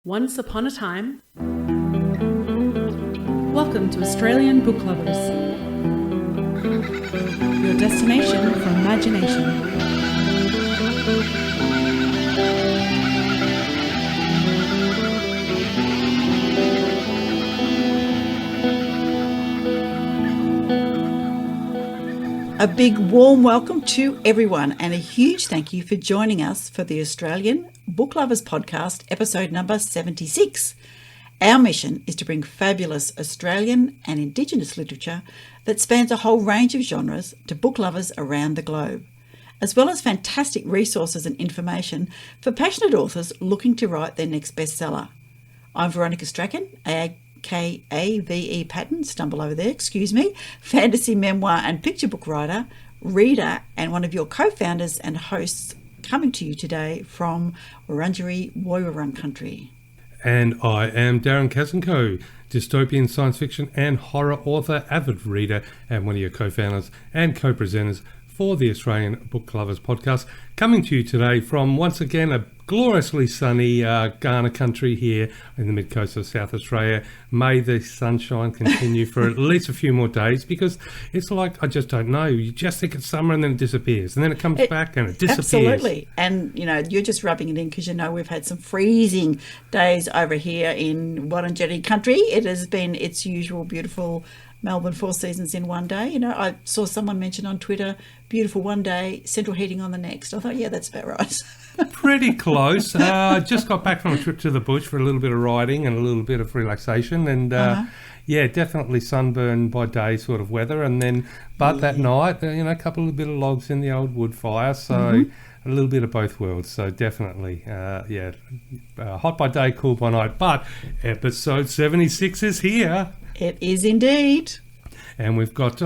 Once upon a time. Welcome to Australian Book Lovers, your destination for imagination. A big warm welcome to everyone and a huge thank you for joining us for the Australian Book Lovers podcast, episode number 76. Our mission is to bring fabulous Australian and Indigenous literature that spans a whole range of genres to book lovers around the globe, as well as fantastic resources and information for passionate authors looking to write their next bestseller. I'm Veronica Strachan, aka V.E. Patton, stumble over there, excuse me, fantasy memoir and picture book writer, reader, and one of your co-founders and hosts, coming to you today from Wurundjeri Woiwurrung country. And I am Darren Kasenkow, dystopian science fiction and horror author, avid reader, and one of your co-founders and co-presenters for the Australian Book Lovers podcast, coming to you today from, once again, a gloriously sunny Ghana country here in the mid-coast of South Australia. May the sunshine continue for at least a few more days, because it's like, I just don't know, you just think it's summer and then it disappears, and then it comes back and it disappears. Absolutely. And, you know, you're just rubbing it in because, you know, we've had some freezing days over here in Wurundjeri country. It has been its usual beautiful Melbourne 4 seasons in one day. You know, I saw someone mention on Twitter, beautiful one day, central heating on the next. I thought, yeah, that's about right. Pretty close. Just got back from a trip to the bush for a little bit of riding and a little bit of relaxation, and yeah, definitely sunburn by day sort of weather, and then that night, you know, a couple of bit of logs in the old wood fire, so a little bit of both worlds. So definitely, hot by day, cool by night. But episode 76 is here. It is indeed. And we've got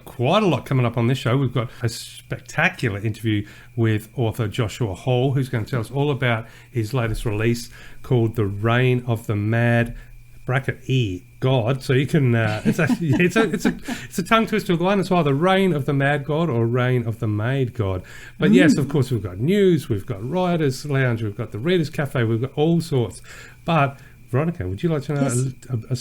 quite a lot coming up on this show. We've got a spectacular interview with author Joshua Hall, who's going to tell us all about his latest release called The Reign of the Mad God. So you can it's a tongue twister of the one. It's either Reign of the Mad God or Reign of the Made God. But yes, of course, we've got news, we've got Writers Lounge, we've got the Readers Cafe, we've got all sorts. But Veronica, would you like to know a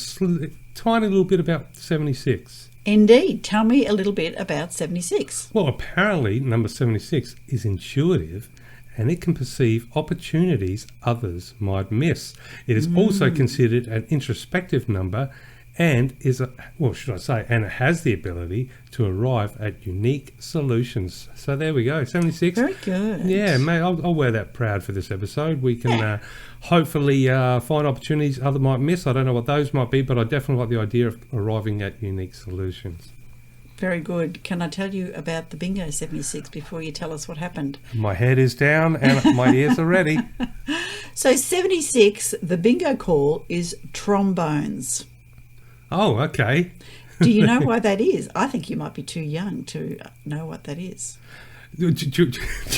tiny little bit about 76? Indeed. Tell me a little bit about 76. Well, apparently number 76 is intuitive and it can perceive opportunities others might miss. It is also considered an introspective number and it has the ability to arrive at unique solutions. So there we go, 76. Very good. Yeah, mate, I'll wear that proud for this episode. We can hopefully find opportunities others might miss. I don't know what those might be, but I definitely like the idea of arriving at unique solutions. Very good. Can I tell you about the Bingo 76 before you tell us what happened? My head is down and my ears are ready. So 76, the bingo call is trombones. Oh, okay. Do you know why that is? I think you might be too young to know what that is. Do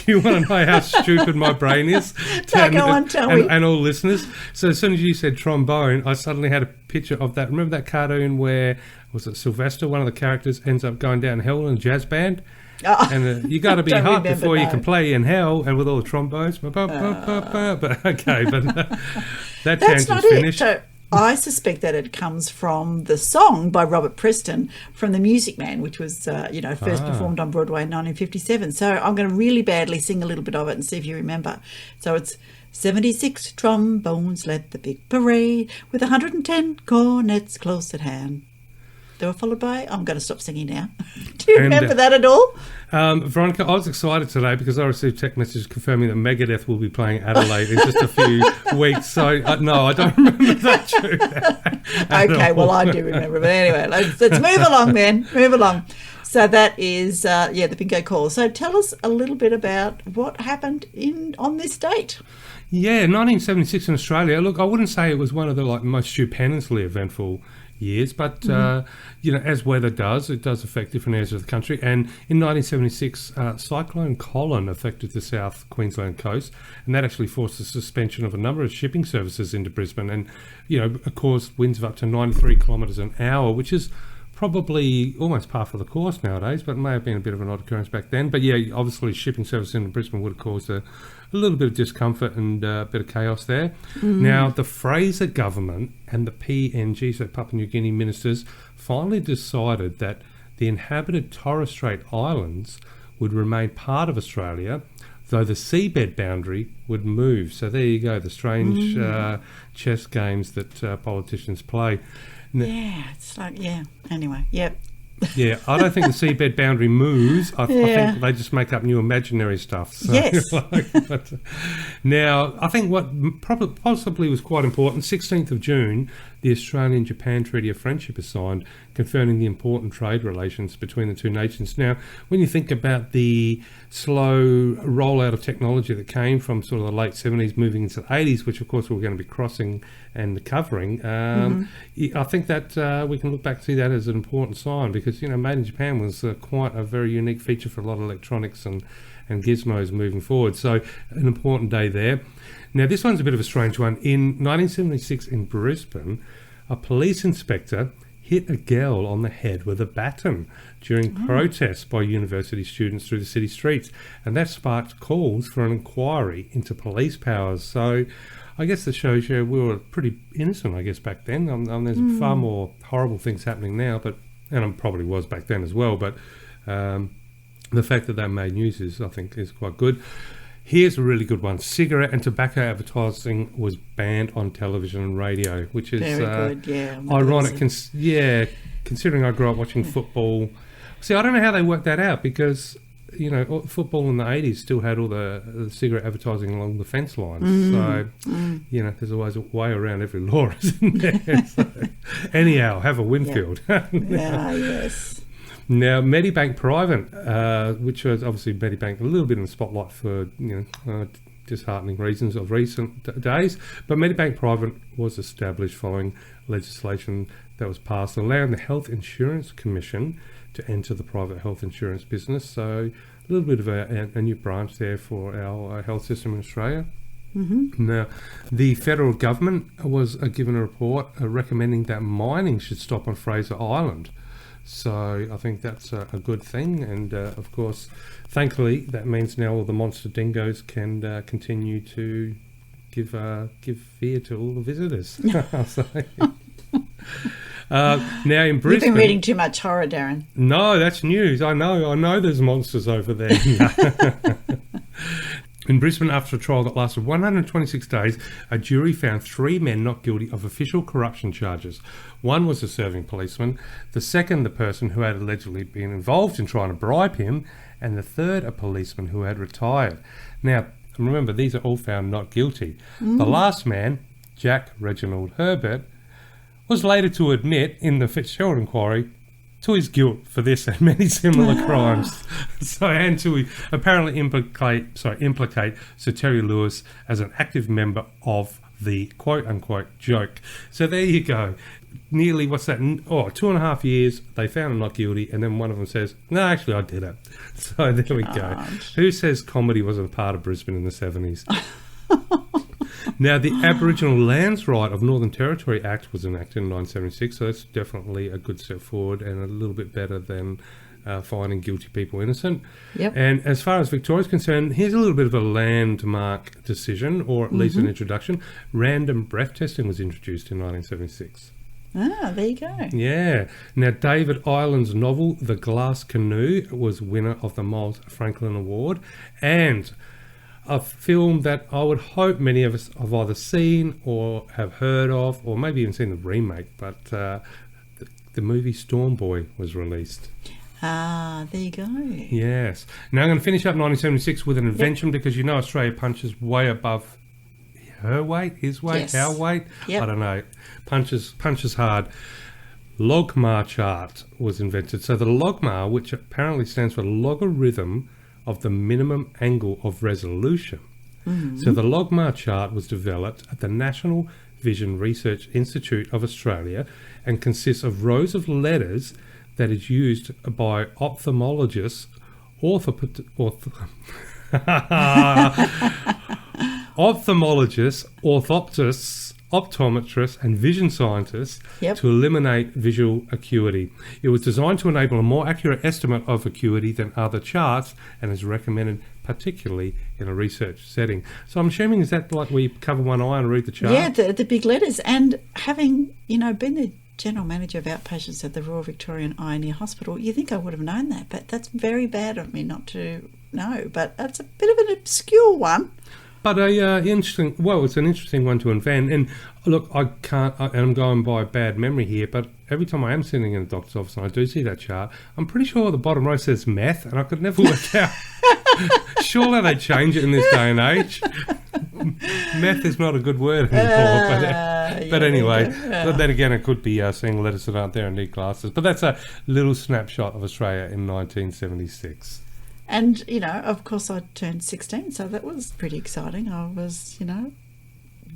you want to know how stupid my brain is? Go on, tell me. And all listeners. So as soon as you said trombone, I suddenly had a picture of that. Remember that cartoon where, was it Sylvester, one of the characters ends up going down hell in a jazz band? Oh, and you got to be hot before you can play in hell, and with all the trombones. But okay, but that tangent's finished. So I suspect that it comes from the song by Robert Preston from The Music Man, which was, first performed on Broadway in 1957. So I'm going to really badly sing a little bit of it and see if you remember. So it's 76 trombones led the big parade with 110 cornets close at hand. They were followed by, I'm going to stop singing now. Do you remember that at all? Veronica, I was excited today because I received text messages confirming that Megadeth will be playing Adelaide in just a few weeks. So, no, I don't remember that tune. Okay, well, I do remember. But anyway, let's move along then. Move along. So that is, the bingo call. So tell us a little bit about what happened on this date. Yeah, 1976 in Australia. Look, I wouldn't say it was one of the most stupendously eventful years, but as weather does, it does affect different areas of the country. And in 1976, Cyclone Callan affected the South Queensland coast, and that actually forced the suspension of a number of shipping services into Brisbane, and caused winds of up to 93 kilometres an hour, which is probably almost par for the course nowadays, but it may have been a bit of an odd occurrence back then. But yeah, obviously shipping service into Brisbane would have caused a little bit of discomfort and a bit of chaos there. Now, the Fraser government and the PNG, so Papua New Guinea ministers, finally decided that the inhabited Torres Strait Islands would remain part of Australia, though the seabed boundary would move. So there you go, the strange chess games that politicians play. Yeah, it's like, anyway, yep. Yeah, I don't think the seabed boundary moves. I think they just make up new imaginary stuff. So, Yes. Now, I think what possibly was quite important, 16th of June, the Australian-Japan Treaty of Friendship is signed, confirming the important trade relations between the two nations. Now, when you think about the slow rollout of technology that came from sort of the late 70s moving into the 80s, which of course we're going to be crossing and covering, I think that we can look back to see that as an important sign because, you know, Made in Japan was quite a very unique feature for a lot of electronics and gizmos moving forward. So an important day there. Now, this one's a bit of a strange one. In 1976 in Brisbane, a police inspector hit a girl on the head with a baton during protests by university students through the city streets. And that sparked calls for an inquiry into police powers. So I guess that shows you we were pretty innocent, I guess, back then. There's far more horrible things happening now, and it probably was back then as well. But the fact that made news I think, is quite good. Here's a really good one. Cigarette and tobacco advertising was banned on television and radio, which is very good, yeah. ironic. Considering I grew up watching football. See, I don't know how they worked that out because, you know, football in the 80s still had all the cigarette advertising along the fence lines. So, you know, there's always a way around every law, isn't there? So, anyhow, have a Winfield. Yes. Now, Medibank Private, which was obviously Medibank a little bit in the spotlight for, you know, disheartening reasons of recent days, but Medibank Private was established following legislation that was passed allowing the Health Insurance Commission to enter the private health insurance business. So a little bit of a new branch there for our health system in Australia. Now, the federal government was given a report recommending that mining should stop on Fraser Island. So I think that's a good thing, and of course, thankfully, that means now all the monster dingoes can continue to give fear to all the visitors. Now in Brisbane, You've been reading too much horror, Darren. No, that's news. I know. There's monsters over there. In Brisbane, after a trial that lasted 126 days, a jury found 3 men not guilty of official corruption charges. One was a serving policeman, the second the person who had allegedly been involved in trying to bribe him, and the third a policeman who had retired. Now, remember, these are all found not guilty. The last man, Jack Reginald Herbert, was later to admit in the Fitzgerald inquiry to his guilt for this and many similar crimes. And to apparently implicate Sir Terry Lewis as an active member of the quote-unquote joke. So there you go. Nearly, 2.5 years, they found him not guilty, and then one of them says, no, actually, I did it. So there we go. Who says comedy wasn't a part of Brisbane in the 70s? Now, the Aboriginal Lands Right of Northern Territory Act was enacted in 1976, so that's definitely a good step forward and a little bit better than finding guilty people innocent. Yep. And as far as Victoria's concerned, here's a little bit of a landmark decision, or at least an introduction. Random breath testing was introduced in 1976. Ah, there you go. Yeah. Now, David Ireland's novel, The Glass Canoe, was winner of the Miles Franklin Award, and a film that I would hope many of us have either seen or have heard of, or maybe even seen the remake, but the movie Storm Boy was released. Ah, there you go. Yes. Now I'm going to finish up 1976 with an invention, because you know Australia punches way above her weight, his weight, our weight. Yep. I don't know. Punches hard. Logmar chart was invented. So the logmar, which apparently stands for logarithm of the minimum angle of resolution. So the logmar chart was developed at the National Vision Research Institute of Australia and consists of rows of letters that is used by ophthalmologists, orthoptists, optometrists and vision scientists Yep. to eliminate visual acuity. It was designed to enable a more accurate estimate of acuity than other charts and is recommended particularly in a research setting. So I'm assuming, is that like where you cover one eye and read the chart? Yeah, the big letters. And having, been the general manager of outpatients at the Royal Victorian Eye and Ear Hospital, you think I would have known that, but that's very bad of me not to know. But that's a bit of an obscure one. But it's an interesting one to invent. And look, I'm going by bad memory here, but every time I am sitting in a doctor's office and I do see that chart, I'm pretty sure the bottom row says meth, and I could never work out. Surely they change it in this day and age. Meth is not a good word anymore. But anyway, but then again, it could be seeing letters that aren't there and need glasses. But that's a little snapshot of Australia in 1976. And, of course, I turned 16, so that was pretty exciting. I was,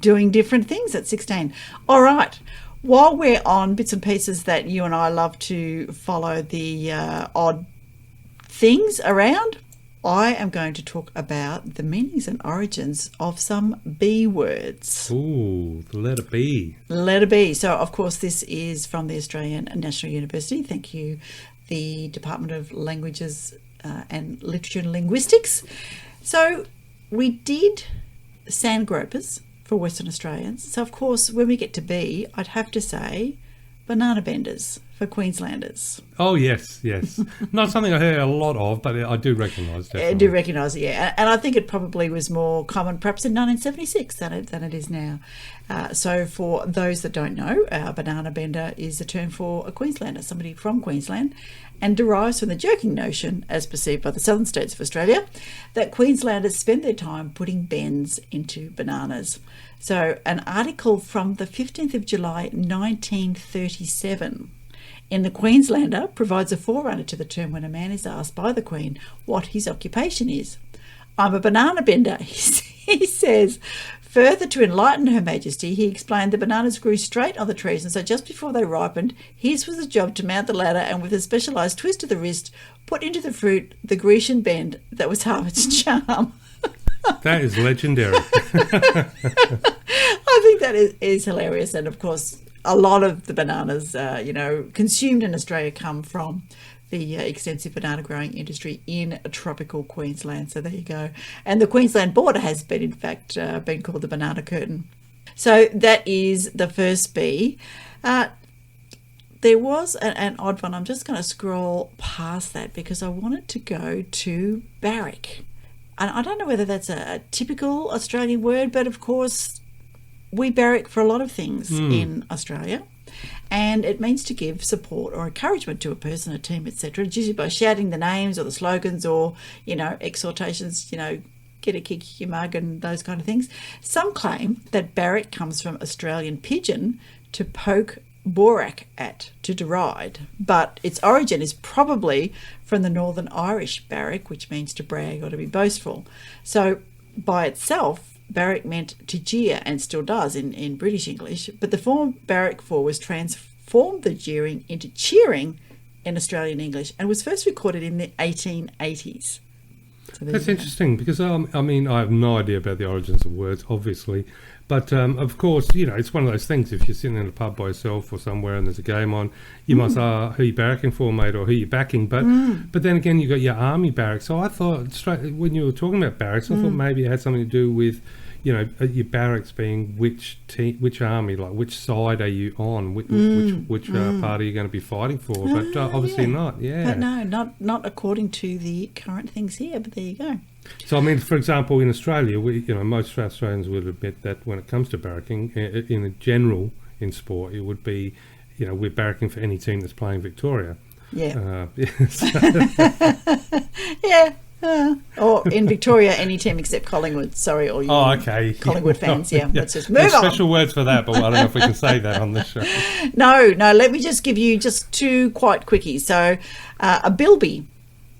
doing different things at 16. All right. While we're on bits and pieces that you and I love to follow the odd things around, I am going to talk about the meanings and origins of some B words. Ooh, the letter B. Letter B. So, of course, this is from the Australian National University. Thank you, the Department of Languages and Literature and Linguistics. So we did sand gropers for Western Australians. So, of course, when we get to B, I'd have to say banana benders for Queenslanders. Oh, yes. Not something I hear a lot of, but I do recognise it. I do recognise it, yeah. And I think it probably was more common perhaps in 1976 than it is now. So for those that don't know, a banana bender is a term for a Queenslander, somebody from Queensland, and derives from the joking notion, as perceived by the southern states of Australia, that Queenslanders spend their time putting bends into bananas. So an article from the 15th of July 1937 in the Queenslander provides a forerunner to the term when a man is asked by the Queen what his occupation is. I'm a banana bender, he says. Further to enlighten Her Majesty, he explained the bananas grew straight on the trees, and so just before they ripened, his was the job to mount the ladder and with a specialised twist of the wrist, put into the fruit the Grecian bend that was half its charm. That is legendary. I think that is hilarious. And of course, a lot of the bananas, consumed in Australia come from the extensive banana growing industry in tropical Queensland. So there you go. And the Queensland border has been, in fact, been called the banana curtain. So that is the first B. There was an odd one. I'm just going to scroll past that because I wanted to go to barrack. And I don't know whether that's a typical Australian word, but of course we barrack for a lot of things in Australia. And it means to give support or encouragement to a person, a team, etc. It's usually by shouting the names or the slogans or, exhortations, get a kick, your mug and those kind of things. Some claim that barrack comes from Australian pidgin, to poke borack at, to deride. But its origin is probably from the Northern Irish barrack, which means to brag or to be boastful. So by itself, barrack meant to jeer and still does in British English, but the form barrack for was transformed the jeering into cheering in Australian English and was first recorded in the 1880s. So that's interesting because, I have no idea about the origins of words, obviously. But, of course, it's one of those things. If you're sitting in a pub by yourself or somewhere and there's a game on, you must ask who you barracking for, mate, or who you backing. But then again, you've got your army barracks. So I thought, when you were talking about barracks, I thought maybe it had something to do with, your barracks being which army, like which side are you on, which party are you going to be fighting for? But obviously not, yeah. But no, not according to the current things here, but there you go. So, for example, in Australia, most Australians would admit that when it comes to barracking, in general, in sport, it would be, we're barracking for any team that's playing Victoria. Yeah. Yeah. Or in Victoria, any team except Collingwood. Sorry, all you Collingwood fans. Yeah, let's just move on. Special words for that, but I don't know if we can say that on this show. No, let me just give you just two quite quickies. So a bilby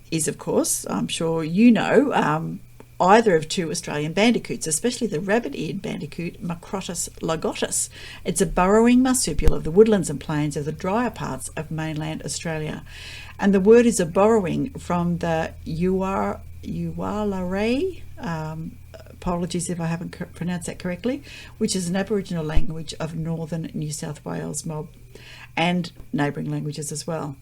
is, of course, I'm sure you know, either of two Australian bandicoots, especially the rabbit-eared bandicoot Macrotus logotus. It's a burrowing marsupial of the woodlands and plains of the drier parts of mainland Australia. And the word is a borrowing from the Uwalare apologies if I haven't pronounced that correctly, which is an Aboriginal language of northern New South Wales mob and neighbouring languages as well.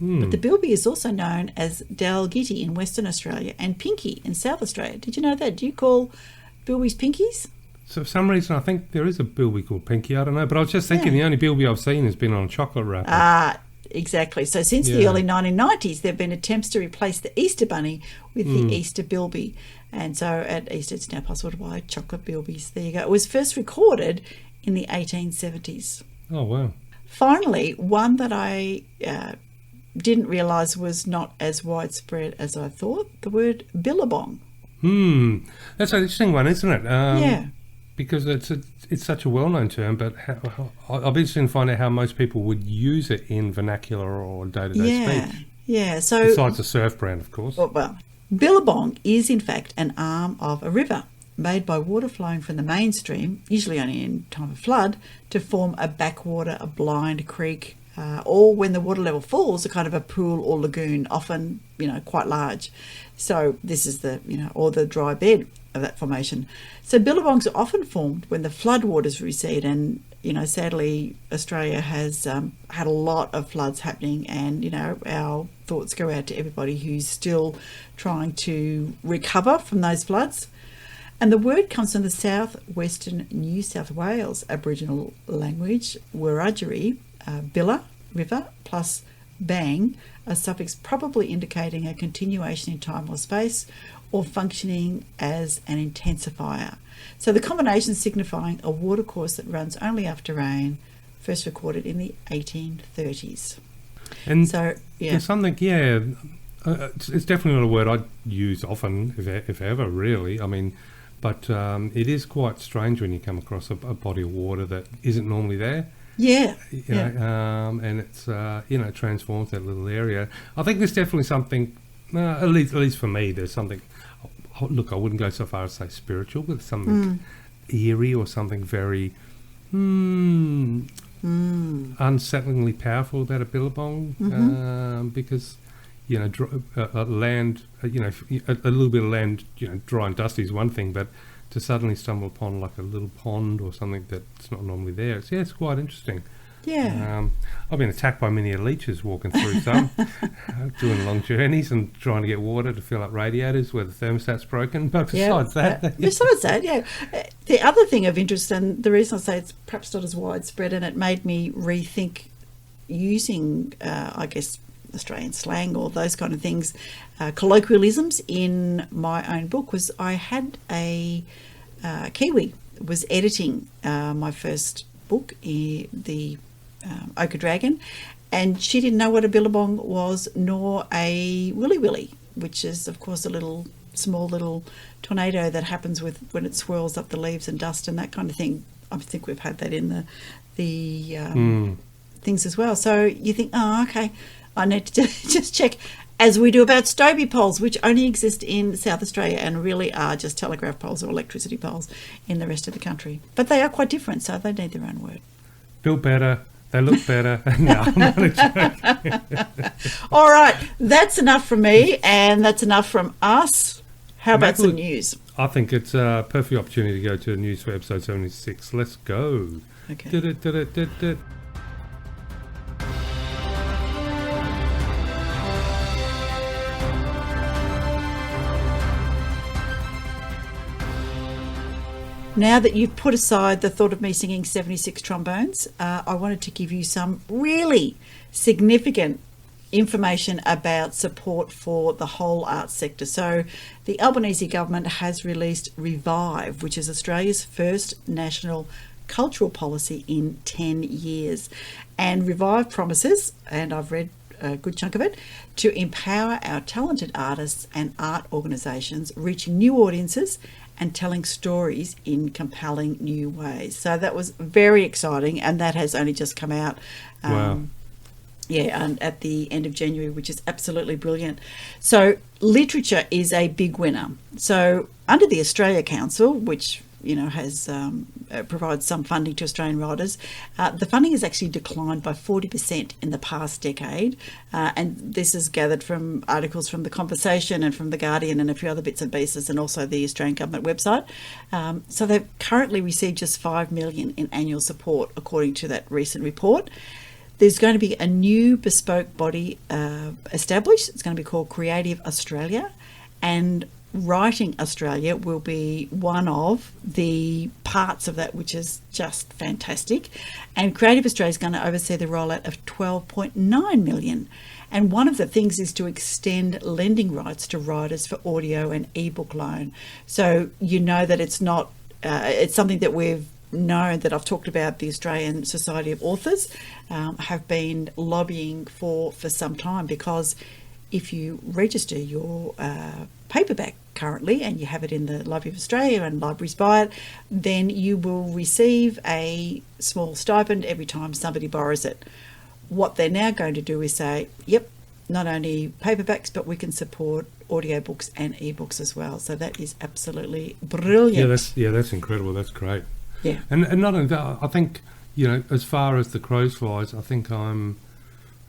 But the bilby is also known as dalgety in Western Australia and pinky in South Australia. Did you know that? Do you call bilbies pinkies? So for some reason, I think there is a bilby called Pinky. I don't know. But I was just thinking the only bilby I've seen has been on a chocolate wrapper. Ah, exactly. So since the early 1990s, there have been attempts to replace the Easter bunny with the Easter bilby. And so at Easter, it's now possible to buy chocolate bilbies. There you go. It was first recorded in the 1870s. Oh, wow. Finally, one that I didn't realise was not as widespread as I thought, the word billabong. That's an interesting one, isn't it? Yeah. Because it's such a well-known term, but I'll be interested to find out how most people would use it in vernacular or day-to-day speech. Yeah. So besides the surf brand, of course. Well, billabong is in fact an arm of a river made by water flowing from the main stream, usually only in time of flood, to form a backwater, a blind creek, or when the water level falls, a kind of a pool or lagoon, often, quite large. So this is or the dry bed of that formation. So billabongs are often formed when the floodwaters recede, and sadly Australia has had a lot of floods happening, and our thoughts go out to everybody who's still trying to recover from those floods. And the word comes from the southwestern New South Wales Aboriginal language, Wiradjuri, billa, river, plus bang, a suffix probably indicating a continuation in time or space, or functioning as an intensifier. So the combination signifying a watercourse that runs only after rain, first recorded in the 1830s. And so, there's something, it's definitely not a word I'd use often, if ever, really. I mean, but it is quite strange when you come across a body of water that isn't normally there. Yeah. And it's, transforms that little area. I think there's definitely something, at least for me, there's something, look, I wouldn't go so far as say spiritual, but something eerie or something very unsettlingly powerful about a billabong, because, land, a little bit of land, dry and dusty is one thing, but to suddenly stumble upon like a little pond or something that's not normally there, it's quite interesting. Yeah. I've been attacked by many leeches walking through some, doing long journeys and trying to get water to fill up radiators where the thermostat's broken. But besides that... The other thing of interest, and the reason I say it's perhaps not as widespread, and it made me rethink using, Australian slang or those kind of things, colloquialisms in my own book, was I had a Kiwi was editing my first book, the Ochre Dragon, and she didn't know what a billabong was, nor a willy willy, which is of course a small little tornado that happens when it swirls up the leaves and dust and that kind of thing. I think we've had that in the things as well. So you think, okay, I need to just check, as we do about Stobie poles, which only exist in South Australia and really are just telegraph poles or electricity poles in the rest of the country. But they are quite different, so they need their own word. Built better, they look better. No, I'm not a joke. All right, that's enough from me, and that's enough from us. How about some news? I think it's a perfect opportunity to go to the news for episode 76. Let's go. Okay. Now that you've put aside the thought of me singing 76 trombones, I wanted to give you some really significant information about support for the whole arts sector. So the Albanese government has released Revive, which is Australia's first national cultural policy in 10 years. And Revive promises, and I've read a good chunk of it, to empower our talented artists and art organisations, reaching new audiences and telling stories in compelling new ways. So that was very exciting, and that has only just come out. Wow. And at the end of January, which is absolutely brilliant. So literature is a big winner. So under the Australia Council, which has provides some funding to Australian writers. The funding has actually declined by 40% in the past decade, and this is gathered from articles from The Conversation and from The Guardian and a few other bits and pieces, and also the Australian government website. So they've currently received just $5 million in annual support, according to that recent report. There's going to be a new bespoke body established. It's going to be called Creative Australia, and Writing Australia will be one of the parts of that, which is just fantastic. And Creative Australia is going to oversee the rollout of 12.9 million. And one of the things is to extend lending rights to writers for audio and ebook loan. So you know that it's not, it's something that we've known, that I've talked about. The Australian Society of Authors have been lobbying for some time, because if you register your paperback currently and you have it in the Library of Australia and libraries buy it, then you will receive a small stipend every time somebody borrows it. What they're now going to do is say, yep, not only paperbacks, but we can support audiobooks and ebooks as well. So that is absolutely brilliant. That's incredible. That's great. Yeah. And not only that, I think, as far as the crows flies, I think I'm,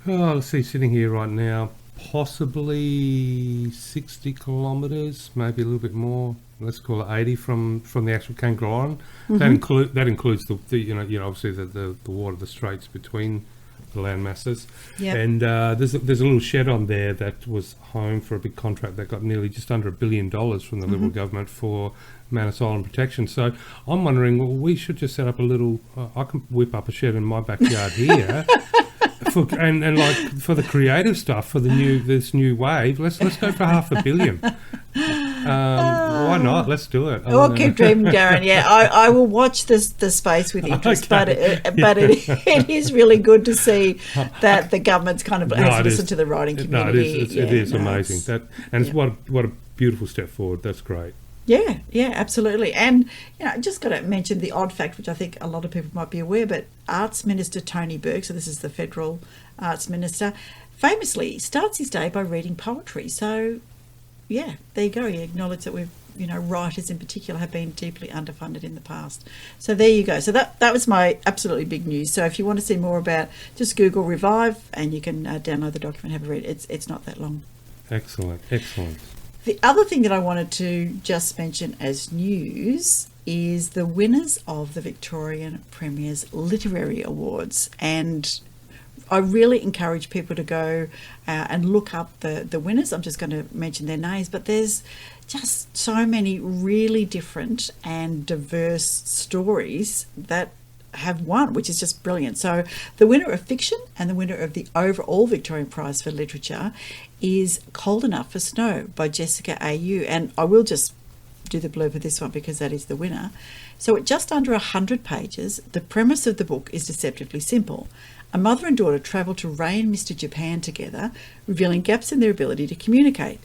let's see, sitting here right now, possibly 60 kilometres, maybe a little bit more. Let's call it 80 from the actual Kangaroo Island. Mm-hmm. That includes the obviously the water, the straits between the land masses. Yep. And there's a little shed on there that was home for a big contract that got nearly just under $1 billion from the Liberal government for Manus Island protection. So I'm wondering, well, we should just set up a little. I can whip up a shed in my backyard here. And like for the creative stuff, for this new wave, let's go for $500 million. Why not? Let's do it. We'll keep dreaming, Darren. Yeah, I will watch the space with interest. Okay. But it is really good to see that the government's kind of has listened to the writing community. It is amazing. It's what a beautiful step forward. That's great. Yeah, absolutely. And, just got to mention the odd fact, which I think a lot of people might be aware, but Arts Minister Tony Burke, so this is the Federal Arts Minister, famously starts his day by reading poetry. So, yeah, there you go. He acknowledged that we've, writers in particular have been deeply underfunded in the past. So there you go. So that was my absolutely big news. So if you want to see more about, just Google Revive and you can download the document, have a read. It's not that long. Excellent. The other thing that I wanted to just mention as news is the winners of the Victorian Premier's Literary Awards. And I really encourage people to go and look up the winners. I'm just going to mention their names, but there's just so many really different and diverse stories that have won, which is just brilliant. So the winner of fiction and the winner of the overall Victorian Prize for Literature is Cold Enough for Snow by Jessica A.U. And I will just do the blurb for this one because that is the winner. So at just under 100 pages, the premise of the book is deceptively simple. A mother and daughter travel to rain Mr. Japan together, revealing gaps in their ability to communicate.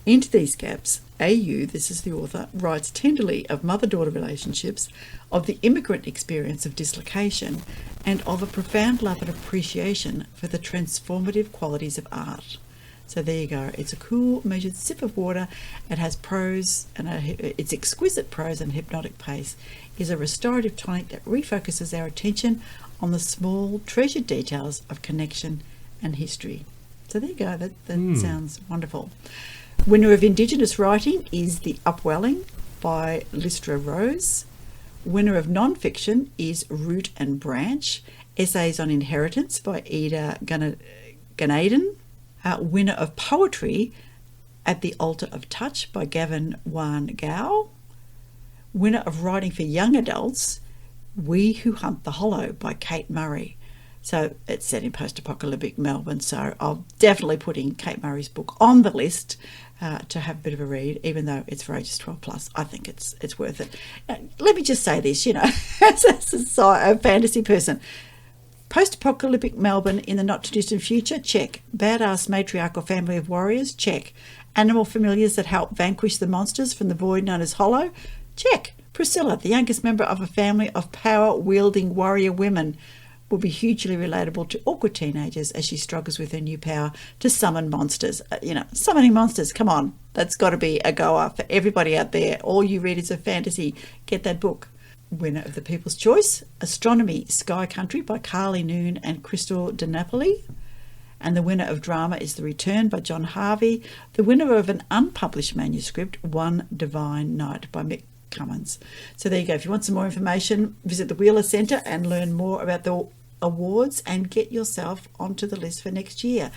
Into these gaps, A.U., this is the author, writes tenderly of mother-daughter relationships, of the immigrant experience of dislocation, and of a profound love and appreciation for the transformative qualities of art. So there you go. It's a cool, measured sip of water. It has prose, and its exquisite prose and hypnotic pace is a restorative tonic that refocuses our attention on the small, treasured details of connection and history. So there you go. That sounds wonderful. Winner of Indigenous Writing is The Upwelling by Lystra Rose. Winner of Non-Fiction is Root and Branch, Essays on Inheritance by Ida Gunaden. Winner of Poetry, At the Altar of Touch by Gavin Wan Gao. Winner of Writing for Young Adults, We Who Hunt the Hollow by Kate Murray. So it's set in post-apocalyptic Melbourne, so I'll definitely putting Kate Murray's book on the list to have a bit of a read, even though it's for ages 12 plus. I think it's worth it. Let me just say this, as a fantasy person, post-apocalyptic Melbourne in the not-too-distant future, check. Badass matriarchal family of warriors, check. Animal familiars that help vanquish the monsters from the void known as Hollow, check. Priscilla, the youngest member of a family of power-wielding warrior women. will be hugely relatable to awkward teenagers as she struggles with her new power to summon monsters. Summoning monsters, come on. That's got to be a goer for everybody out there. All you readers of fantasy, get that book. Winner of the People's Choice, Astronomy, Sky Country by Carly Noon and Crystal De Napoli. And the winner of drama is The Return by John Harvey. The winner of an unpublished manuscript, One Divine Night by Mick Cummins. So there you go. If you want some more information, visit the Wheeler Centre and learn more about the awards and get yourself onto the list for next year.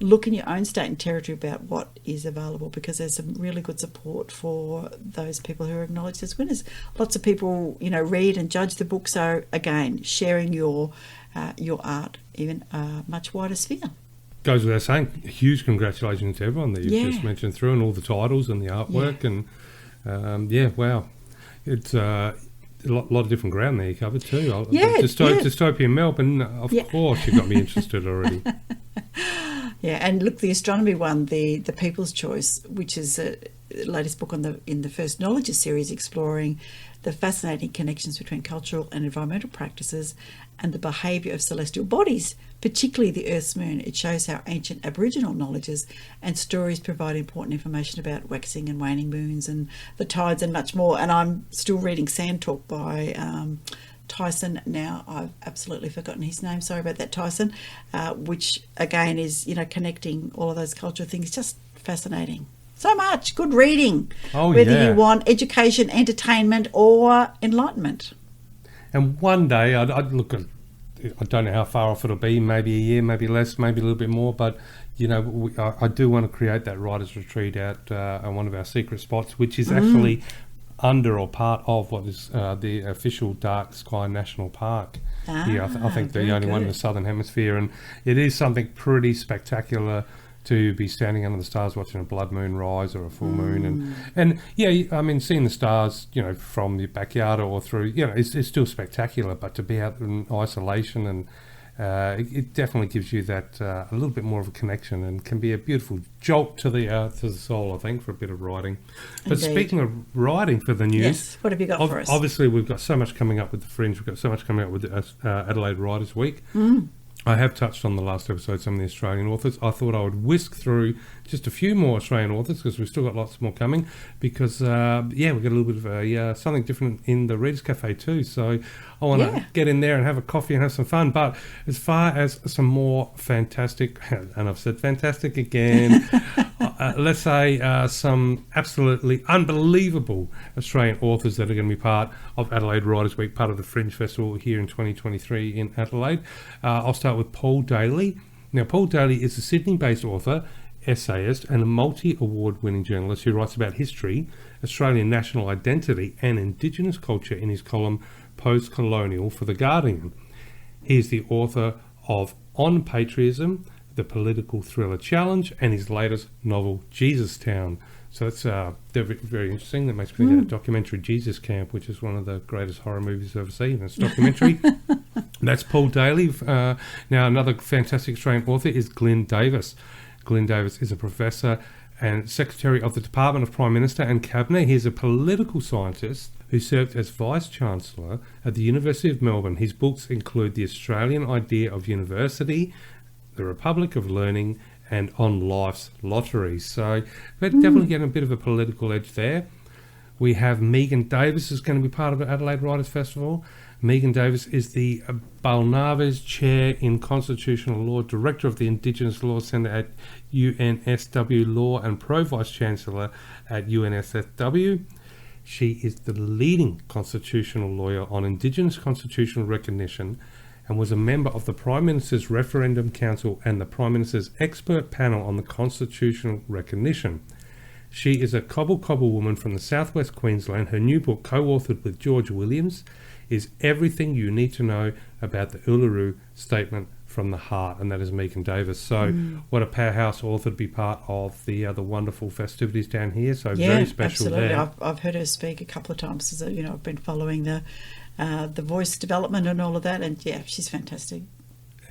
Look in your own state and territory about what is available, because there's some really good support for those people who are acknowledged as winners. Lots of people, read and judge the book. So again, sharing your art in a much wider sphere. Goes without saying, huge congratulations to everyone that you've just mentioned through, and all the titles and the artwork. And wow. It's a lot of different ground there you covered too. Dystopian Melbourne, of course, you got me interested already. Yeah, and look, the astronomy one, the People's Choice, which is the latest book in the First Knowledges series, exploring the fascinating connections between cultural and environmental practices and the behaviour of celestial bodies, particularly the Earth's moon. It shows how ancient Aboriginal knowledges and stories provide important information about waxing and waning moons and the tides and much more. And I'm still reading Sand Talk by Tyson now. I've absolutely forgotten his name. Sorry about that, Tyson. Which again is, connecting all of those cultural things. Just fascinating. So much good reading. Whether you want education, entertainment, or enlightenment. And one day, I'd look at, I don't know how far off it'll be, maybe a year, maybe less, maybe a little bit more, but I do want to create that writer's retreat out on one of our secret spots, which is actually under or part of what is the official Dark Sky National Park here. I think the only one in the Southern Hemisphere, and it is something pretty spectacular to be standing under the stars watching a blood moon rise or a full moon, and seeing the stars from your backyard or through it's still spectacular, but to be out in isolation and it definitely gives you that a little bit more of a connection, and can be a beautiful jolt to the soul, I think, for a bit of writing. But Indeed. Speaking of writing for the news, yes, what have you got for us? Obviously we've got so much coming up with the Fringe, we've got so much coming up with Adelaide Writers Week. I have touched on the last episode some of the Australian authors. I thought I would whisk through just a few more Australian authors, because we've still got lots more coming, because we've got a little bit of something different in the Readers Cafe too. So I want to get in there and have a coffee and have some fun. But as far as some more fantastic, and I've said fantastic again, let's say some absolutely unbelievable Australian authors that are going to be part of Adelaide Writers Week, part of the Fringe Festival here in 2023 in Adelaide. I'll start with Paul Daly. Now, Paul Daly is a Sydney-based author, essayist, and a multi-award winning journalist who writes about history, Australian national identity, and Indigenous culture in his column Post-Colonial for The Guardian. He is the author of On Patriotism, The Political Thriller Challenge, and his latest novel, Jesus Town. So that's very, very interesting. That makes me think of the documentary Jesus Camp, which is one of the greatest horror movies I've ever seen. It's a documentary. That's Paul Daly. Now, another fantastic Australian author is Glyn Davis. Glyn Davis is a professor and Secretary of the Department of Prime Minister and Cabinet. He is a political scientist who served as Vice-Chancellor at the University of Melbourne. His books include The Australian Idea of University, The Republic of Learning, and On Life's Lottery. So we're definitely getting a bit of a political edge there. We have Megan Davis is going to be part of the Adelaide Writers Festival. Megan Davis is the Balnaves Chair in Constitutional Law, Director of the Indigenous Law Centre at UNSW Law, and Pro-Vice-Chancellor at UNSFW. She is the leading constitutional lawyer on Indigenous constitutional recognition, and was a member of the Prime Minister's Referendum Council and the Prime Minister's Expert Panel on the Constitutional Recognition. She is a cobble woman from the southwest Queensland. Her new book, co-authored with George Williams, is Everything You Need to Know About the Uluru Statement from the Heart, and that is Megan Davis. So what a powerhouse author to be part of the wonderful festivities down here. So very special absolutely. there. I've heard her speak a couple of times. So, I've been following the voice development and all of that, and she's fantastic.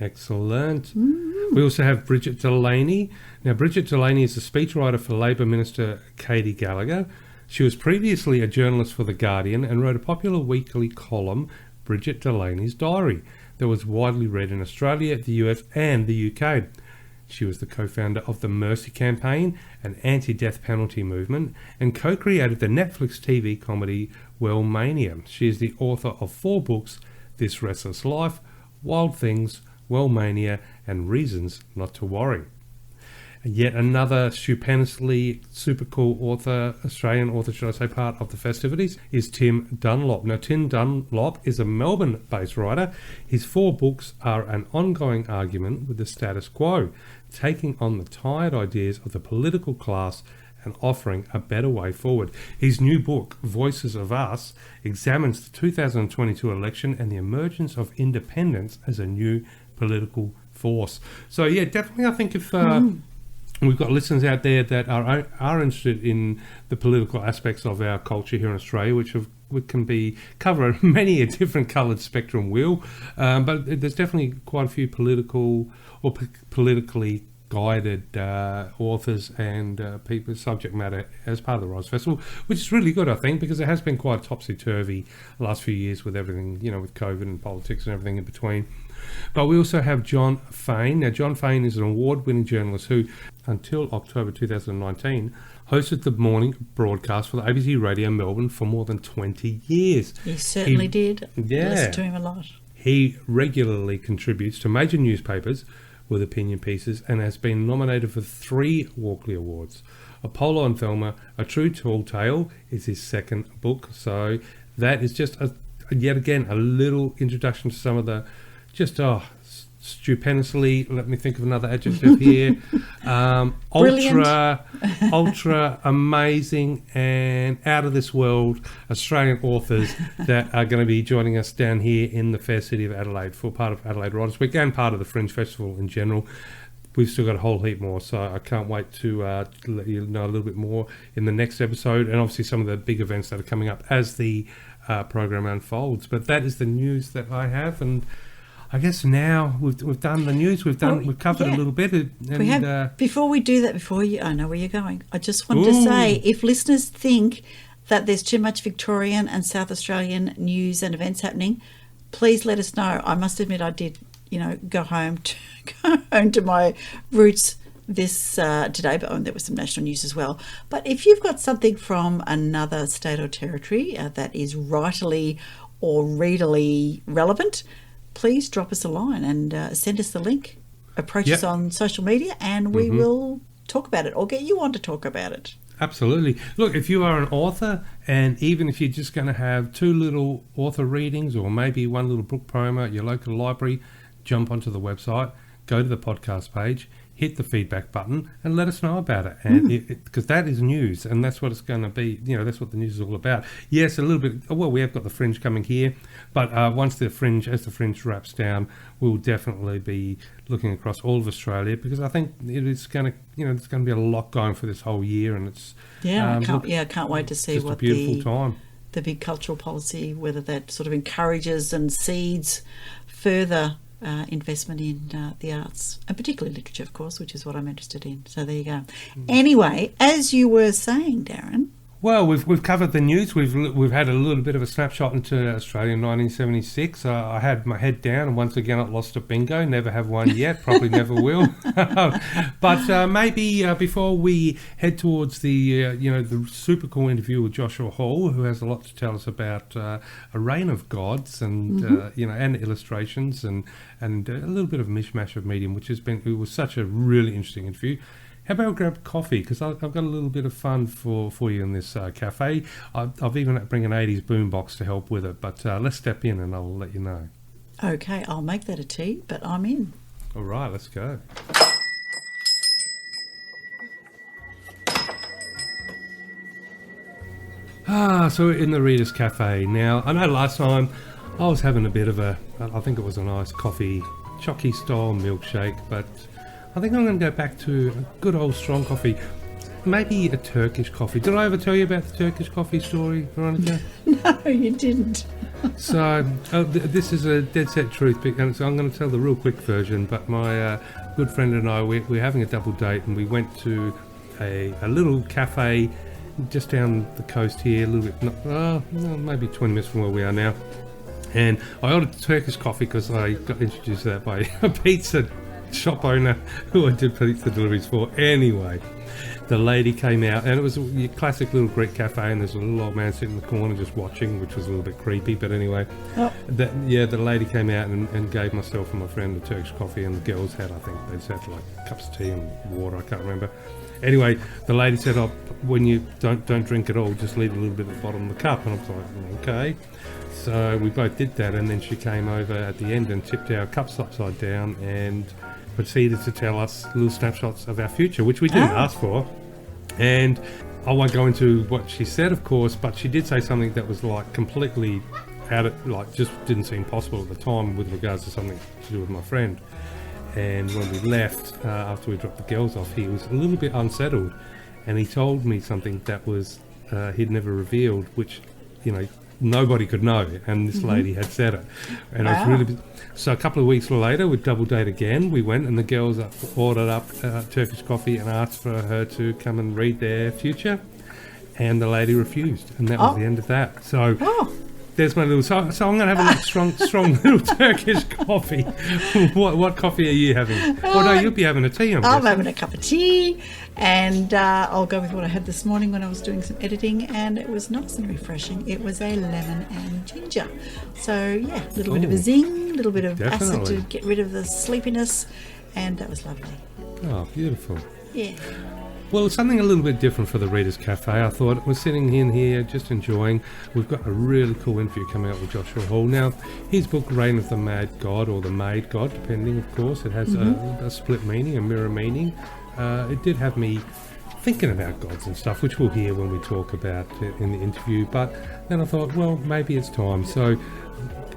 Excellent. We also have Bridget Delaney. Now, Bridget Delaney is a speechwriter for Labor Minister Katie Gallagher. She was previously a journalist for The Guardian and wrote a popular weekly column, Bridget Delaney's Diary. that was widely read in Australia, the US and the UK. She was the co-founder of the Mercy Campaign, an anti-death penalty movement, and co-created the Netflix TV comedy Wellmania. She is the author of 4 books, This Restless Life, Wild Things, Wellmania, and Reasons Not to Worry. And yet another stupendously super cool author, Australian author, should I say, part of the festivities, is Tim Dunlop. Now, Tim Dunlop is a Melbourne-based writer. His 4 books are an ongoing argument with the status quo, taking on the tired ideas of the political class and offering a better way forward. His new book, Voices of Us, examines the 2022 election and the emergence of independence as a new political force. So, yeah, definitely I think if... We've got listeners out there that are interested in the political aspects of our culture here in Australia, which can be cover many a different coloured spectrum wheel, but there's definitely quite a few political or politically guided authors and people, subject matter as part of the Rise Festival, which is really good, I think, because it has been quite topsy-turvy the last few years with everything, with COVID and politics and everything in between. But we also have John Fain. Now, John Fain is an award-winning journalist who, until October 2019, hosted the morning broadcast for the ABC Radio Melbourne for more than 20 years. He certainly did. Yeah. Listen to him a lot. He regularly contributes to major newspapers with opinion pieces and has been nominated for 3 Walkley Awards. Apollo and Thelma, A True Tall Tale is his second book. So that is just, yet again, a little introduction to some of the stupendously, let me think of another adjective here, ultra amazing and out of this world Australian authors that are going to be joining us down here in the fair city of Adelaide for part of Adelaide Writers Week and part of the Fringe Festival in general. We've still got a whole heap more, so I can't wait to let you know a little bit more in the next episode, and obviously some of the big events that are coming up as the program unfolds. But that is the news that I have, and I guess now we've done the news. We've covered a little bit. And, before we do that, I know where you're going. I just wanted to say, if listeners think that there's too much Victorian and South Australian news and events happening, please let us know. I must admit, I did, go home to my roots this today, but there was some national news as well. But if you've got something from another state or territory that is rightly or readily relevant, please drop us a line and send us the link. Approach us on social media and we will talk about it or get you on to talk about it. Absolutely. Look, if you are an author, and even if you're just going to have 2 little author readings or maybe 1 little book promo at your local library, jump onto the website, go to the podcast page, hit the feedback button and let us know about it. And because that is news, and that's what it's going to be. That's what the news is all about. Yes, a little bit. Well, we have got the Fringe coming here, but as the Fringe wraps down, we'll definitely be looking across all of Australia, because I think it's going to, there's going to be a lot going for this whole year, and it's I can't wait to see just what a beautiful time. The big cultural policy, whether that sort of encourages and seeds further investment in the arts, and particularly literature, of course, which is what I'm interested in. So there you go. Anyway, as you were saying, Darren. Well, we've covered the news. We've had a little bit of a snapshot into Australia in 1976. I had my head down, and once again I lost a bingo. Never have won yet. Probably never will. But maybe before we head towards the the super cool interview with Joshua Hall, who has a lot to tell us about a reign of gods and and illustrations and a little bit of a mishmash of medium, it was such a really interesting interview. How about we grab coffee? Because I've got a little bit of fun for you in this cafe. I've even had to bring an 80s boombox to help with it. But let's step in and I'll let you know. Okay, I'll make that a tea, but I'm in. All right, let's go. So we're in the Reader's Cafe. Now, I know last time I was having a bit of I think it was a nice coffee, chocky style milkshake, but I think I'm going to go back to a good old strong coffee, maybe a Turkish coffee. Did I ever tell you about the Turkish coffee story, Veronica? No, you didn't. So this is a dead set truth, and so I'm going to tell the real quick version. But my good friend and I, we're having a double date, and we went to a little cafe just down the coast here, a little bit, maybe 20 minutes from where we are now. And I ordered Turkish coffee because I got introduced to that by a pizza shop owner who I did pizza deliveries for. Anyway, the lady came out, and it was your classic little Greek cafe, and there's a little old man sitting in the corner just watching, which was a little bit creepy, but anyway. The lady came out and gave myself and my friend the Turkish coffee, and the girls had, I think, they just had like cups of tea and water, I can't remember. Anyway, the lady said, "Oh, when you don't drink it all, just leave a little bit at the bottom of the cup." And I was like, okay. So we both did that, and then she came over at the end and tipped our cups upside down and proceeded to tell us little snapshots of our future, which we didn't ask for. And I won't go into what she said, of course, but she did say something that was like completely out of, like, just didn't seem possible at the time with regards to something to do with my friend. And when we left, after we dropped the girls off, he was a little bit unsettled, and he told me something that was he'd never revealed, which, you know, nobody could know, and this lady had said it. And I was really... So a couple of weeks later, we'd double date again. We went, and the girls ordered up Turkish coffee and asked for her to come and read their future, and the lady refused, and that was the end of that. So there's my little... So I'm going to have a strong little Turkish coffee. What coffee are you having? Well, no, you'll be having a tea, I'm having a cup of tea, and I'll go with what I had this morning when I was doing some editing, and it was nice and refreshing. It was a lemon and ginger. So, yeah, a little bit of a zing, a little bit of acid to get rid of the sleepiness, and that was lovely. Oh, beautiful. Yeah. Well, it's something a little bit different for the Readers Cafe. I thought we're sitting in here just enjoying. We've got a really cool interview coming up with Joshua Hall. Now, his book, Reign of the Mad God, or the Maid God, depending, of course. It has a split meaning, a mirror meaning. It did have me thinking about gods and stuff, which we'll hear when we talk about it in the interview. But then I thought, well, maybe it's time. So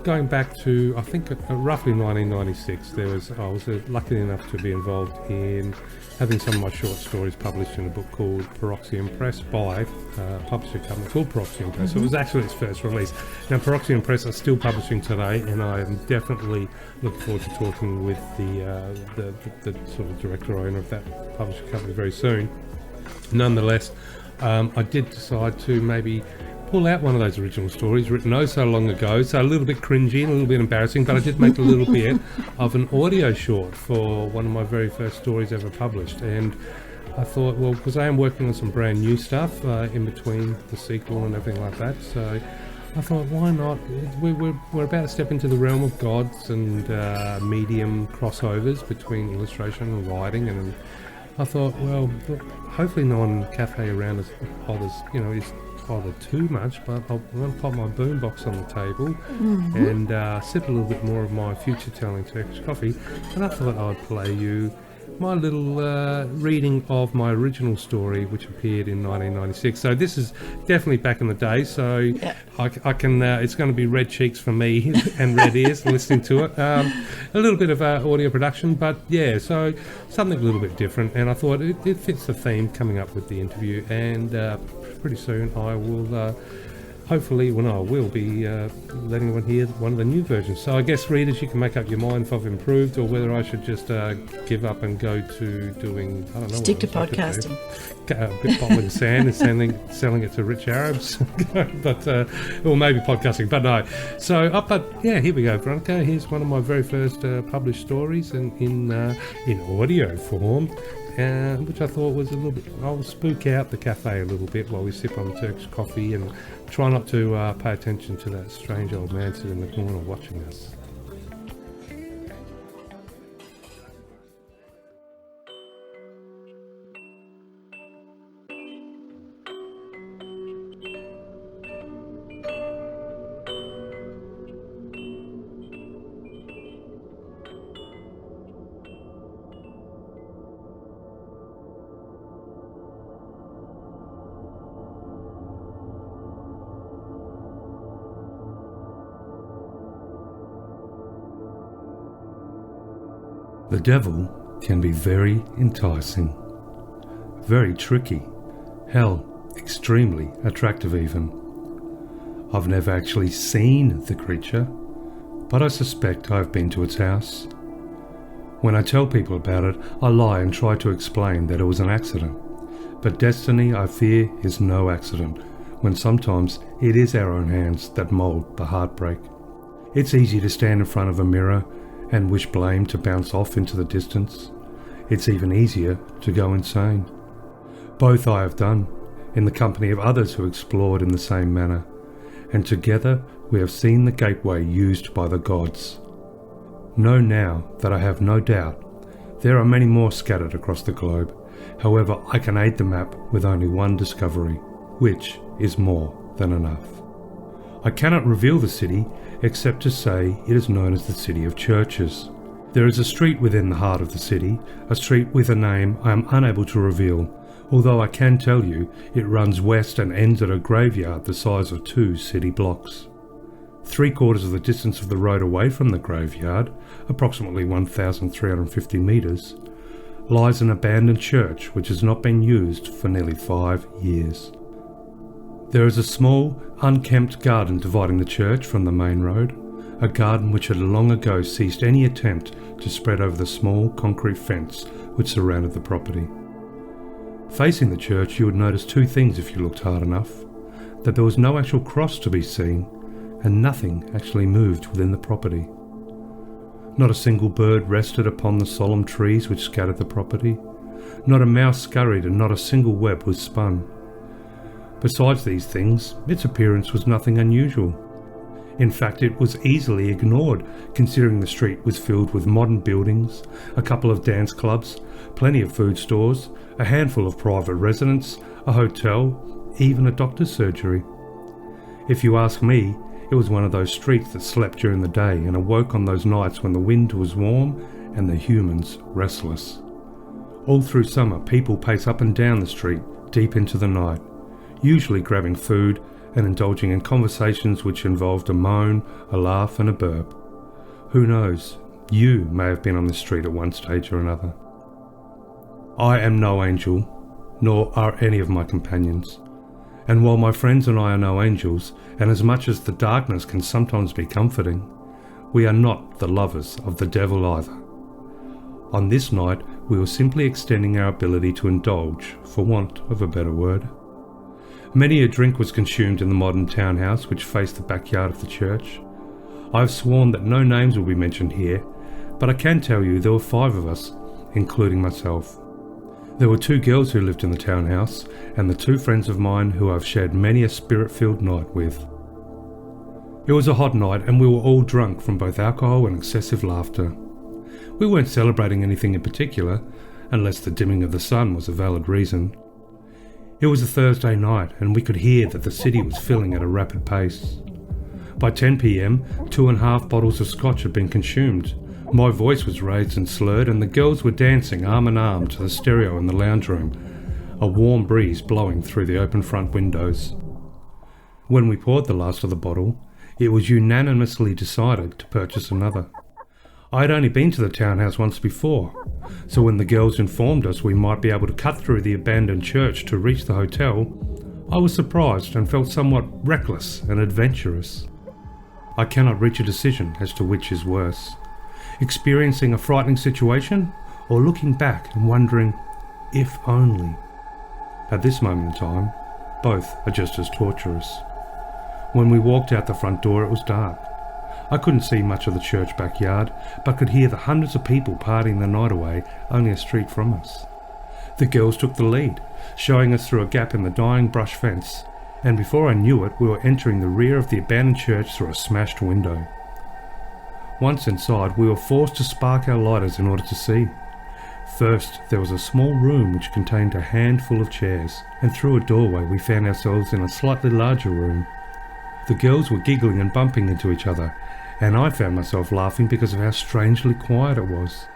going back to, I think, roughly 1996, I was lucky enough to be involved in having some of my short stories published in a book called Peroxium Press by a publisher company called Peroxium Press. So it was actually its first release. Now, Peroxium Press are still publishing today, and I am definitely looking forward to talking with the sort of director owner of that publisher company very soon. Nonetheless, I did decide to maybe pull out one of those original stories written so long ago, so a little bit cringy and a little bit embarrassing, but I did make a little bit of an audio short for one of my very first stories ever published. And I thought, well, because I am working on some brand new stuff in between the sequel and everything like that, so I thought, why not? We're about to step into the realm of gods and medium crossovers between illustration and writing, and I thought, well, hopefully no one in the cafe around us bothers, is bother too much, but I'm going to pop my boombox on the table and sip a little bit more of my future-telling Turkish coffee, and I thought I'd play you my little reading of my original story, which appeared in 1996. So this is definitely back in the day, so I can it's going to be red cheeks for me and red ears listening to it. A little bit of audio production, but yeah, so something a little bit different, and I thought it fits the theme coming up with the interview, and pretty soon I will hopefully, I will be letting everyone hear one of the new versions. So I guess, readers, you can make up your mind if I've improved or whether I should just give up and go to doing, I don't know. Stick to podcasting. A bit bottling sand and selling it to rich Arabs. But, or maybe podcasting, but no. So, but yeah, here we go, Veronica. Here's one of my very first published stories in audio form. Which I thought was a little bit, I'll spook out the cafe a little bit while we sip on the Turkish coffee and try not to pay attention to that strange old man sitting in the corner watching us. The devil can be very enticing, very tricky, hell, extremely attractive even. I've never actually seen the creature, but I suspect I've been to its house. When I tell people about it, I lie and try to explain that it was an accident. But destiny, I fear, is no accident, when sometimes it is our own hands that mould the heartbreak. It's easy to stand in front of a mirror and wish blame to bounce off into the distance. It's even easier to go insane. Both I have done, in the company of others who explored in the same manner, and together we have seen the gateway used by the gods. Know now that I have no doubt there are many more scattered across the globe. However, I can aid the map with only one discovery, which is more than enough. I cannot reveal the city except to say it is known as the City of Churches. There is a street within the heart of the city, a street with a name I am unable to reveal, although I can tell you it runs west and ends at a graveyard the size of 2 city blocks. 3/4 of the distance of the road away from the graveyard, approximately 1,350 metres, lies an abandoned church which has not been used for nearly 5 years. There is a small, unkempt garden dividing the church from the main road, a garden which had long ago ceased any attempt to spread over the small concrete fence which surrounded the property. Facing the church you would notice 2 things if you looked hard enough: that there was no actual cross to be seen, and nothing actually moved within the property. Not a single bird rested upon the solemn trees which scattered the property. Not a mouse scurried and not a single web was spun. Besides these things, its appearance was nothing unusual. In fact, it was easily ignored, considering the street was filled with modern buildings, a couple of dance clubs, plenty of food stores, a handful of private residents, a hotel, even a doctor's surgery. If you ask me, it was one of those streets that slept during the day and awoke on those nights when the wind was warm and the humans restless. All through summer, people pace up and down the street deep into the night, usually grabbing food and indulging in conversations which involved a moan, a laugh and a burp. Who knows, you may have been on this street at one stage or another. I am no angel, nor are any of my companions. And while my friends and I are no angels, and as much as the darkness can sometimes be comforting, we are not the lovers of the devil either. On this night, we were simply extending our ability to indulge, for want of a better word. Many a drink was consumed in the modern townhouse which faced the backyard of the church. I have sworn that no names will be mentioned here, but I can tell you there were 5 of us, including myself. There were 2 girls who lived in the townhouse, and the 2 friends of mine who I've shared many a spirit-filled night with. It was a hot night, and we were all drunk from both alcohol and excessive laughter. We weren't celebrating anything in particular, unless the dimming of the sun was a valid reason. It was a Thursday night, and we could hear that the city was filling at a rapid pace. By 10 p.m, 2.5 bottles of scotch had been consumed. My voice was raised and slurred, and the girls were dancing arm in arm to the stereo in the lounge room, a warm breeze blowing through the open front windows. When we poured the last of the bottle, it was unanimously decided to purchase another. I had only been to the townhouse once before, so when the girls informed us we might be able to cut through the abandoned church to reach the hotel, I was surprised and felt somewhat reckless and adventurous. I cannot reach a decision as to which is worse: experiencing a frightening situation, or looking back and wondering, if only. At this moment in time, both are just as torturous. When we walked out the front door, it was dark. I couldn't see much of the church backyard, but could hear the hundreds of people partying the night away only a street from us. The girls took the lead, showing us through a gap in the dying brush fence, and before I knew it, we were entering the rear of the abandoned church through a smashed window. Once inside, we were forced to spark our lighters in order to see. First, there was a small room which contained a handful of chairs, and through a doorway we found ourselves in a slightly larger room. The girls were giggling and bumping into each other, and I found myself laughing because of how strangely quiet it was.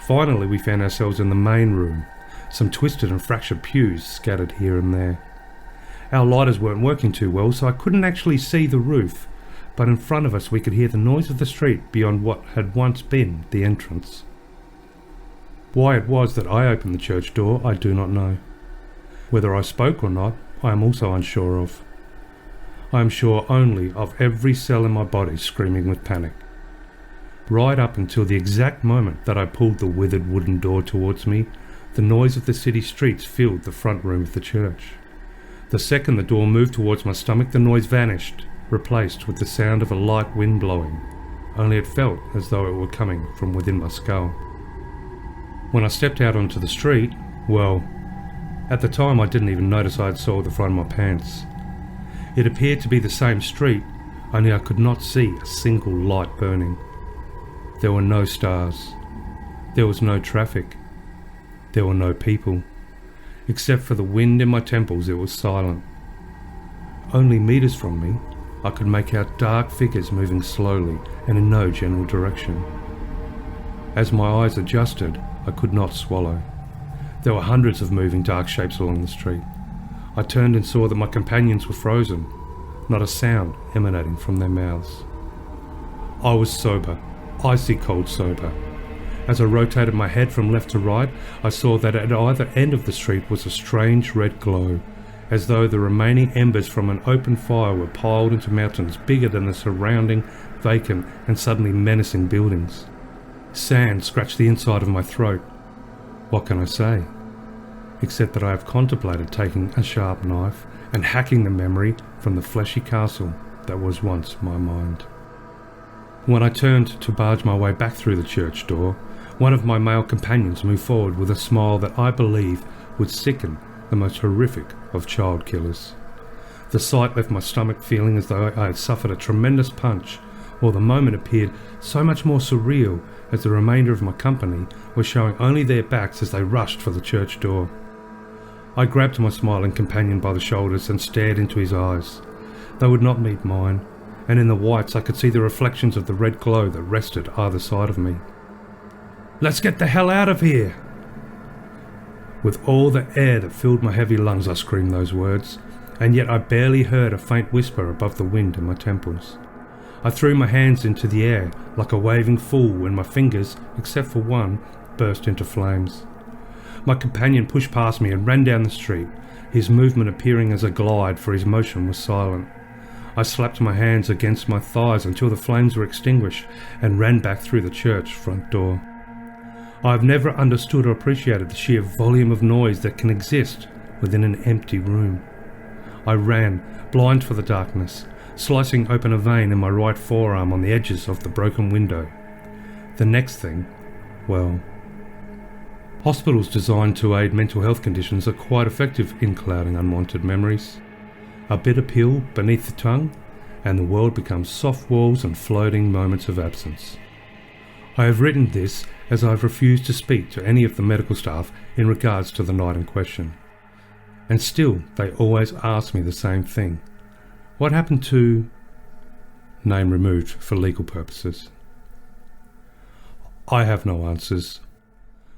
Finally, we found ourselves in the main room, some twisted and fractured pews scattered here and there. Our lighters weren't working too well, so I couldn't actually see the roof, but in front of us we could hear the noise of the street beyond what had once been the entrance. Why it was that I opened the church door, I do not know. Whether I spoke or not, I am also unsure of. I am sure only of every cell in my body screaming with panic. Right up until the exact moment that I pulled the withered wooden door towards me, the noise of the city streets filled the front room of the church. The second the door moved towards my stomach, the noise vanished, replaced with the sound of a light wind blowing, only it felt as though it were coming from within my skull. When I stepped out onto the street, well, at the time I didn't even notice I had soiled the front of my pants. It appeared to be the same street, only I could not see a single light burning. There were no stars. There was no traffic. There were no people. Except for the wind in my temples, it was silent. Only meters from me, I could make out dark figures moving slowly and in no general direction. As my eyes adjusted, I could not swallow. There were hundreds of moving dark shapes along the street. I turned and saw that my companions were frozen, not a sound emanating from their mouths. I was sober, icy cold sober. As I rotated my head from left to right, I saw that at either end of the street was a strange red glow, as though the remaining embers from an open fire were piled into mountains bigger than the surrounding, vacant and suddenly menacing buildings. Sand scratched the inside of my throat. What can I say? Except that I have contemplated taking a sharp knife and hacking the memory from the fleshy castle that was once my mind. When I turned to barge my way back through the church door, one of my male companions moved forward with a smile that I believe would sicken the most horrific of child killers. The sight left my stomach feeling as though I had suffered a tremendous punch, while the moment appeared so much more surreal as the remainder of my company were showing only their backs as they rushed for the church door. I grabbed my smiling companion by the shoulders and stared into his eyes. They would not meet mine, and in the whites I could see the reflections of the red glow that rested either side of me. "Let's get the hell out of here!" With all the air that filled my heavy lungs I screamed those words, and yet I barely heard a faint whisper above the wind in my temples. I threw my hands into the air like a waving fool when my fingers, except for one, burst into flames. My companion pushed past me and ran down the street, his movement appearing as a glide, for his motion was silent. I slapped my hands against my thighs until the flames were extinguished and ran back through the church front door. I have never understood or appreciated the sheer volume of noise that can exist within an empty room. I ran, blind for the darkness, slicing open a vein in my right forearm on the edges of the broken window. The next thing, well, hospitals designed to aid mental health conditions are quite effective in clouding unwanted memories. A bitter pill beneath the tongue, and the world becomes soft walls and floating moments of absence. I have written this as I have refused to speak to any of the medical staff in regards to the night in question. And still they always ask me the same thing. What happened to... name removed for legal purposes. I have no answers.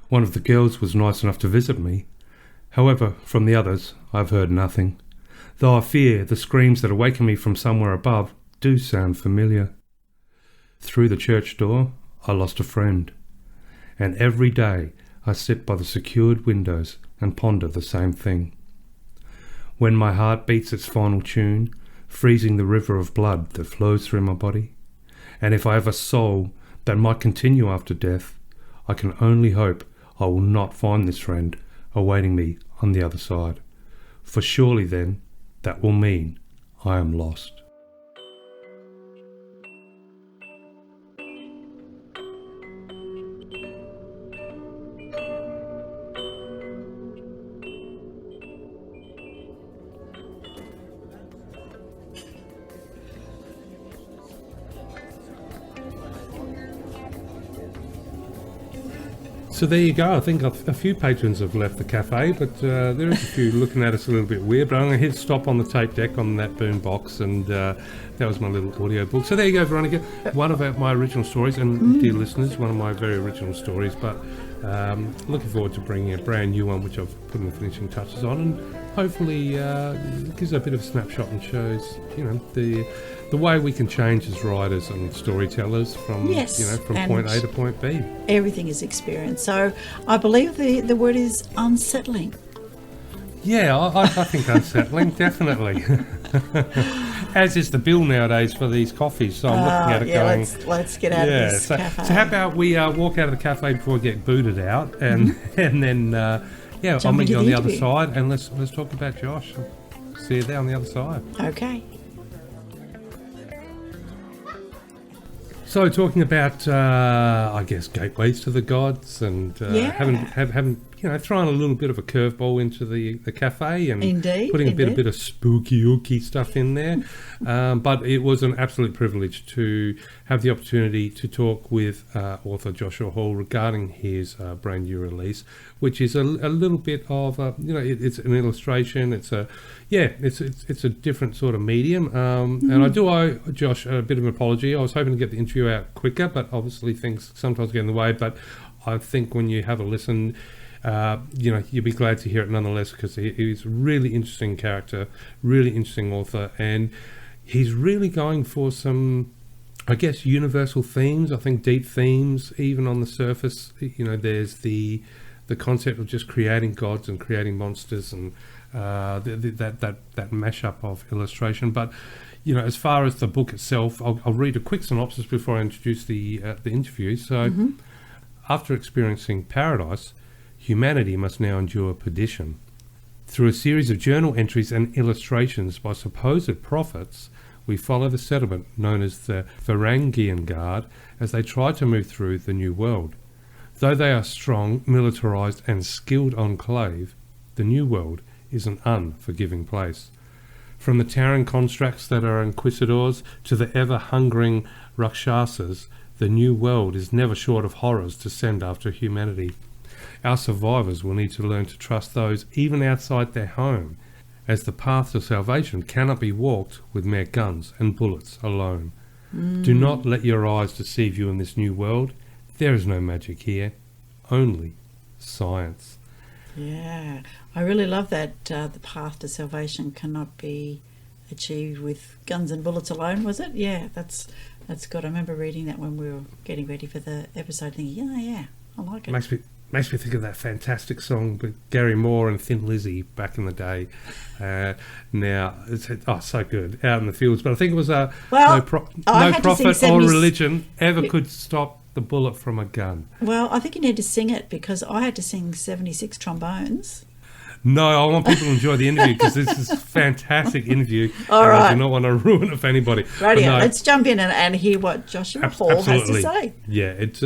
One of the girls was nice enough to visit me. However, from the others, I've heard nothing, though I fear the screams that awaken me from somewhere above do sound familiar. Through the church door, I lost a friend, and every day I sit by the secured windows and ponder the same thing. When my heart beats its final tune, freezing the river of blood that flows through my body, and if I have a soul that might continue after death, I can only hope I will not find this friend awaiting me on the other side, for surely then that will mean I am lost. So there you go. I think a few patrons have left the cafe, but there is a few looking at us a little bit weird. But I'm going to hit stop on the tape deck on that boom box, and that was my little audio book. So there you go, Veronica. One of my original stories, and dear listeners, one of my very original stories. But looking forward to bringing a brand new one, which I've put the finishing touches on, and hopefully gives a bit of a snapshot and shows, the way we can change as writers and storytellers from point A to point B. Everything is experience. So I believe the word is unsettling. Yeah, I think unsettling, definitely. As is the bill nowadays for these coffees. So I'm looking at it going... Let's get out of this cafe. So how about we walk out of the cafe before we get booted out, and then I'll meet you on the other side, and let's talk about Josh. See you there on the other side. Okay. So talking about, I guess, gateways to the gods, and having throwing a little bit of a curveball into the cafe, and putting a bit of spooky ooky stuff in there. But it was an absolute privilege to have the opportunity to talk with author Joshua Hall regarding his brand new release, which is a little bit of it's an illustration. It's a different sort of medium, and I do owe Josh a bit of an apology. I was hoping to get the interview out quicker, but obviously things sometimes get in the way. But I think when you have a listen, you'll be glad to hear it nonetheless, because he's a really interesting character, really interesting author, and he's really going for some, I guess, universal themes. I think deep themes, even on the surface. There's the concept of just creating gods and creating monsters, and that mashup of illustration. But as far as the book itself, I'll read a quick synopsis before I introduce the interview. So, after experiencing paradise, humanity must now endure perdition. Through a series of journal entries and illustrations by supposed prophets, we follow the settlement known as the Varangian Guard as they try to move through the New World. Though they are strong, militarized and skilled enclave, the New World is an unforgiving place. From the towering constructs that are inquisitors to the ever-hungering Rakshasas, the New World is never short of horrors to send after humanity. Our survivors will need to learn to trust those even outside their home, as the path to salvation cannot be walked with mere guns and bullets alone. Do not let your eyes deceive you in this new world. There is no magic here, only science. Yeah, I really love that the path to salvation cannot be achieved with guns and bullets alone, was it? Yeah, that's good. I remember reading that when we were getting ready for the episode, thinking, yeah, I like it. Makes me think of that fantastic song with Gary Moore and Thin Lizzy back in the day. Now, it's so good, Out in the Fields. But I think it was no prophet or religion ever could stop the bullet from a gun. Well, I think you need to sing it, because I had to sing 76 trombones. No, I want people to enjoy the interview, because this is a fantastic interview. All right. I do not want to ruin it for anybody. Radio, let's jump in and hear what Joshua Hall has to say. Yeah, it's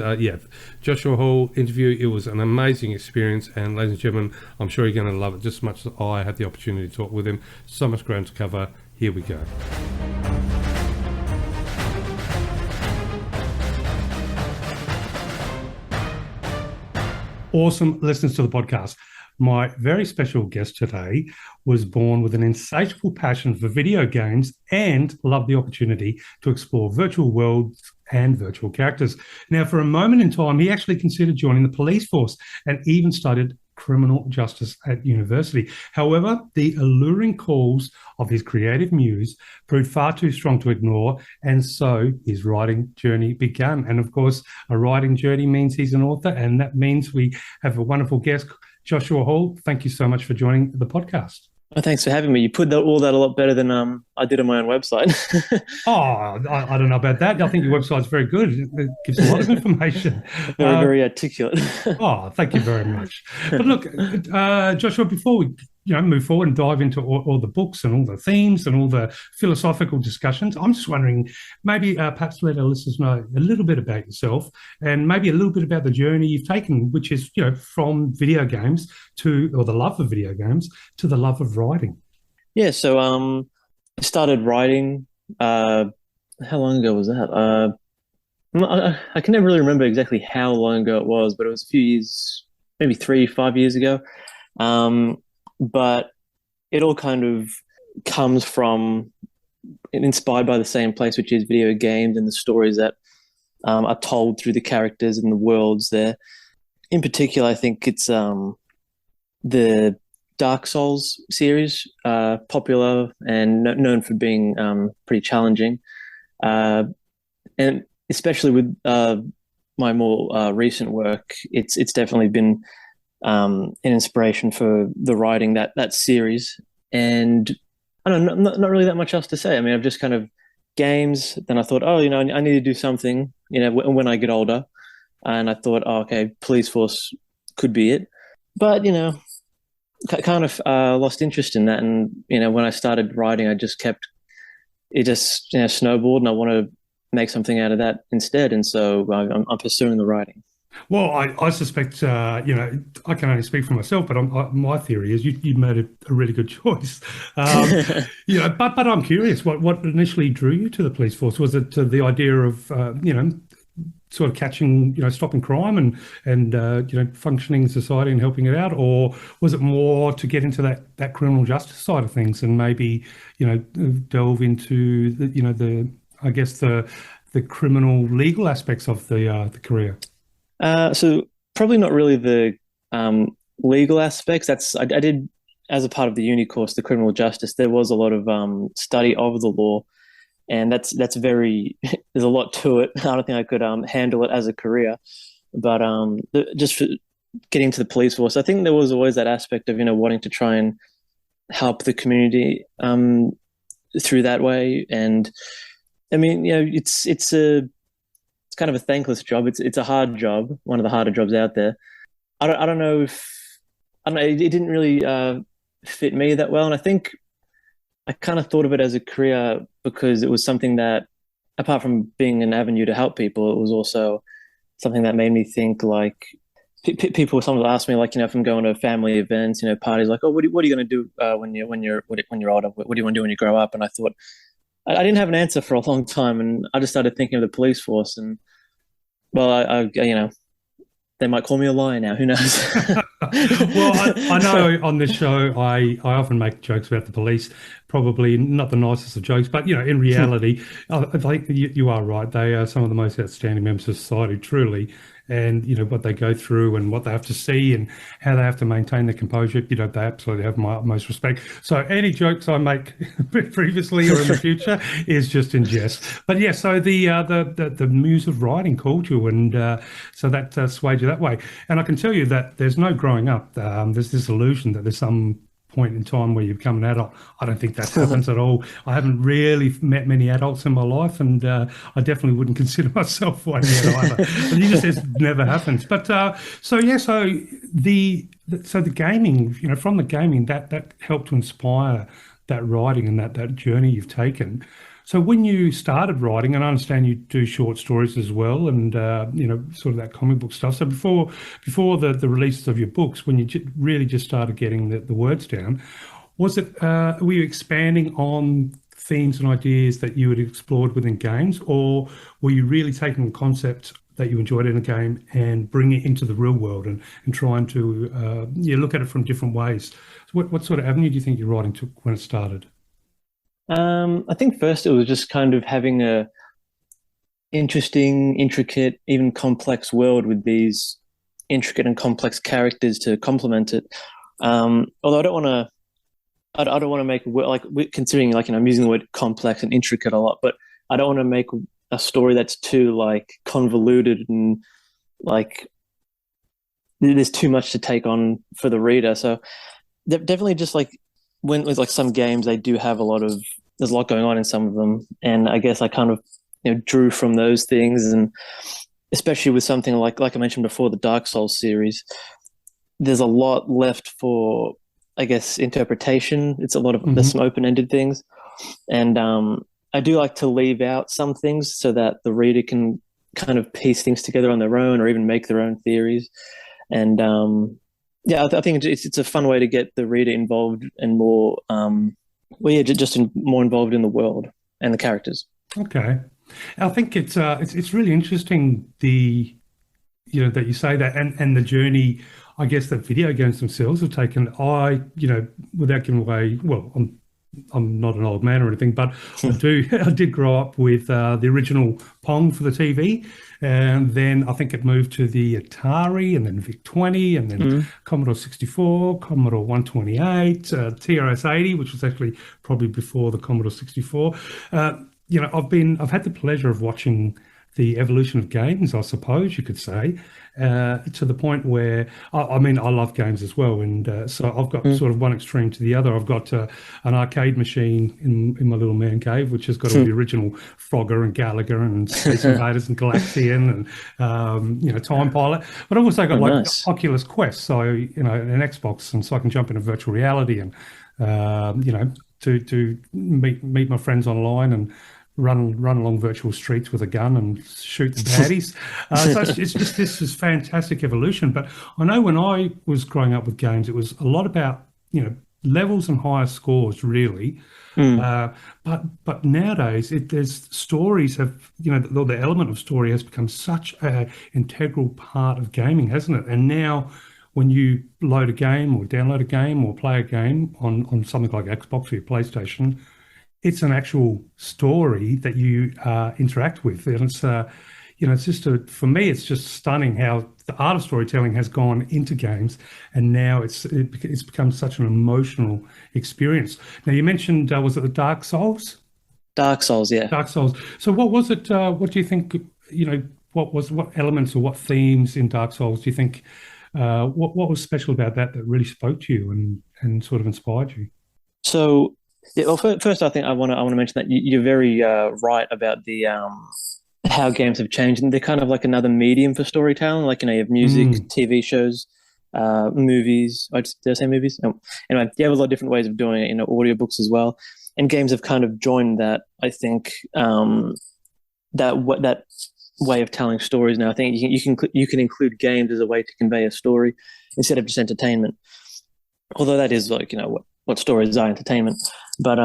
Joshua Hall interview. It was an amazing experience, and ladies and gentlemen, I'm sure you're going to love it just as much as I had the opportunity to talk with him. So much ground to cover. Here we go. Awesome listeners to the podcast. My very special guest today was born with an insatiable passion for video games and loved the opportunity to explore virtual worlds and virtual characters. Now, for a moment in time, he actually considered joining the police force and even studied criminal justice at university. However, the alluring calls of his creative muse proved far too strong to ignore, and so his writing journey began. And of course, a writing journey means he's an author, and that means we have a wonderful guest, Joshua Hall. Thank you so much for joining the podcast. Oh, thanks for having me. You put all that a lot better than I did on my own website. I don't know about that. I think your website's very good. It gives a lot of information. Very articulate. Thank you very much. But look, Joshua, before we move forward and dive into all the books and all the themes and all the philosophical discussions, I'm just wondering, maybe perhaps let our listeners know a little bit about yourself, and maybe a little bit about the journey you've taken, which is from video games or the love of video games to the love of writing. Yeah, so I started writing, how long ago was that? I can never really remember exactly how long ago it was, but it was a few years, maybe 3-5 years ago. But it all kind of comes from, inspired by the same place, which is video games and the stories that are told through the characters and the worlds there. In particular, I think it's the Dark Souls series, popular and known for being pretty challenging. And especially with my more recent work, it's definitely been an inspiration for the writing that series. And I don't know, not really that much else to say. I mean, I've just kind of games. Then I thought, I need to do something, when I get older. And I thought, okay, police force could be it. But, kind of lost interest in that. And, when I started writing, I just kept, it just snowballed, and I want to make something out of that instead. And so I'm pursuing the writing. Well, I suspect, I can only speak for myself, but my theory is you made a really good choice. But I'm curious, what initially drew you to the police force? Was it the idea of, sort of catching, stopping crime and functioning in society and helping it out, or was it more to get into that criminal justice side of things and maybe, delve into the criminal legal aspects of the career? So probably not really the legal aspects. I did, as a part of the uni course, the criminal justice. There was a lot of study of the law, and that's very. There's a lot to it. I don't think I could handle it as a career, but just for getting to the police force, I think there was always that aspect of wanting to try and help the community through that way. And I mean, it's kind of a thankless job. It's a hard job, one of the harder jobs out there. I don't know if it didn't really fit me that well, and I think I kind of thought of it as a career because it was something that, apart from being an avenue to help people, it was also something that made me think. Like people, someone asked me, like, if I'm going to family events, parties, like, oh, what are you going to do when you're older? What do you want to do when you grow up? And I thought, I didn't have an answer for a long time, and I just started thinking of the police force. And well, I they might call me a liar now. Who knows? Well, I know on this show I often make jokes about the police. Probably not the nicest of jokes, but in reality, I think you are right. They are some of the most outstanding members of society, truly. And what they go through and what they have to see and how they have to maintain their composure, they absolutely have my utmost respect. So any jokes I make previously or in the future is just in jest. But yeah, so the muse of writing called you, and so that swayed you that way. And I can tell you that there's no growing up. There's this illusion that there's some point in time where you become an adult. I don't think that happens at all. I haven't really met many adults in my life, and I definitely wouldn't consider myself one yet either. But it just never happens. But so the gaming, from the gaming, that helped to inspire that writing and that journey you've taken. So when you started writing, and I understand you do short stories as well, and sort of that comic book stuff. So before the release of your books, when you really just started getting the words down, was it were you expanding on themes and ideas that you had explored within games, or were you really taking a concept that you enjoyed in a game and bringing it into the real world and trying to look at it from different ways? So what sort of avenue do you think your writing took when it started? I think first it was just kind of having a interesting, intricate, even complex world with these intricate and complex characters to complement it. Although I don't want to make considering, like, I'm using the word complex and intricate a lot, but I don't want to make a story that's too convoluted and there's too much to take on for the reader. So definitely just when with some games, they do have there's a lot going on in some of them. And I guess I kind of, drew from those things. And especially with something like I mentioned before, the Dark Souls series, there's a lot left for, I guess, interpretation. It's a lot of, there's some open-ended things. And I do like to leave out some things so that the reader can kind of piece things together on their own or even make their own theories. And, I think it's a fun way to get the reader involved and more, more involved in the world and the characters. Okay, I think it's really interesting that you say that and the journey, I guess, that video games themselves have taken. Without giving away, well, I'm not an old man or anything, but I did grow up with the original Pong for the TV, and then I think it moved to the Atari, and then VIC-20, and then Commodore 64, Commodore 128, TRS-80, which was actually probably before the Commodore 64. I've had the pleasure of watching the evolution of games, I suppose you could say, to the point where, I love games as well. And so I've got sort of one extreme to the other. I've got an arcade machine in my little man cave, which has got all the original Frogger and Gallagher and Space Invaders and Galaxian and, Time Pilot. But I've also got nice Oculus Quest, so, an Xbox, and so I can jump into virtual reality and, to meet my friends online and run along virtual streets with a gun and shoot the baddies. So it's just this is fantastic evolution. But I know when I was growing up with games, it was a lot about, levels and higher scores, really. But nowadays, there's stories have, the element of story has become such an integral part of gaming, hasn't it? And now when you load a game or download a game or play a game on something like Xbox or your PlayStation, it's an actual story that you interact with. And it's, it's just for me, it's just stunning how the art of storytelling has gone into games, and now it's become such an emotional experience. Now, you mentioned, was it the Dark Souls? Dark Souls, yeah. Dark Souls. So what was it, what do you think, what elements or what themes in Dark Souls do you think, what was special about that really spoke to you and sort of inspired you? So, yeah, well, first, I think I want to mention that you're very right about the how games have changed, and they're kind of like another medium for storytelling. Like, you have music, TV shows, movies. Did I say movies? No. Anyway, you have a lot of different ways of doing it. Audiobooks as well, and games have kind of joined that. I think that way of telling stories now. I think you can include games as a way to convey a story instead of just entertainment. Although that is like what stories are entertainment, but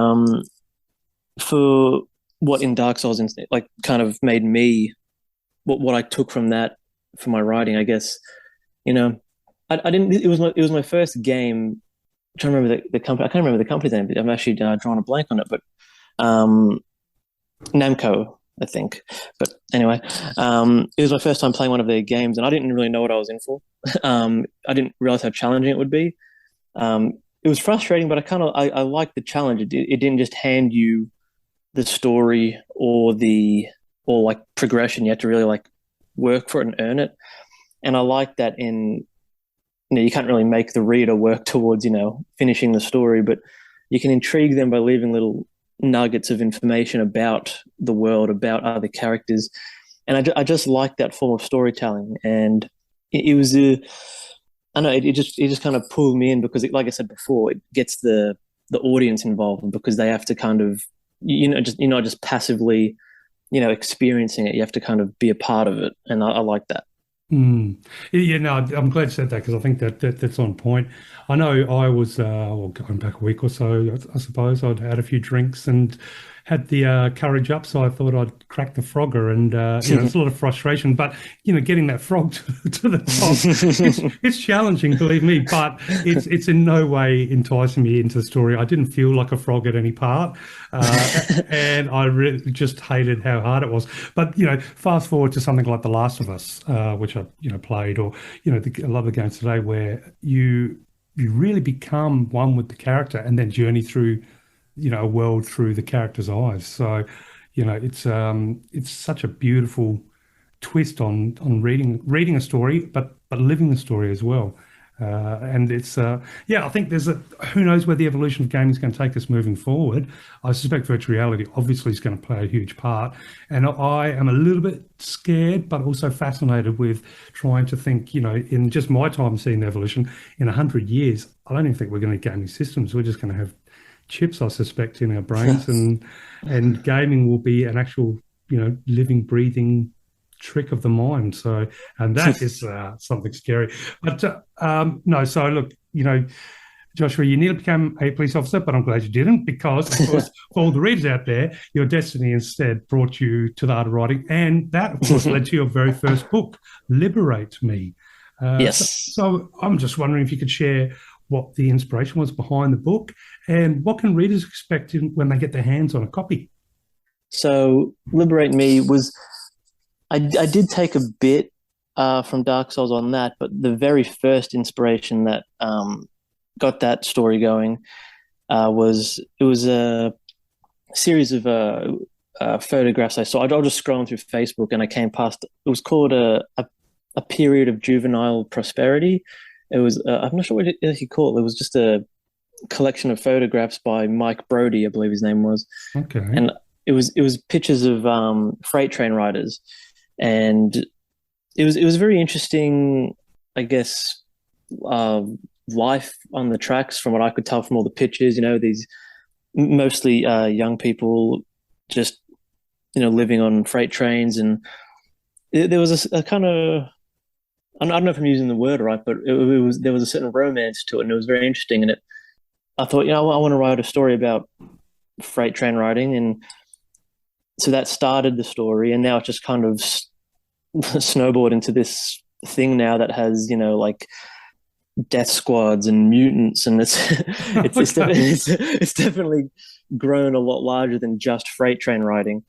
for what in Dark Souls like kind of made me what I took from that for my writing, I guess. I didn't. It was my first game. I'm trying to remember the company. I can't remember the company's name. But I'm actually drawing a blank on it. But Namco, I think. But anyway, it was my first time playing one of their games, and I didn't really know what I was in for. I didn't realize how challenging it would be. It was frustrating, but I liked the challenge. It didn't just hand you the story or like progression. You had to really like work for it and earn it. And I like that you can't really make the reader work towards, finishing the story, but you can intrigue them by leaving little nuggets of information about the world, about other characters. And I just like that form of storytelling. And it was I know it just kind of pulled me in because, like I said before, it gets the audience involved because they have to kind of, you're not just passively, experiencing it. You have to kind of be a part of it, and I like that. Yeah, no, I'm glad you said that because I think that's on point. I know I was going back a week or so, I suppose. I'd had a few drinks and had the courage up, so I thought I'd crack the Frogger, and it's a lot of frustration. But getting that frog to the top, it's challenging, believe me. But it's in no way enticing me into the story. I didn't feel like a frog at any part, and I really just hated how hard it was. But fast forward to something like The Last of Us, which I played, or a lot of the games today where you really become one with the character and then journey through a world through the character's eyes. So it's such a beautiful twist on reading a story but living the story as well. And it's I think who knows where the evolution of gaming is going to take us moving forward. I suspect virtual reality obviously is going to play a huge part, and I am a little bit scared but also fascinated with trying to think, in just my time seeing the evolution, in 100 years I don't even think we're going to get gaming systems. We're just going to have chips, I suspect, in our brains, and gaming will be an actual living, breathing trick of the mind. So, and that is something scary. But no, so look, Joshua, you nearly became a police officer, but I'm glad you didn't, because, of course, for all the readers out there, your destiny instead brought you to the art of writing, and that, of course, led to your very first book, Liberate Me. Yes. So I'm just wondering if you could share what the inspiration was behind the book, and what can readers expect when they get their hands on a copy? So, Liberate Me was, I did take a bit from Dark Souls on that, but the very first inspiration that got that story going was a series of photographs I saw. I'll just scrolling through Facebook and I came past. It was called a period of juvenile prosperity. It was I'm not sure what he called it. It was just a collection of photographs by Mike Brody, I believe his name was. Okay. And it was pictures of freight train riders, and it was very interesting, I guess, life on the tracks from what I could tell from all the pictures. These mostly young people just living on freight trains, and there was a kind of, I don't know if I'm using the word right, but there was a certain romance to it, and it was very interesting. And I thought, I want to write a story about freight train riding, and so that started the story, and now it's just kind of snowboard into this thing now that has like death squads and mutants, and it's definitely grown a lot larger than just freight train riding.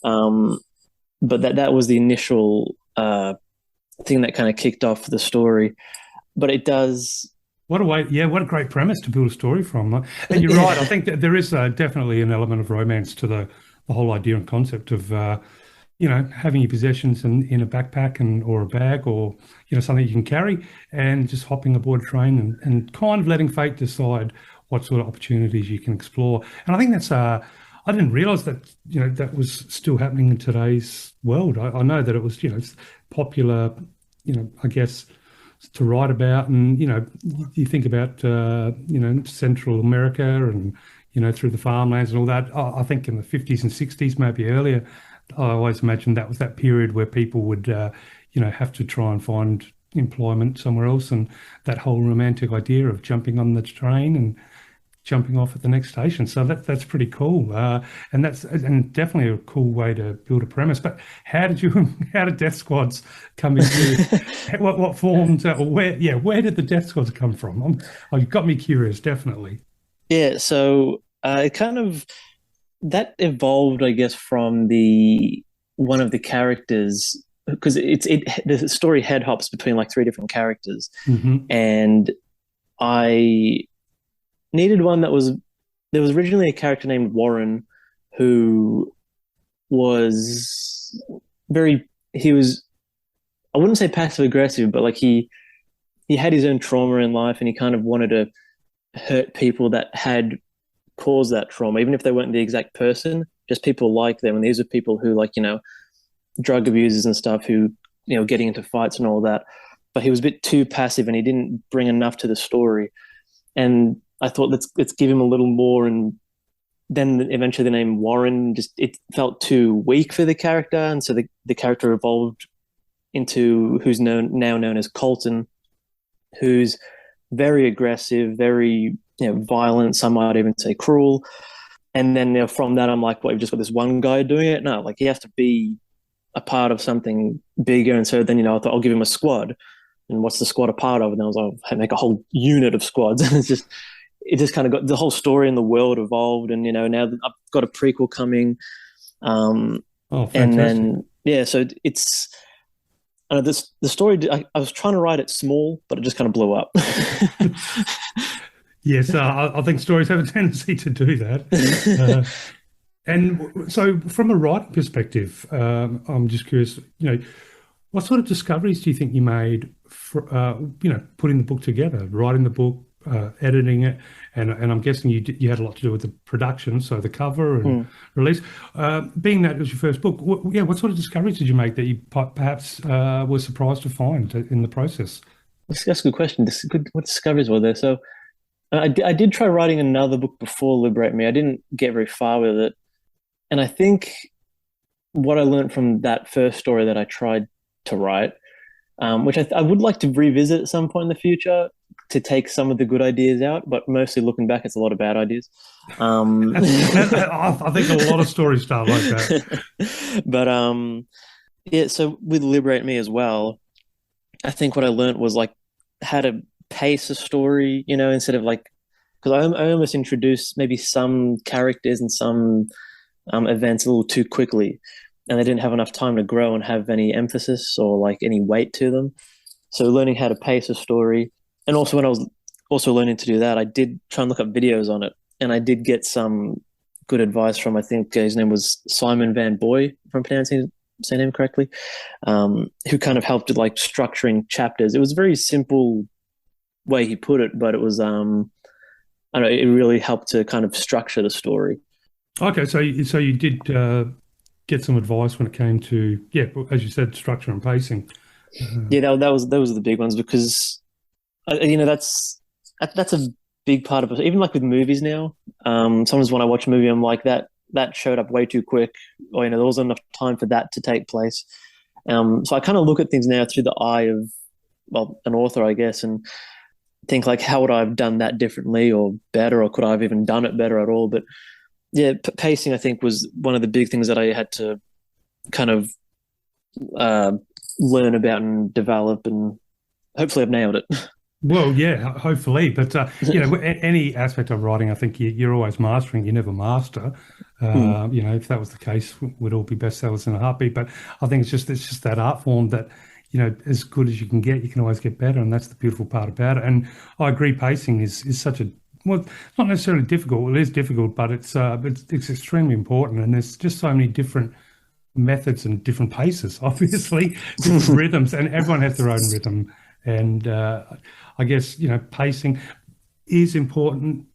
But that was the initial thing that kind of kicked off the story. But it does. What a great premise to build a story from. And you're right. I think that there is definitely an element of romance to the whole idea and concept of having your possessions in a backpack or a bag, or something you can carry, and just hopping aboard a train and kind of letting fate decide what sort of opportunities you can explore. And I think that's I didn't realize that that was still happening in today's world. I know that it was it's popular, I guess, to write about, and you think about Central America and through the farmlands and all that. I think in the 50s and 60s, maybe earlier, I always imagined that was that period where people would have to try and find employment somewhere else, and that whole romantic idea of jumping on the train and jumping off at the next station. So that's pretty cool, and definitely a cool way to build a premise. But how did Death Squads come into what formed, or where did the Death Squads come from? You've got me curious, definitely. Yeah, so it kind of that evolved, I guess, from one of the characters, because the story head hops between like three different characters, and I needed one there was originally a character named Warren who was I wouldn't say passive aggressive, but like he had his own trauma in life, and he kind of wanted to hurt people that had caused that trauma, even if they weren't the exact person, just people like them. And these are people who drug abusers and stuff, who getting into fights and all that. But he was a bit too passive, and he didn't bring enough to the story. And I thought, let's give him a little more. And then eventually the name Warren, it felt too weak for the character, and so the character evolved into who's now known as Colton, who's very aggressive, very violent. Some might even say cruel. And then from that, I'm like, what? You've just got this one guy doing it? No, like he has to be a part of something bigger. And so then I thought I'll give him a squad. And what's the squad a part of? And I was like, I'll make a whole unit of squads. And it just kind of got the whole story in the world evolved. And now I've got a prequel coming. Oh, fantastic. And then so it's. The story, I was trying to write it small, but it just kind of blew up. Yes, I think stories have a tendency to do that. And so from a writing perspective, I'm just curious, what sort of discoveries do you think you made for, putting the book together, writing the book, editing it, and I'm guessing you had a lot to do with the production, so the cover and release. Being that it was your first book, what sort of discoveries did you make that you perhaps were surprised to find in the process? That's a good question. What discoveries were there? So I did try writing another book before Liberate Me. I didn't get very far with it. And I think what I learned from that first story that I tried to write, which I would like to revisit at some point in the future, to take some of the good ideas out, but mostly looking back, it's a lot of bad ideas. I think a lot of stories start like that. But so with Liberate Me as well, I think what I learned was like how to pace a story, instead of because I almost introduced maybe some characters and some events a little too quickly, and they didn't have enough time to grow and have any emphasis or any weight to them. So learning how to pace a story. And also when I was also learning to do that, I did try and look up videos on it, and I did get some good advice from, I think his name was Simon Van Boy, if I'm pronouncing his name correctly, who kind of helped with structuring chapters. It was a very simple way he put it, but it was, I don't know, it really helped to kind of structure the story. Okay, so you did get some advice when it came to, as you said, structure and pacing. Those were the big ones, because that's a big part of it. Even with movies now, sometimes when I watch a movie, I'm like, that that showed up way too quick, or there wasn't enough time for that to take place. So I kind of look at things now through the eye of, well, an author, I guess, and think like, how would I have done that differently or better, or could I have even done it better at all? But yeah, pacing, I think, was one of the big things that I had to kind of learn about and develop, and hopefully I've nailed it. Well, yeah, hopefully. But, any aspect of writing, I think you're always mastering. You never master. If that was the case, we'd all be bestsellers in a heartbeat. But I think it's just that art form that, as good as you can get, you can always get better. And that's the beautiful part about it. And I agree, pacing is such a, well, it's not necessarily difficult. It is difficult, but it's extremely important. And there's just so many different methods and different paces, obviously, different rhythms, and everyone has their own rhythm. And I guess, pacing is important,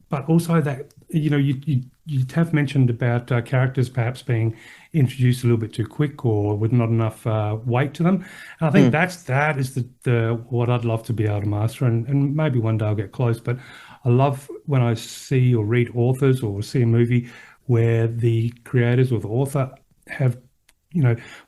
but also that, you have mentioned about characters perhaps being introduced a little bit too quick or with not enough weight to them. And I think that is the what I'd love to be able to master, and maybe one day I'll get close. But I love when I see or read authors or see a movie where the creators or the author have,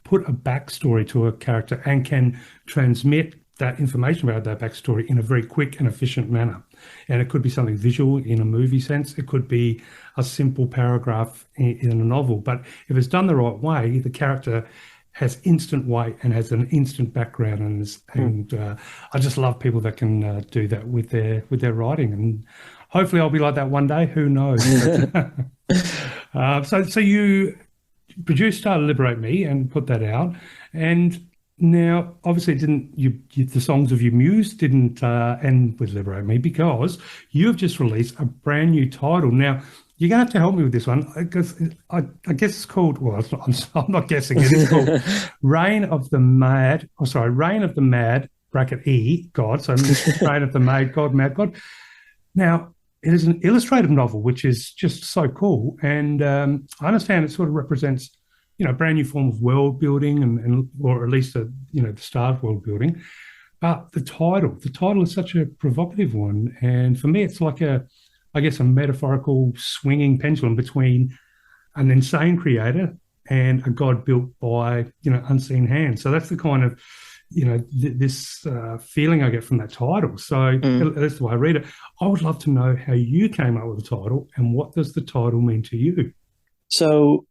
put a backstory to a character and can transmit that information about that backstory in a very quick and efficient manner. And it could be something visual in a movie sense. It could be a simple paragraph in a novel. But if it's done the right way, the character has instant weight and has an instant background. And I just love people that can do that with their writing. And hopefully I'll be like that one day. Who knows? So you produced Liberate Me and put that out. And now, obviously, the songs of your muse didn't end with Liberate Me, because you have just released a brand new title. Now, you're going to have to help me with this one, because I guess it's called, well, I'm not guessing, it is called Reign of the Mad, bracket E, God, so Reign of the Mad God. Now, it is an illustrated novel, which is just so cool. And I understand it sort of represents, a brand new form of world building, and or at least the start of world building. But the title is such a provocative one, and for me, it's like a metaphorical swinging pendulum between an insane creator and a god built by unseen hands. So that's the kind of this feeling I get from that title. So that's the way I read it. I would love to know how you came up with the title, and what does the title mean to you? So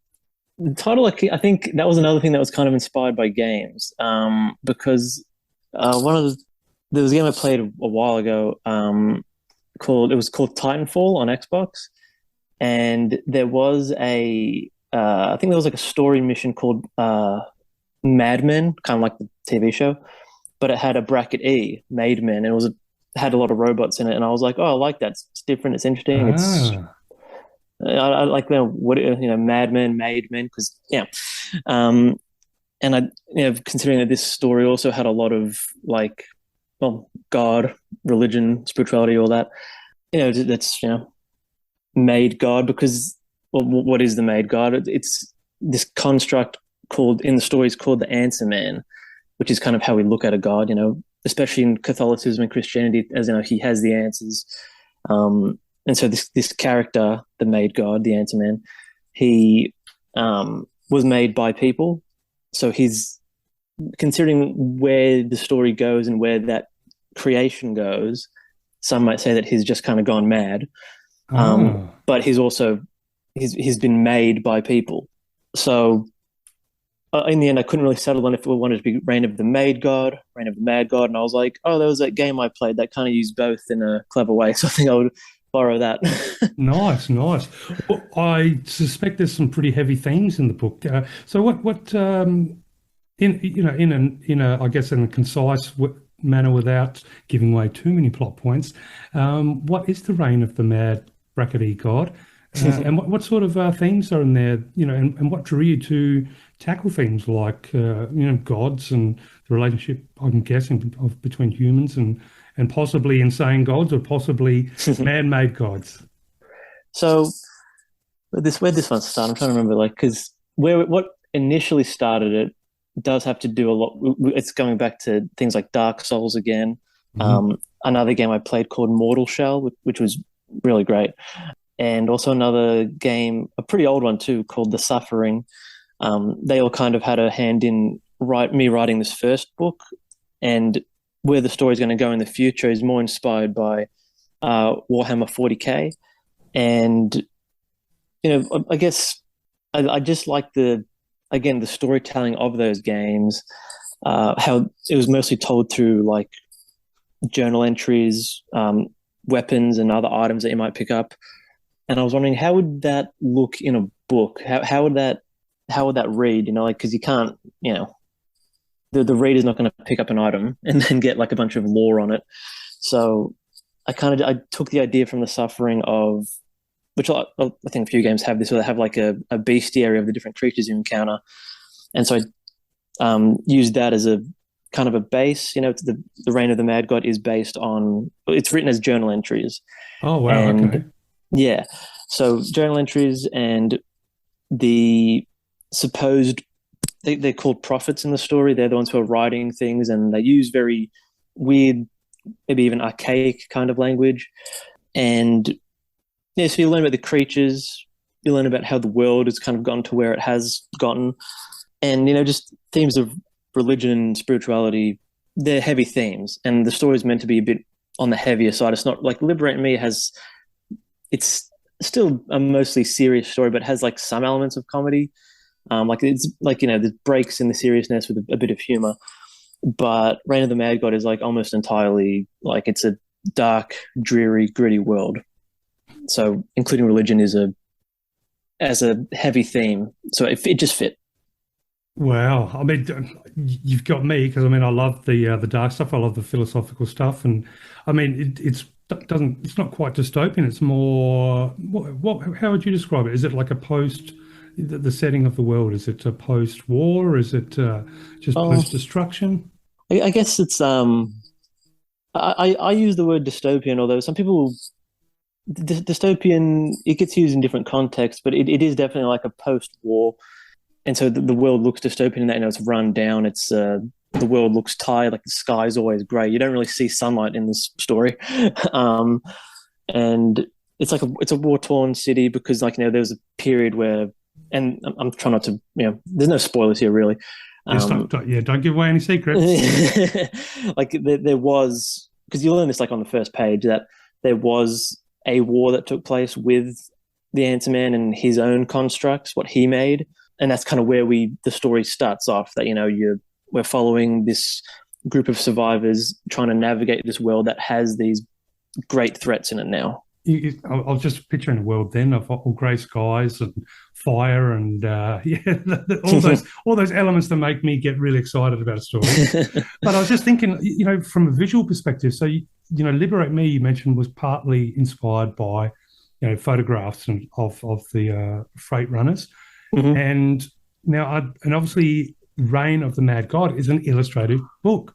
the title, I think that was another thing that was kind of inspired by games, because there was a game I played a while ago called Titanfall on Xbox, and there was I think there was like a story mission called Mad Men, kind of like the TV show, but it had a bracket E, Made Men, and it had a lot of robots in it, and I was like, oh, I like that. It's different. It's interesting. I like Mad Men, Made Men, because and I considering that this story also had a lot of God, religion, spirituality, all that, that's made God, because what is the made God? It's this construct called the answer man, which is kind of how we look at a God, especially in Catholicism and Christianity, as he has the answers. And so this character, the made God, the answer man, he was made by people. So he's, considering where the story goes and where that creation goes, some might say that he's just kind of gone mad. But he's also, he's been made by people. So in the end, I couldn't really settle on if we wanted to be Reign of the Made God, Reign of the Mad God. And I was like, oh, there was that game I played that kind of used both in a clever way. So I think I would borrow that. Nice. Well, I suspect there's some pretty heavy themes in the book. So what in a concise manner, without giving away too many plot points, what is the Reign of the Mad brackety God, and what sort of themes are in there? And what drew you to tackle themes like gods and the relationship, I'm guessing, between humans and possibly insane gods, or possibly man-made gods. So where this one started, I'm trying to remember, because what initially started it does have to do a lot. It's going back to things like Dark Souls again. Another game I played called Mortal Shell, which was really great. and also another game, a pretty old one too, called The Suffering. They all kind of had a hand in me writing this first book, and where the story's going to go in the future is more inspired by Warhammer 40k. And I guess I just like the storytelling of those games, how it was mostly told through like journal entries, weapons and other items that you might pick up. And I was wondering, how would that look in a book? How would that read? Because you can't, the reader's not going to pick up an item and then get like a bunch of lore on it. So I took the idea from The Suffering of, which I think a few games have this, where they have like a bestiary of the different creatures you encounter. And so I used that as a kind of a base. The Reign of the Mad God is based on, it's written as journal entries. Oh, wow. And okay. yeah, so journal entries, and the supposed, they're called prophets in the story. They're the ones who are writing things, and they use very weird, maybe even archaic kind of language. And yeah, so you learn about the creatures, you learn about how the world has kind of gotten to where it has gotten. And, just themes of religion and spirituality, they're heavy themes. And the story is meant to be a bit on the heavier side. It's not like Liberate Me it's still a mostly serious story, but has like some elements of comedy. It's like, there's breaks in the seriousness with a bit of humor. But Reign of the Mad God is like almost entirely like, it's a dark, dreary, gritty world. So including religion as a heavy theme. So it just fit. Wow. I mean, you've got me, because I love the dark stuff. I love the philosophical stuff, and it's not quite dystopian. It's more, how would you describe it? Is it like a post, the setting of the world? Is it a post-war? Is it just post-destruction? I guess it's I use the word dystopian, although some people, dystopian, it gets used in different contexts, but it is definitely like a post-war. And so the world looks dystopian in that, it's run down. It's the world looks tired, like the sky's always grey. You don't really see sunlight in this story. And it's a war-torn city, because there was a period where, and I'm trying not to, there's no spoilers here really. Don't give away any secrets. Like there was, because you learn this like on the first page, that there was a war that took place with the Answer-Man and his own constructs, what he made. And that's kind of where the story starts off, that, we're following this group of survivors trying to navigate this world that has these great threats in it now. I was just picturing a world then of all grey skies and fire and all those elements that make me get really excited about a story. But I was just thinking, from a visual perspective, so Liberate Me, you mentioned, was partly inspired by photographs of the freight runners. Mm-hmm. And now, and obviously, Reign of the Mad God is an illustrated book.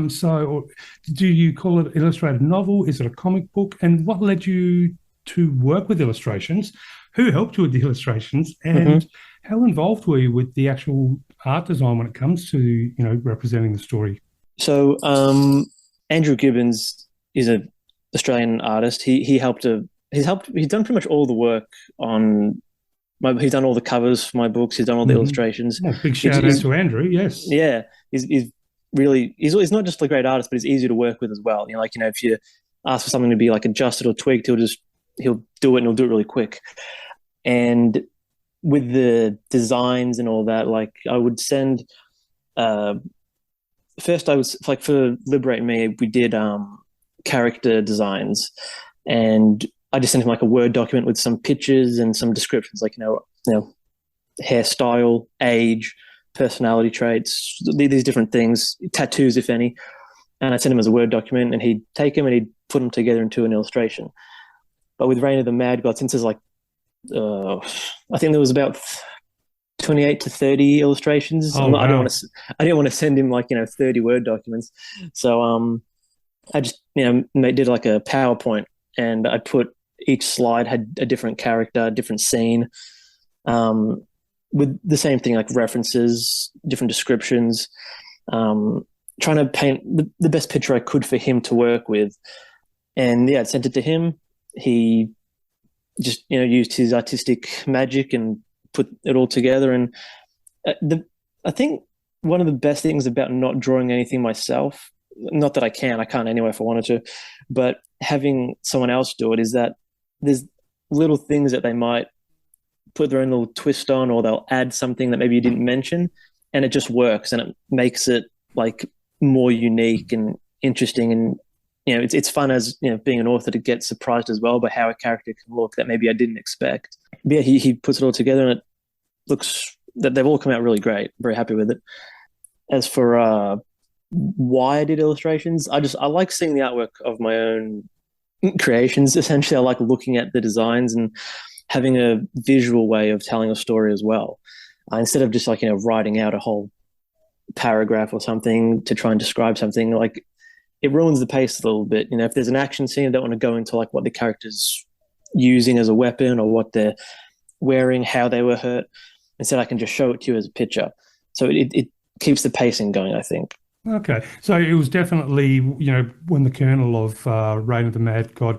So do you call it illustrated novel? Is it a comic book? And what led you to work with illustrations? Who helped you with the illustrations? And how involved were you with the actual art design when it comes to, representing the story? So Andrew Gibbons is an Australian artist. He's done pretty much all the work on he's done all the covers for my books. He's done all the illustrations. Yeah, big shout out to Andrew. Yes. Yeah. He's not just a great artist, but he's easy to work with as well. If you ask for something to be like adjusted or tweaked, he'll do it, and he'll do it really quick. And with the designs and all that, like I would send, first I was like, for Liberate Me, we did character designs, and I just sent him like a Word document with some pictures and some descriptions, like, hairstyle, age, personality traits, these different things, tattoos, if any. And I sent him as a Word document, and he'd take them and he'd put them together into an illustration. But with Reign of the Mad God, since there's like, I think there was about 28 to 30 illustrations. Oh, wow. I didn't want to send him like, 30 Word documents. So I just, did like a PowerPoint, and I put, each slide had a different character, a different scene, with the same thing, like references, different descriptions, trying to paint the best picture I could for him to work with. And yeah, I sent it to him. He just used his artistic magic and put it all together. And I think one of the best things about not drawing anything myself, not that I can't anyway if I wanted to, but having someone else do it, is that there's little things that they might put their own little twist on, or they'll add something that maybe you didn't mention, and it just works, and it makes it like more unique and interesting. And it's fun as being an author to get surprised as well by how a character can look that maybe I didn't expect. But yeah, he puts it all together, and it looks that they've all come out really great. Very happy with it. As for why I did illustrations, I like seeing the artwork of my own creations. Essentially, I like looking at the designs and having a visual way of telling a story as well, instead of just like writing out a whole paragraph or something to try and describe something. Like, it ruins the pace a little bit. If there's an action scene, I don't want to go into like what the character's using as a weapon or what they're wearing, how they were hurt. Instead, I can just show it to you as a picture. So it keeps the pacing going, I think. Okay. So it was definitely, when the kernel of Reign of the Mad God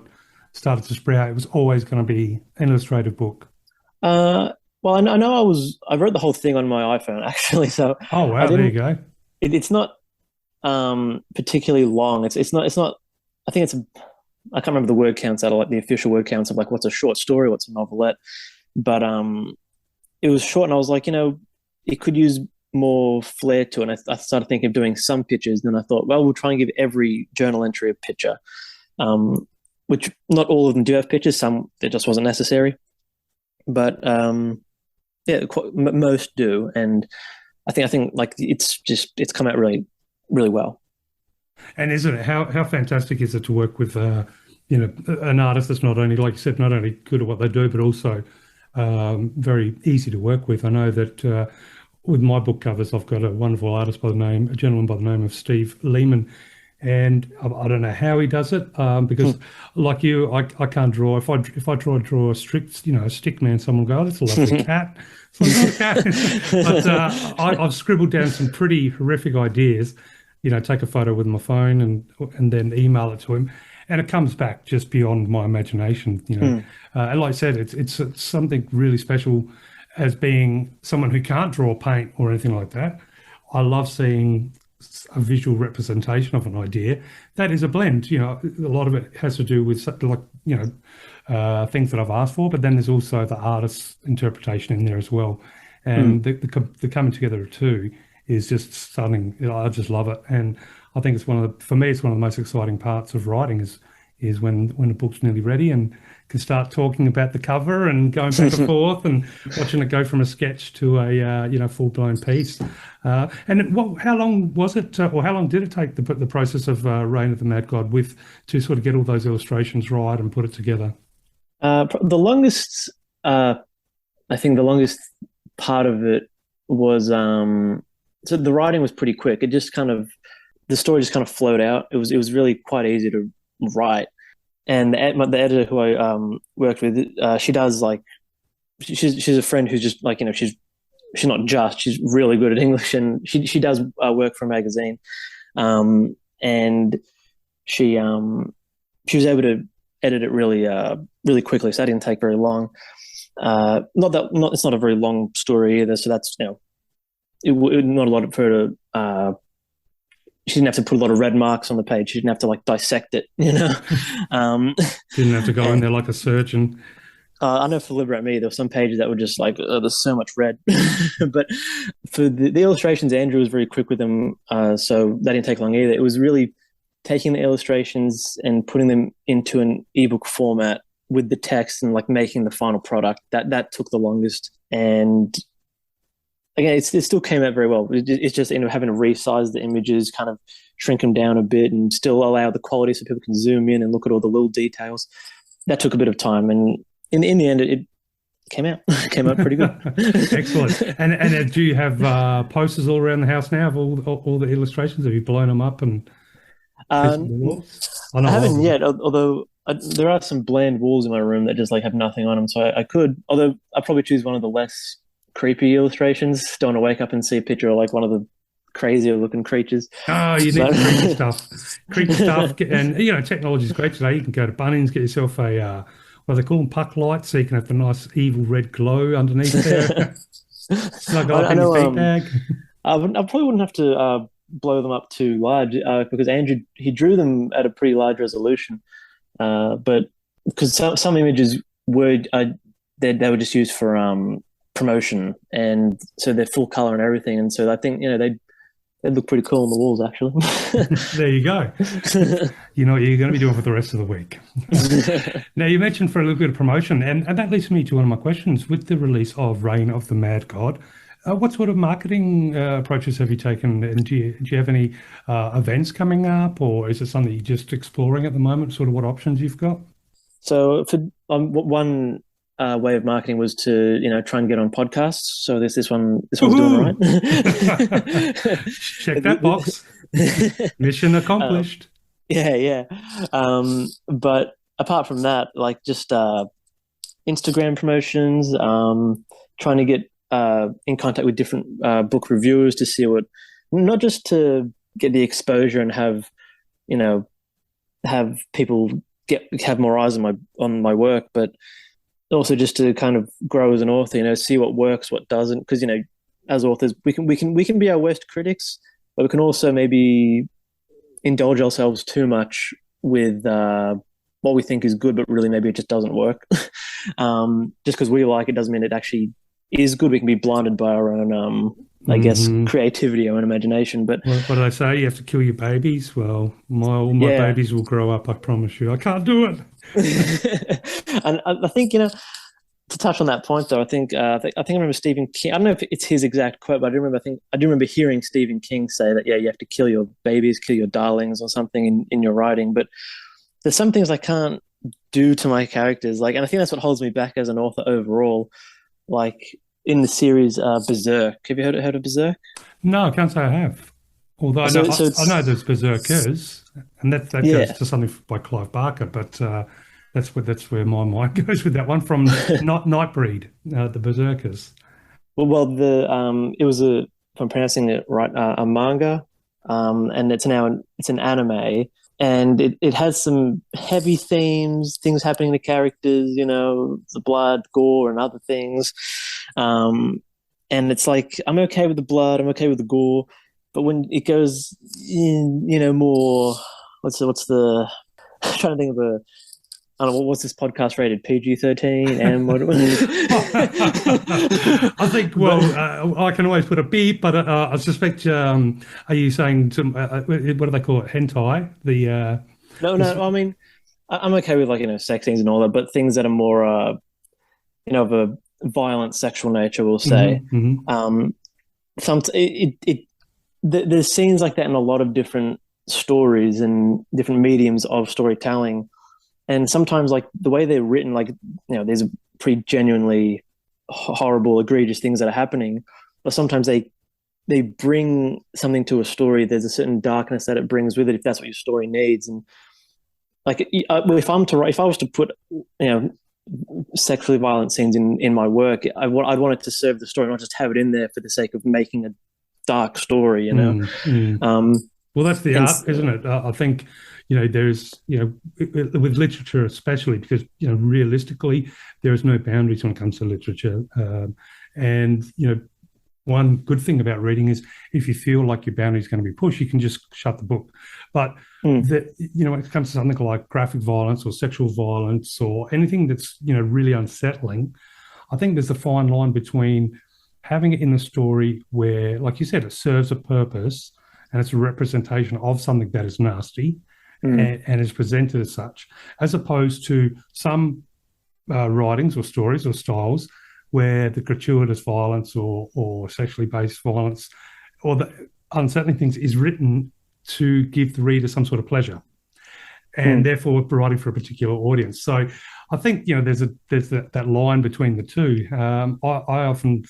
started to sprout, it was always going to be an illustrated book. Well, I know I wrote the whole thing on my iPhone, actually. So oh, wow, there you go. It's not particularly long. It's not I think I can't remember the word counts out of like the official word counts of like what's a short story, what's a novelette, but it was short, and I was like, it could use more flair to it. And I started thinking of doing some pictures, and then I thought, well, we'll try and give every journal entry a picture, which not all of them do have pictures. Some, it just wasn't necessary, but yeah, most do. And I think like it's come out really, really well. And isn't it, how fantastic is it to work with an artist that's not only, like you said, not only good at what they do, but also very easy to work with. I know that with my book covers, I've got a wonderful artist a gentleman by the name of Steve Lehman, and I don't know how he does it, because like you, I can't draw. If I try to draw a stick man, someone will go, oh, that's a lovely cat. It's not a cat. But I've scribbled down some pretty horrific ideas, take a photo with my phone and then email it to him, and it comes back just beyond my imagination. And like I said, it's something really special as being someone who can't draw, paint, or anything like that. I love seeing a visual representation of an idea that is a blend. A lot of it has to do with things that I've asked for, but then there's also the artist's interpretation in there as well. And the coming together of two is just stunning. I just love it, and I think it's for me, it's one of the most exciting parts of writing is when a book's nearly ready and can start talking about the cover and going back and forth and watching it go from a sketch to a full-blown piece. And how long was it, or how long did it take the process of Reign of the Mad God to sort of get all those illustrations right and put it together? The longest, I think the longest part of it was so the writing was pretty quick. It just the story just kind of flowed out. It was really quite easy to write. And the editor who I worked with, she does like, she's a friend who's just like, she's she's really good at English, and she does work for a magazine, and she was able to edit it really quickly, so that didn't take very long. It's not a very long story either, so that's not a lot for her to. She didn't have to put a lot of red marks on the page. She didn't have to like dissect it, Didn't have to go in there like a surgeon. I know for Liberate Me, there were some pages that were just like, there's so much red. But for the illustrations, Andrew was very quick with them, so that didn't take long either. It was really taking the illustrations and putting them into an ebook format with the text and like making the final product. That took the longest. And again, it still came out very well. It's just having to resize the images, kind of shrink them down a bit, and still allow the quality so people can zoom in and look at all the little details. That took a bit of time, and in the end, it came out pretty good. Excellent. And do you have posters all around the house now of all the illustrations? Have you blown them up and? I haven't yet, although there are some bland walls in my room that just like have nothing on them. So I could, although I'd probably choose one of the less creepy illustrations. Don't want to wake up and see a picture of like one of the crazier looking creatures. Oh, you need creepy stuff. And technology is great today. You can go to Bunnings, get yourself a Well, they call them puck lights, so you can have the nice evil red glow underneath there. Snuggle up I in know. your feet bag. I probably wouldn't have to blow them up too large because Andrew, he drew them at a pretty large resolution. But because some images were they were just used for promotion, and so they're full color and everything. And so I think they look pretty cool on the walls, actually. There you go. You know what you're going to be doing for the rest of the week. Now, you mentioned for a little bit of promotion, and that leads me to one of my questions. With the release of Reign of the Mad God, what sort of marketing approaches have you taken? And do you have any events coming up, or is it something you're just exploring at the moment, sort of what options you've got? So for one way of marketing was to try and get on podcasts. So this one's doing all right. Check that box. Mission accomplished. Yeah. But apart from that, like just Instagram promotions, trying to get in contact with different book reviewers to see not just to get the exposure and have people have more eyes on my work, but also just to kind of grow as an author, see what works, what doesn't. Because as authors, we can be our worst critics, but we can also maybe indulge ourselves too much with what we think is good, but really maybe it just doesn't work. Just because we like it doesn't mean it actually is good. We can be blinded by our own, I guess, creativity, our own imagination. But what do they say? You have to kill your babies. Well, all my babies will grow up. I promise you. I can't do it. And I think to touch on that point, though, I think I remember Stephen King. I don't know if it's his exact quote, but I do remember hearing Stephen King say that you have to kill your babies, kill your darlings, or something in your writing. But there's some things I can't do to my characters, and I think that's what holds me back as an author overall. Like in the series Berserk. Have you heard of Berserk? No, I can't say I have. Although I know there's Berserkers, and that goes to something by Clive Barker, but that's where my mind goes with that one from Nightbreed, the Berserkers. Well, it was if I'm pronouncing it right, a manga, and it's an anime, and it has some heavy themes, things happening to characters, the blood, gore, and other things. And it's like, I'm okay with the blood, I'm okay with the gore, but when it goes in, more, what's the I'm trying to think of I don't know, what's this podcast rated? PG-13? And what? I think, I can always put a beep, but I suspect, are you saying some, what do they call it? Hentai? No, I mean, I'm okay with sex scenes and all that, but things that are more, of a violent sexual nature, we'll say. There's scenes like that in a lot of different stories and different mediums of storytelling. And sometimes, the way they're written, there's pretty genuinely horrible, egregious things that are happening. But sometimes they bring something to a story. There's a certain darkness that it brings with it, if that's what your story needs. And if I was to put, sexually violent scenes in my work, I'd want it to serve the story, not just have it in there for the sake of making a dark story. Well, that's the art, isn't it? I think. There's, with literature especially, because, realistically, there is no boundaries when it comes to literature. And one good thing about reading is if you feel like your boundary is going to be pushed, you can just shut the book. But, when it comes to something like graphic violence or sexual violence or anything that's, really unsettling, I think there's a fine line between having it in the story where, like you said, it serves a purpose and it's a representation of something that is nasty, and is presented as such, as opposed to some writings or stories or styles where the gratuitous violence or sexually based violence or the unsettling things is written to give the reader some sort of pleasure, and therefore writing for a particular audience. So I think there's that line between the two. I often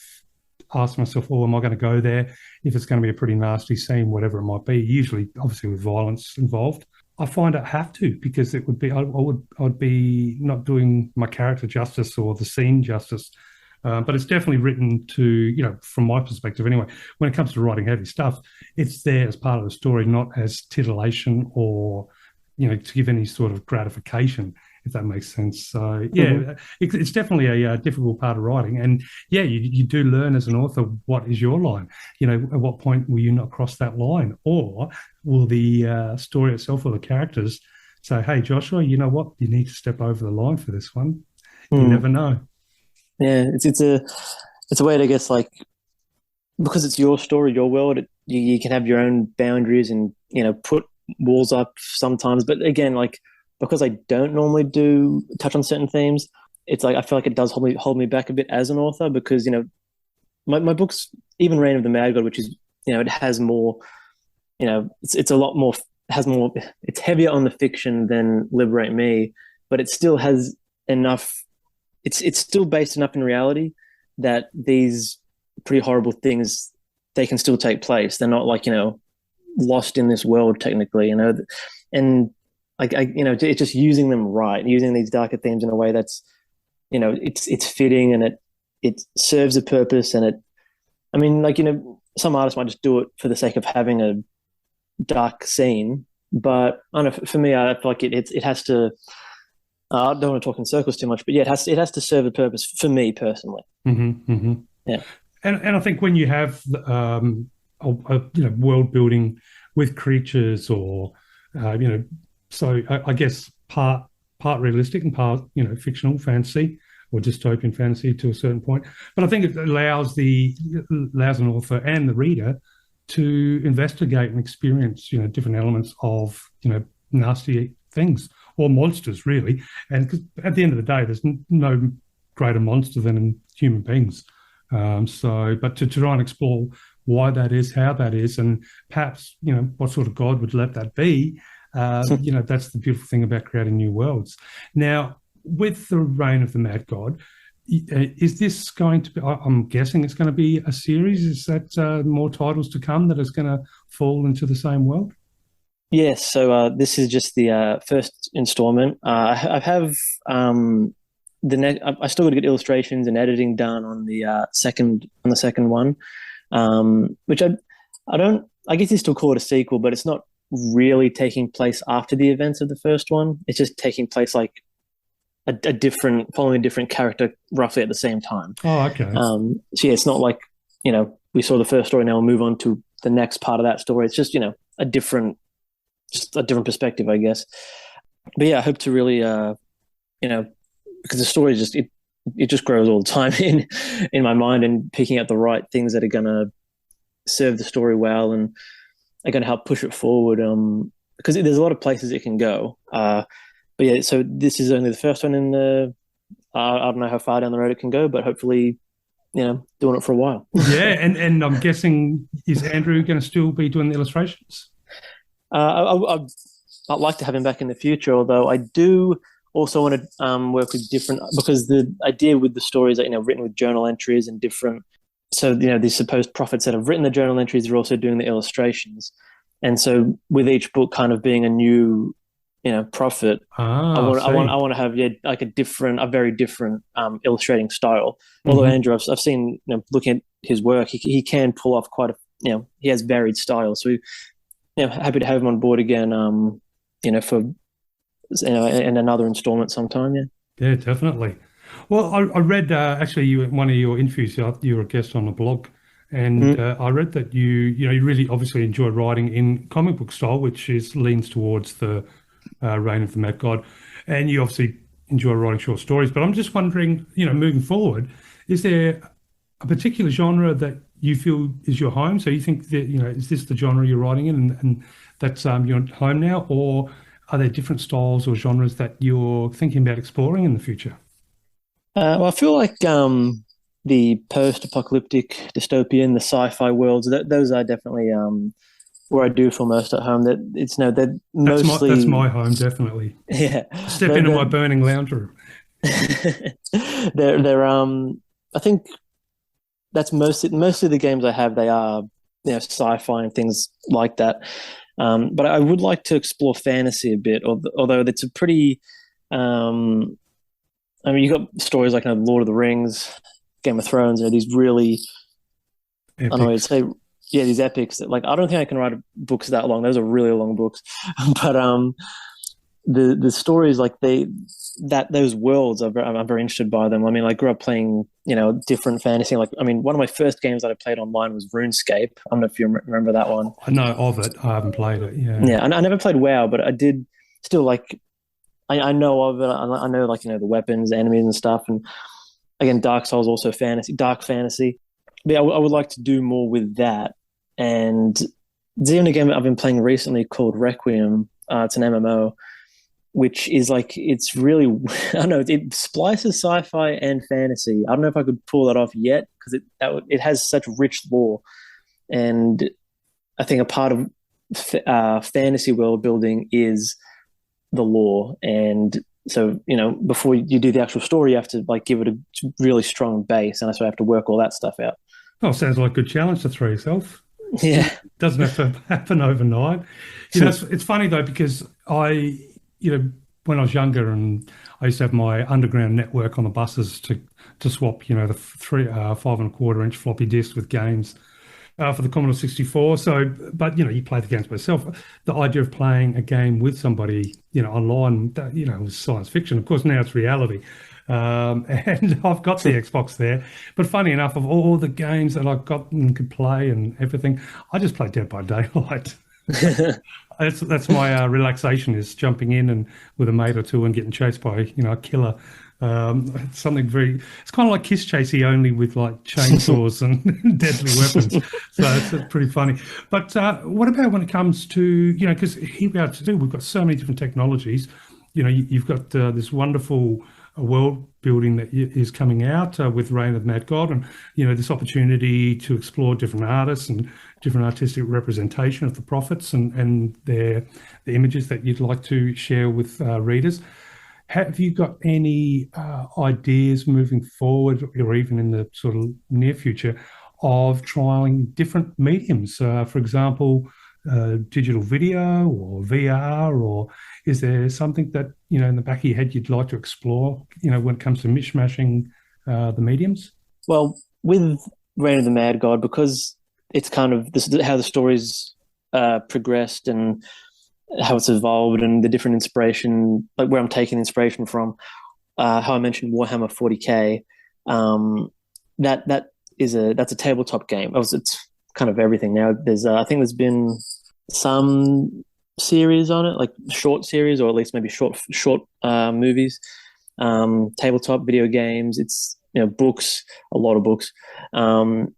ask myself, am I going to go there if it's going to be a pretty nasty scene, whatever it might be, usually obviously with violence involved. I find I have to, because it would be I would be not doing my character justice or the scene justice. But it's definitely written to, from my perspective anyway, when it comes to writing heavy stuff, it's there as part of the story, not as titillation or, to give any sort of gratification. if that makes sense. So yeah, it's definitely a difficult part of writing, and yeah, you do learn as an author what is your line. At what point will you not cross that line, or will the story itself or the characters say, "Hey, Joshua, you know what? You need to step over the line for this one." You never know. Yeah, it's a way to, I guess, like, because it's your story, your world. You can have your own boundaries and put walls up sometimes. But again, like, because I don't normally touch on certain themes, it's like I feel like it does hold me back a bit as an author, because my books, even Reign of the Mad God, which is it has more, it's a lot more, has more, it's heavier on the fiction than Liberate Me, but it still has enough. It's still based enough in reality that these pretty horrible things, they can still take place. They're not like lost in this world technically, and like it's just using them right, using these darker themes in a way that's it's fitting, and it serves a purpose. And I mean, like, some artists might just do it for the sake of having a dark scene, but I don't know, for me, I feel like it has to. I don't want to talk in circles too much, but yeah, it has to serve a purpose for me personally. Yeah, and I think when you have world building with creatures, or so I guess part realistic and part fictional fantasy or dystopian fantasy to a certain point. But I think it allows an author and the reader to investigate and experience different elements of nasty things, or monsters, really. And because at the end of the day, there's no greater monster than human beings. But to try and explore why that is, how that is, and perhaps what sort of God would let that be. That's the beautiful thing about creating new worlds. Now, with the Reign of the Mad God, is this going to be? I'm guessing it's going to be a series. Is that more titles to come that is going to fall into the same world? Yes. So this is just the first installment. I have I still got to get illustrations and editing done on the second one, which I guess you still call it a sequel, but it's not really taking place after the events of the first one. It's just taking place like following a different character roughly at the same time. Oh, okay. So yeah, it's not like we saw the first story, now we'll move on to the next part of that story. It's just a different perspective, I guess. But yeah, I hope to really because the story just it just grows all the time in my mind, and picking out the right things that are going to serve the story well and are going to help push it forward, because there's a lot of places it can go. But yeah, so this is only the first one in the I don't know how far down the road it can go, but hopefully doing it for a while. Yeah, and I'm guessing, is Andrew going to still be doing the illustrations? I'd like to have him back in the future, although I do also want to work with different, because the idea with the stories are written with journal entries and different. So these supposed prophets that have written the journal entries are also doing the illustrations, and so with each book kind of being a new prophet, I want to have a very different illustrating style. Although Andrew, I've seen looking at his work, he can pull off quite a he has varied styles. So happy to have him on board again, for in another installment sometime. Yeah, definitely. Well, I read actually one of your interviews. You were a guest on a blog, and I read that you really obviously enjoy writing in comic book style, which leans towards the Reign of the Mad God, and you obviously enjoy writing short stories. But I'm just wondering, moving forward, is there a particular genre that you feel is your home? So you think that is this the genre you're writing in, and that's your home now, or are there different styles or genres that you're thinking about exploring in the future? Well, I feel like the post-apocalyptic dystopian, the sci-fi worlds, those are definitely where I do feel most at home. That it's that mostly that's my home, definitely. Yeah, Step into my burning lounge room. they're I think that's mostly the games I have. They are sci-fi and things like that. But I would like to explore fantasy a bit, although it's a pretty. I mean, you got stories like Lord of the Rings, Game of Thrones, these really, epics. I don't know what to say, these epics. That, I don't think I can write books that long. Those are really long books, but the stories, like those worlds I'm very interested by them. I mean, I grew up playing, different fantasy. Like, I mean, one of my first games that I played online was RuneScape. I don't know if you remember that one. I know of it. I haven't played it. Yeah. Yeah, I never played WoW, but I did still like. I know of it. I know, like, the weapons, enemies, and stuff. And again, Dark Souls also dark fantasy. But I would like to do more with that. And the only game I've been playing recently called Requiem. It's an MMO, which is like, it's really, I don't know, it splices sci-fi and fantasy. I don't know if I could pull that off yet, because it has such rich lore. And I think a part of fantasy world building is the lore. And so, before you do the actual story, you have to like give it a really strong base, and so I have to work all that stuff out. Oh, sounds like a good challenge to throw yourself. Yeah. Doesn't have to happen overnight. It's funny though, because when I was younger, and I used to have my underground network on the buses to swap, the 5.25-inch floppy disks with games for the Commodore 64. So, but you play the games by yourself. The idea of playing a game with somebody, online, was science fiction. Of course, now it's reality. And I've got the Xbox there, but funny enough, of all the games that I've got and could play and everything, I just play Dead by Daylight. That's my relaxation, is jumping in and with a mate or two and getting chased by a killer. It's something it's kind of like Kiss Chasey, only with like chainsaws and deadly weapons. So it's pretty funny. But what about when it comes to, because here we are we've got so many different technologies. You've got this wonderful world building that is coming out with Reign of the Mad God, and this opportunity to explore different artists and different artistic representation of the prophets and the images that you'd like to share with readers. Have you got any ideas moving forward, or even in the sort of near future, of trialing different mediums? For example, digital video or VR, or is there something that, in the back of your head you'd like to explore, when it comes to mishmashing the mediums? Well, with Reign of the Mad God, because it's kind of how the story's progressed and how it's evolved, and the different inspiration, like where I'm taking inspiration from, how I mentioned Warhammer 40K, that's a tabletop game. It's kind of everything now. There's I think there's been some series on it, like short series, or at least maybe short movies, tabletop video games. It's books, a lot of books, and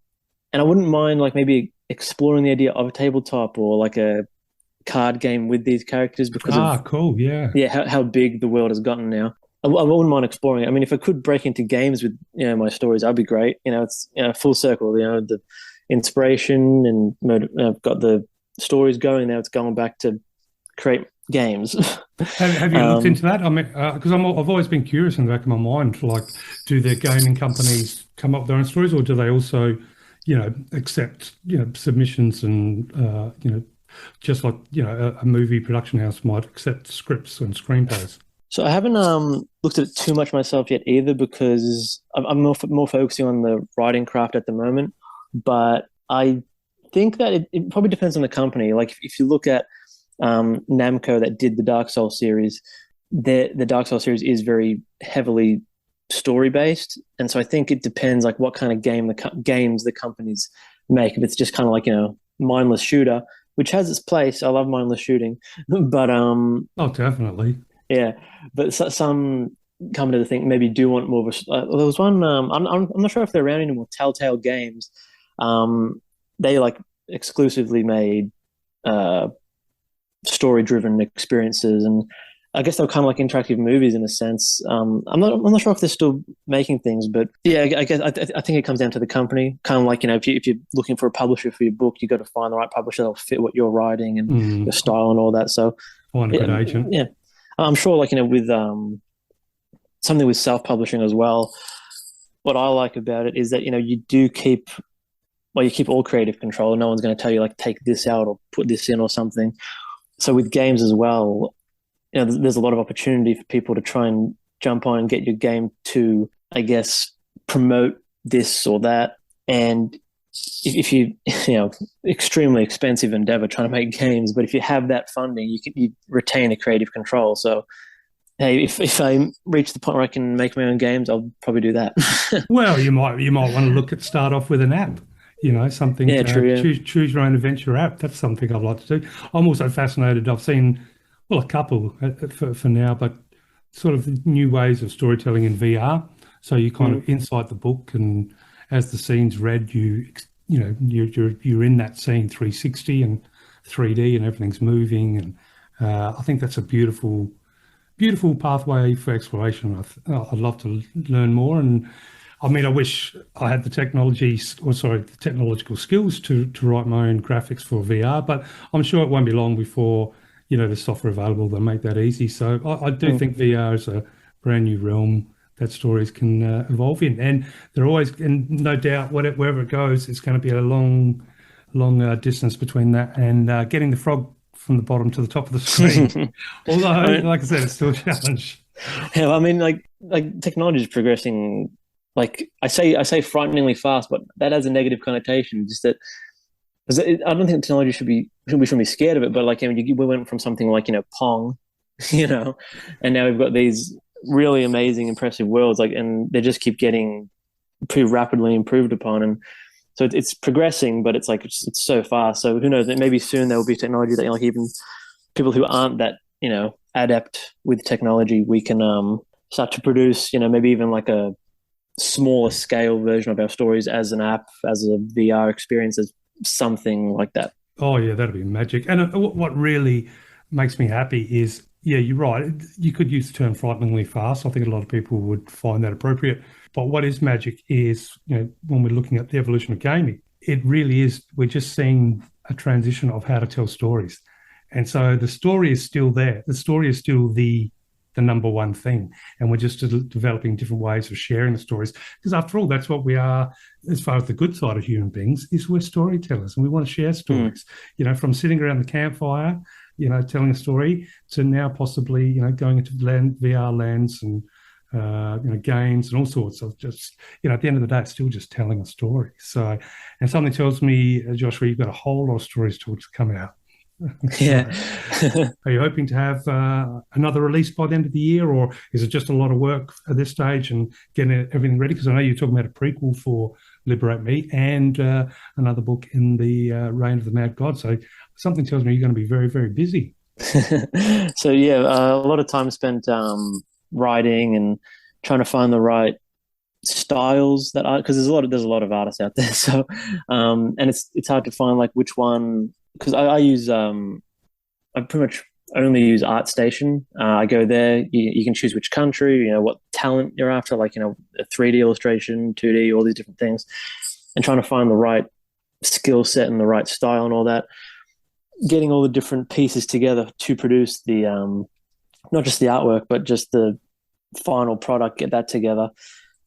I wouldn't mind like maybe exploring the idea of a tabletop or like a card game with these characters, because cool, yeah, how big the world has gotten now. I wouldn't mind exploring it. I mean, if I could break into games with my stories, that'd be great. It's full circle. The inspiration, and I've got the stories going. Now it's going back to create games. Have you looked into that? I mean, because I've always been curious in the back of my mind, like, do their gaming companies come up with their own stories, or do they also, accept submissions and just like a movie production house might accept scripts and screenplays? So I haven't looked at it too much myself yet either, because I'm more focusing on the writing craft at the moment. But I think that it probably depends on the company. Like if you look at Namco, that did the Dark Souls series, the Dark Souls series is very heavily story based, and so I think it depends like what kind of games the companies make. If it's just kind of like mindless shooter, which has its place. I love mindless shooting, but oh, definitely, yeah. But some come to think maybe do want more of a. There was one. I'm not sure if they're around anymore. Telltale Games. They like exclusively made story-driven experiences, and I guess they're kind of like interactive movies in a sense. I'm not sure if they're still making things, but yeah, I guess I think it comes down to the company. Kind of like if you're looking for a publisher for your book, you got to find the right publisher that'll fit what you're writing and your style and all that. So find a good agent. Yeah, I'm sure like with something with self-publishing as well. What I like about it is that you do keep all creative control. No one's going to tell you like take this out or put this in or something. So with games as well, there's a lot of opportunity for people to try and jump on and get your game to, I guess, promote this or that. And if you extremely expensive endeavor trying to make games, but if you have that funding, you retain a creative control. So hey, if I reach the point where I can make my own games, I'll probably do that. Well, you might want to start off with an app, something. Yeah, true. Yeah. Choose your own adventure app. That's something I'd like to do. I'm also fascinated. I've seen a couple for now, but sort of new ways of storytelling in VR. So you kind of inside the book, and as the scene's read, you're in that scene 360 and 3D, and everything's moving. And I think that's a beautiful pathway for exploration. I'd love to learn more, and I mean, I wish I had the technological skills to write my own graphics for VR, but I'm sure it won't be long before there's software available that make that easy. So I do think VR is a brand new realm that stories can evolve in, and they're always, and no doubt, wherever it goes, it's going to be a long distance between that and getting the frog from the bottom to the top of the screen. Although, like I said, it's still a challenge. Yeah, I mean, like technology is progressing. Like I say frighteningly fast, but that has a negative connotation. Just that, because I don't think technology we shouldn't be scared of it. But like, I mean, we went from something like Pong, and now we've got these really amazing, impressive worlds. Like, and they just keep getting pretty rapidly improved upon, and so it's progressing, but it's so fast. So who knows? Maybe soon there will be technology that like even people who aren't that adept with technology, we can start to produce maybe even like a smaller scale version of our stories as an app, as a VR experience, as something like that. Oh yeah, that'd be magic. And what really makes me happy is, yeah, you're right. You could use the term frighteningly fast. I think a lot of people would find that appropriate. But what is magic is, when we're looking at the evolution of gaming, it really is, we're just seeing a transition of how to tell stories. And so the story is still there. The story is still the number one thing. And we're just developing different ways of sharing the stories. Because after all, that's what we are, as far as the good side of human beings, is we're storytellers, and we want to share stories. From sitting around the campfire, telling a story, to now possibly, going into VR lands and games and all sorts of just, at the end of the day, it's still just telling a story. So, and something tells me, Joshua, you've got a whole lot of stories to come out. Yeah. Are you hoping to have another release by the end of the year, or is it just a lot of work at this stage and getting everything ready? Because I know you're talking about a prequel for Liberate Me and another book in the Reign of the Mad God. So something tells me you're going to be very, very busy. So yeah, a lot of time spent writing and trying to find the right styles because there's a lot of artists out there. So and it's hard to find like which one, because I use I pretty much only use ArtStation. I go there, you can choose which country, what talent you're after, like a 3D illustration, 2D, all these different things, and trying to find the right skill set and the right style and all that, getting all the different pieces together to produce the not just the artwork, but just the final product, get that together.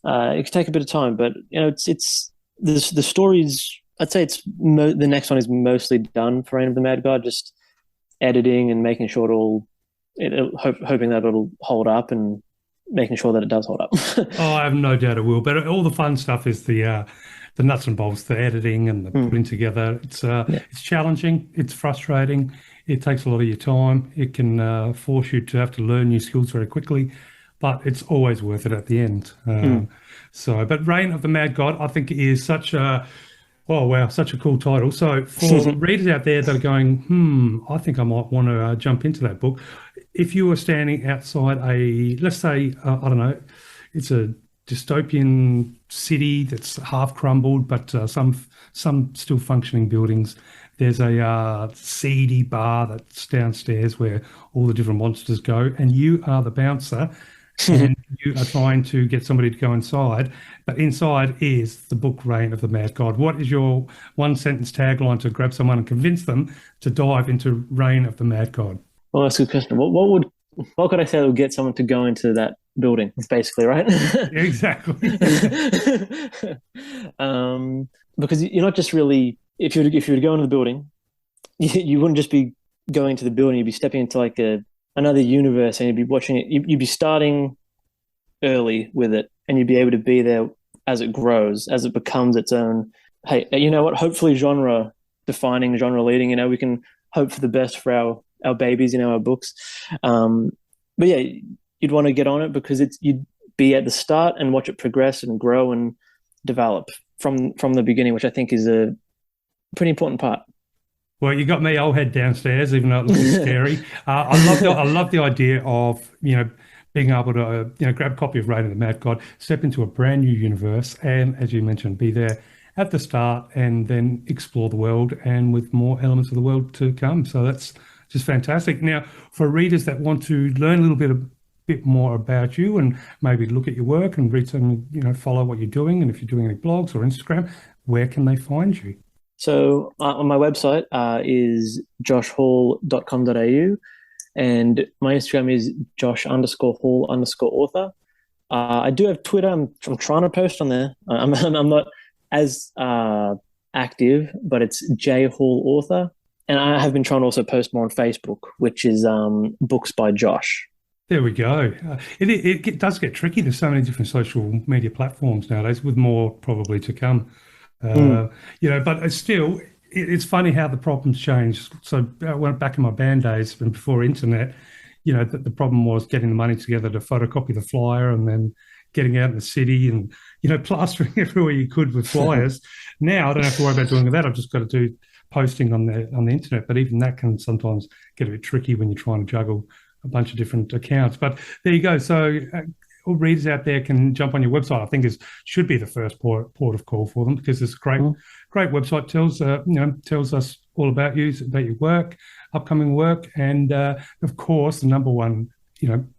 It can take a bit of time, but it's the stories. I'd say the next one is mostly done for Reign of the Mad God, just editing and making sure hoping that it'll hold up and making sure that it does hold up. Oh, I have no doubt it will. But all the fun stuff is the nuts and bolts, the editing and the putting together. It's challenging. It's frustrating. It takes a lot of your time. It can force you to have to learn new skills very quickly, but it's always worth it at the end. But Reign of the Mad God, I think, is such a cool title. So for readers out there that are going, I think I might want to jump into that book. If you were standing outside let's say, I don't know, it's a dystopian city that's half crumbled, but some still functioning buildings. There's a seedy bar that's downstairs where all the different monsters go, and you are the bouncer, and you are trying to get somebody to go inside. But inside is the book Reign of the Mad God. What is your one-sentence tagline to grab someone and convince them to dive into Reign of the Mad God? Well, that's a good question. What could I say that would get someone to go into that building? It's basically right. Exactly. Because you're not just really, if you were to go into the building, you wouldn't just be going to the building. You'd be stepping into like another universe, and you'd be watching it. You'd be starting early with it, and you'd be able to be there as it grows, as it becomes its own hey, you know what? Hopefully, genre defining, genre leading. We can hope for the best for our babies, our books. But yeah, you'd want to get on it because you'd be at the start and watch it progress and grow and develop from the beginning, which I think is a pretty important part. Well, you got me. I'll head downstairs, even though it looks scary. I love the idea of being able to grab a copy of Reign of the Mad God, step into a brand new universe, and as you mentioned, be there at the start, and then explore the world, and with more elements of the world to come. So that's just fantastic. Now, for readers that want to learn a bit more about you and maybe look at your work and read some, follow what you're doing, and if you're doing any blogs or Instagram, where can they find you? So on my website is joshhall.com.au, and my Instagram is josh_hall_author. I do have Twitter. I'm trying to post on there. I'm not as active, but it's J Hall Author. And I have been trying to also post more on Facebook, which is Books by Josh. There we go. It does get tricky. There's so many different social media platforms nowadays, with more probably to come. But it's still, it's funny how the problems change. So I went back in my band days and before internet, the problem was getting the money together to photocopy the flyer and then getting out in the city and, plastering everywhere you could with flyers. Now I don't have to worry about doing that. I've just got to do posting on the internet. But even that can sometimes get a bit tricky when you're trying to juggle a bunch of different accounts. But there you go. So all readers out there can jump on your website. I think should be the first port of call for them, because it's a great website. Tells us all about you, about your work, upcoming work, and of course the number one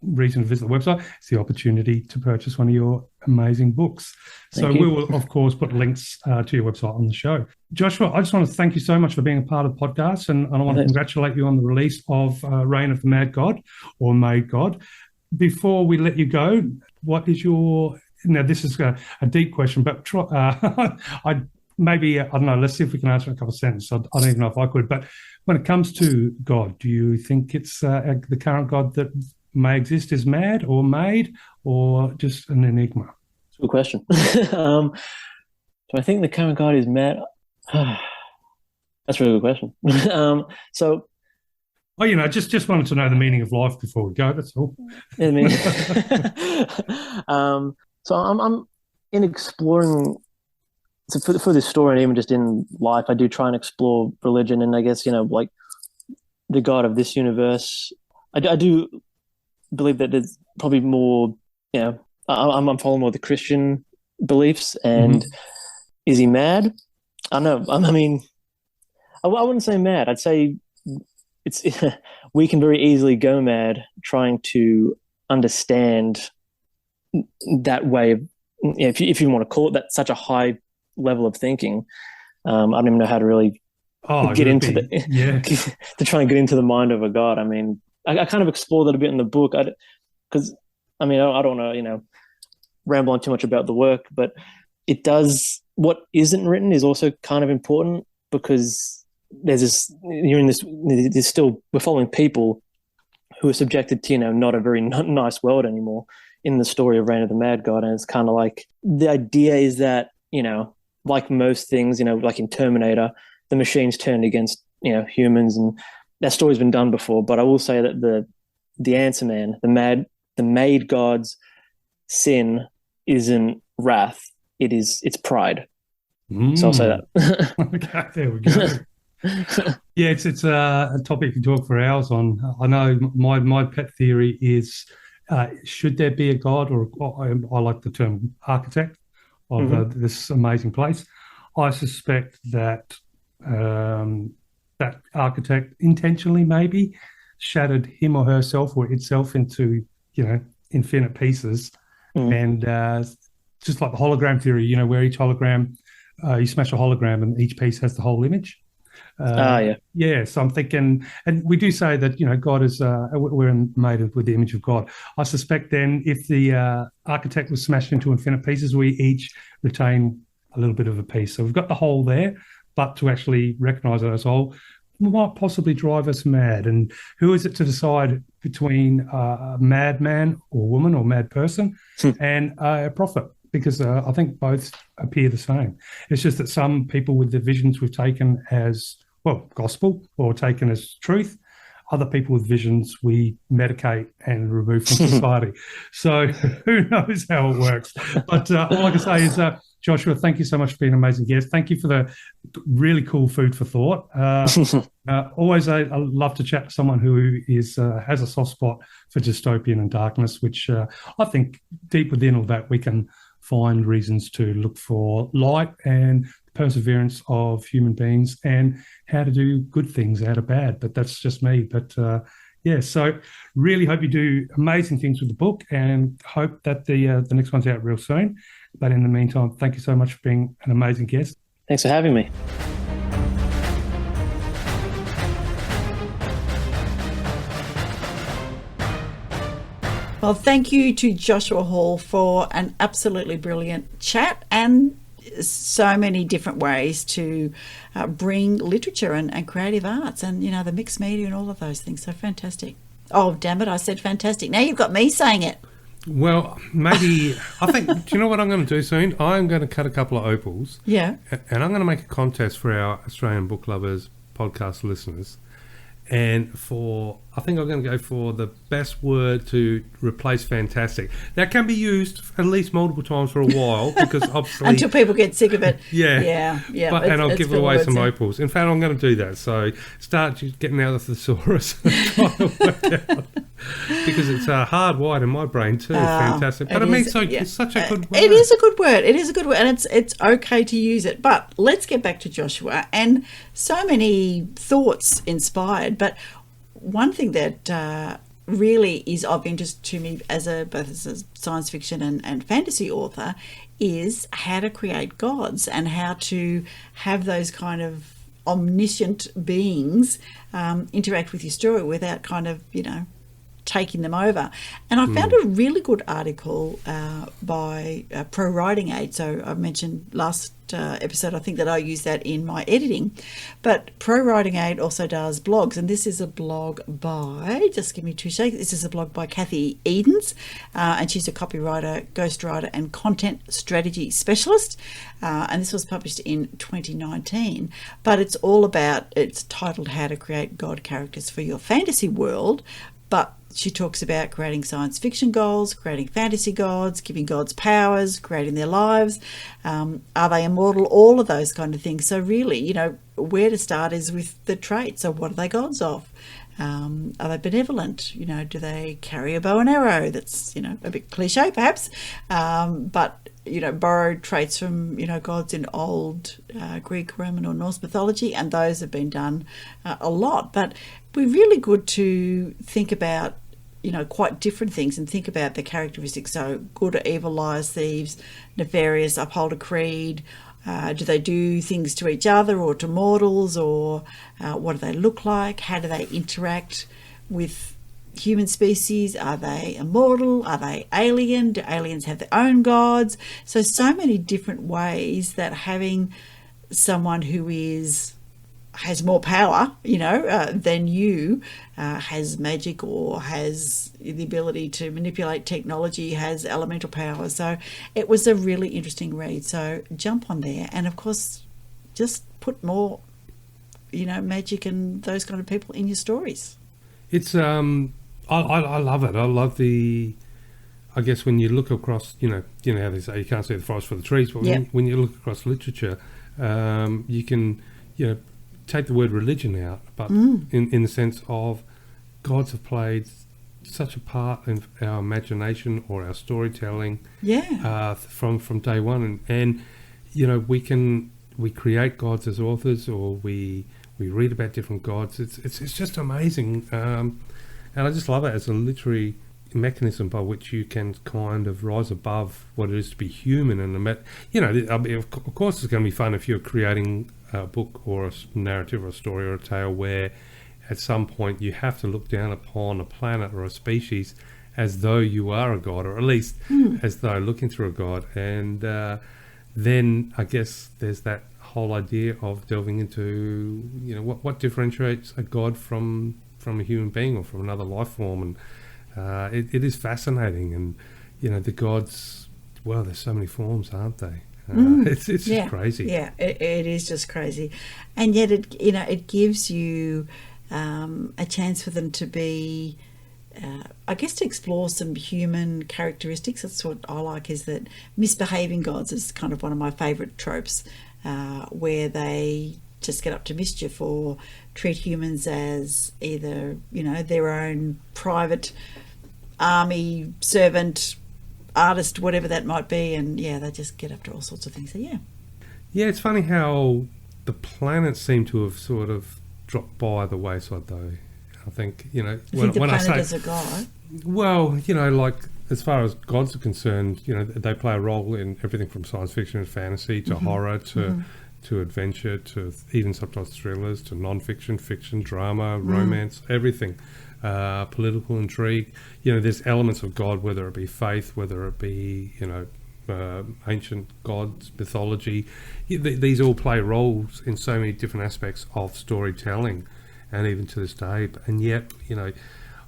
reason to visit the website is the opportunity to purchase one of your amazing books. So we will of course put links to your website on the show. Joshua, I just want to thank you so much for being a part of the podcast, and I want to congratulate you on the release of Reign of the Mad God, or Made God. Before we let you go, what is your... Now, this is a deep question, but I don't know, let's see if we can answer a couple of sentences. I don't even know if I could, but when it comes to God, do you think it's the current God that may exist is mad or made, or just an enigma? That's a good question. So I think the current God is mad. That's a really good question. Just wanted to know the meaning of life before we go. That's all. I mean, so I'm in exploring. So for this story, and even just in life, I do try and explore religion, and I guess like the God of this universe. I do believe that there's probably more. I'm following more the Christian beliefs, and is he mad? I don't know. I mean, I wouldn't say mad. I'd say we can very easily go mad trying to understand that way of, if you want to call it that, such a high level of thinking. I don't even know how to really get into to try and get into the mind of a God. I mean, I kind of explore that a bit in the book, because I don't want to ramble on too much about the work, but it does. What isn't written is also kind of important, because we're following people who are subjected to not a very nice world anymore in the story of Reign of the Mad God. And it's kind of like, the idea is that like most things, like in Terminator, the machines turned against humans, and that story's been done before. But I will say that the answer man, the made God's sin isn't wrath, it's pride. So I'll say that. Okay, there we go. Yeah, it's a topic you can talk for hours on. I know my pet theory is, should there be a God, or I like the term architect of this amazing place. I suspect that that architect intentionally maybe shattered him or herself or itself into infinite pieces, and just like the hologram theory, where each hologram, you smash a hologram and each piece has the whole image. Yeah. So I'm thinking, and we do say that God is we're made with the image of God. I suspect then, if the architect was smashed into infinite pieces, we each retain a little bit of a piece. So we've got the whole there, but to actually recognise it as a whole might possibly drive us mad. And who is it to decide between a madman or woman or mad person and a prophet? because I think both appear the same. It's just that some people with the visions we've taken as, well, gospel or taken as truth. Other people with visions we medicate and remove from society. So who knows how it works. But all I can say is, Joshua, thank you so much for being an amazing guest. Thank you for the really cool food for thought. Always I love to chat to someone who is has a soft spot for dystopian and darkness, which I think deep within all that we can find reasons to look for light and perseverance of human beings and how to do good things out of bad. But that's just me. But yeah, so really hope you do amazing things with the book and hope that the next one's out real soon. But in the meantime, thank you so much for being an amazing guest. Thanks for having me. Well, thank you to Joshua Hall for an absolutely brilliant chat and so many different ways to bring literature and creative arts and, you know, the mixed media and all of those things. So fantastic. Oh, damn it, I said fantastic. Now you've got me saying it. Well, maybe, I think, do you know what I'm going to do soon? I'm going to cut a couple of opals. Yeah. And I'm going to make a contest for our Australian Book Lovers podcast listeners. And I think I'm going to go for the best word to replace fantastic. That can be used at least multiple times for a while because obviously... Until people get sick of it. Yeah. Yeah. And I'll give away some opals. In fact, I'm going to do that. So start getting out of the thesaurus and trying to work out. Because it's hardwired in my brain too. Fantastic. But it's such a good word. It is a good word. It is a good word. And it's okay to use it. But let's get back to Joshua. And so many thoughts inspired. But one thing that really is of interest to me both as a science fiction and fantasy author is how to create gods and how to have those kind of omniscient beings interact with your story without kind of, you know, taking them over. And I found a really good article by Pro Writing Aid. So I mentioned last episode, I think that I use that in my editing. But Pro Writing Aid also does blogs. And this is a blog by, just give me 2 seconds, this is a blog by Kathy Edens. And she's a copywriter, ghostwriter, and content strategy specialist. And this was published in 2019. But it's titled How to Create God Characters for Your Fantasy World. But she talks about creating science fiction gods, creating fantasy gods, giving gods powers, creating their lives. Are they immortal? All of those kind of things. So really, you know, where to start is with the traits. So what are they gods of? Are they benevolent? You know, do they carry a bow and arrow? That's, you know, a bit cliche perhaps. But, you know, borrowed traits from, you know, gods in old Greek, Roman or Norse mythology. And those have been done a lot. But we're really good to think about, you know, quite different things and think about the characteristics. So good or evil, liars, thieves, nefarious, uphold a creed. Do they do things to each other or to mortals, or what do they look like? How do they interact with human species? Are they immortal? Are they alien? Do aliens have their own gods? So many different ways that having someone who has more power, you know, than you, has magic or has the ability to manipulate technology, has elemental power. So it was a really interesting read. So jump on there and, of course, just put more, you know, magic and those kind of people in your stories. It's I love it. I love I guess when you look across, you know how they say you can't see the forest for the trees, but when you look across literature, you can, you know, take the word religion out, but in the sense of gods have played such a part in our imagination or our storytelling from day one. And you know, we create gods as authors, or we read about different gods. It's just amazing. And I just love it as a literary mechanism by which you can kind of rise above what it is to be human. And, you know, I mean, of course it's going to be fun if you're creating a book or a narrative or a story or a tale where at some point you have to look down upon a planet or a species as though you are a god, or at least as though looking through a god. And then I guess there's that whole idea of delving into, you know, what differentiates a god from a human being or from another life form. And it is fascinating. And, you know, the gods, well, there's so many forms, aren't they? It's just crazy. Yeah, it is just crazy, and yet it gives you a chance for them to be, I guess, to explore some human characteristics. That's what I like, is that misbehaving gods is kind of one of my favourite tropes, where they just get up to mischief or treat humans as either, their own private army servant, artist, whatever that might be, and they just get up to all sorts of things. So it's funny how the planets seem to have sort of dropped by the wayside, though. I think I think the planet is a god. Well, like as far as gods are concerned, they play a role in everything from science fiction and fantasy to horror to adventure to even sometimes thrillers to non-fiction, fiction, drama, romance, everything. Political intrigue. There's elements of God, whether it be faith, whether it be, ancient gods, mythology. These all play roles in so many different aspects of storytelling, and even to this day. And yet,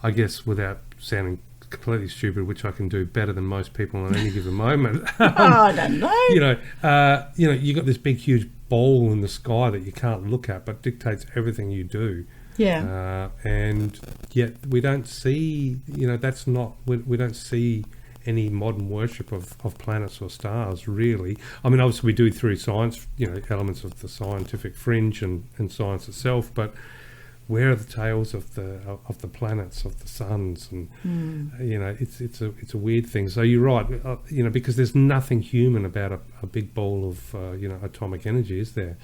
I guess without sounding completely stupid, which I can do better than most people in any given moment. I don't know. You got this big, huge ball in the sky that you can't look at, but dictates everything you do. Yeah. And yet we don't see, that's not, we don't see any modern worship of planets or stars, really. I mean, obviously we do through science, elements of the scientific fringe and science itself, but where are the tales of the planets, of the suns? And, it's a weird thing. So you're right, because there's nothing human about a big ball of, atomic energy, is there?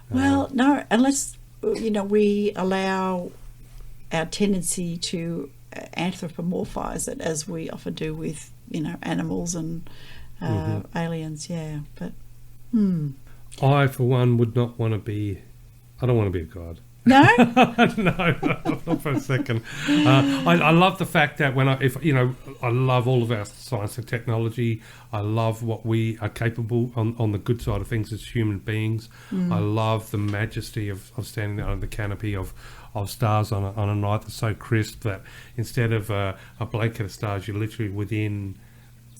Well, no, unless... we allow our tendency to anthropomorphize it, as we often do with, animals and aliens. Yeah, but I, for one, would not want to be. I don't want to be a god. No, no, not for a second. I love the fact that I love all of our science and technology. I love what we are capable on the good side of things as human beings. I love the majesty of standing there under the canopy of stars on a night that's so crisp that instead of a blanket of stars, you're literally within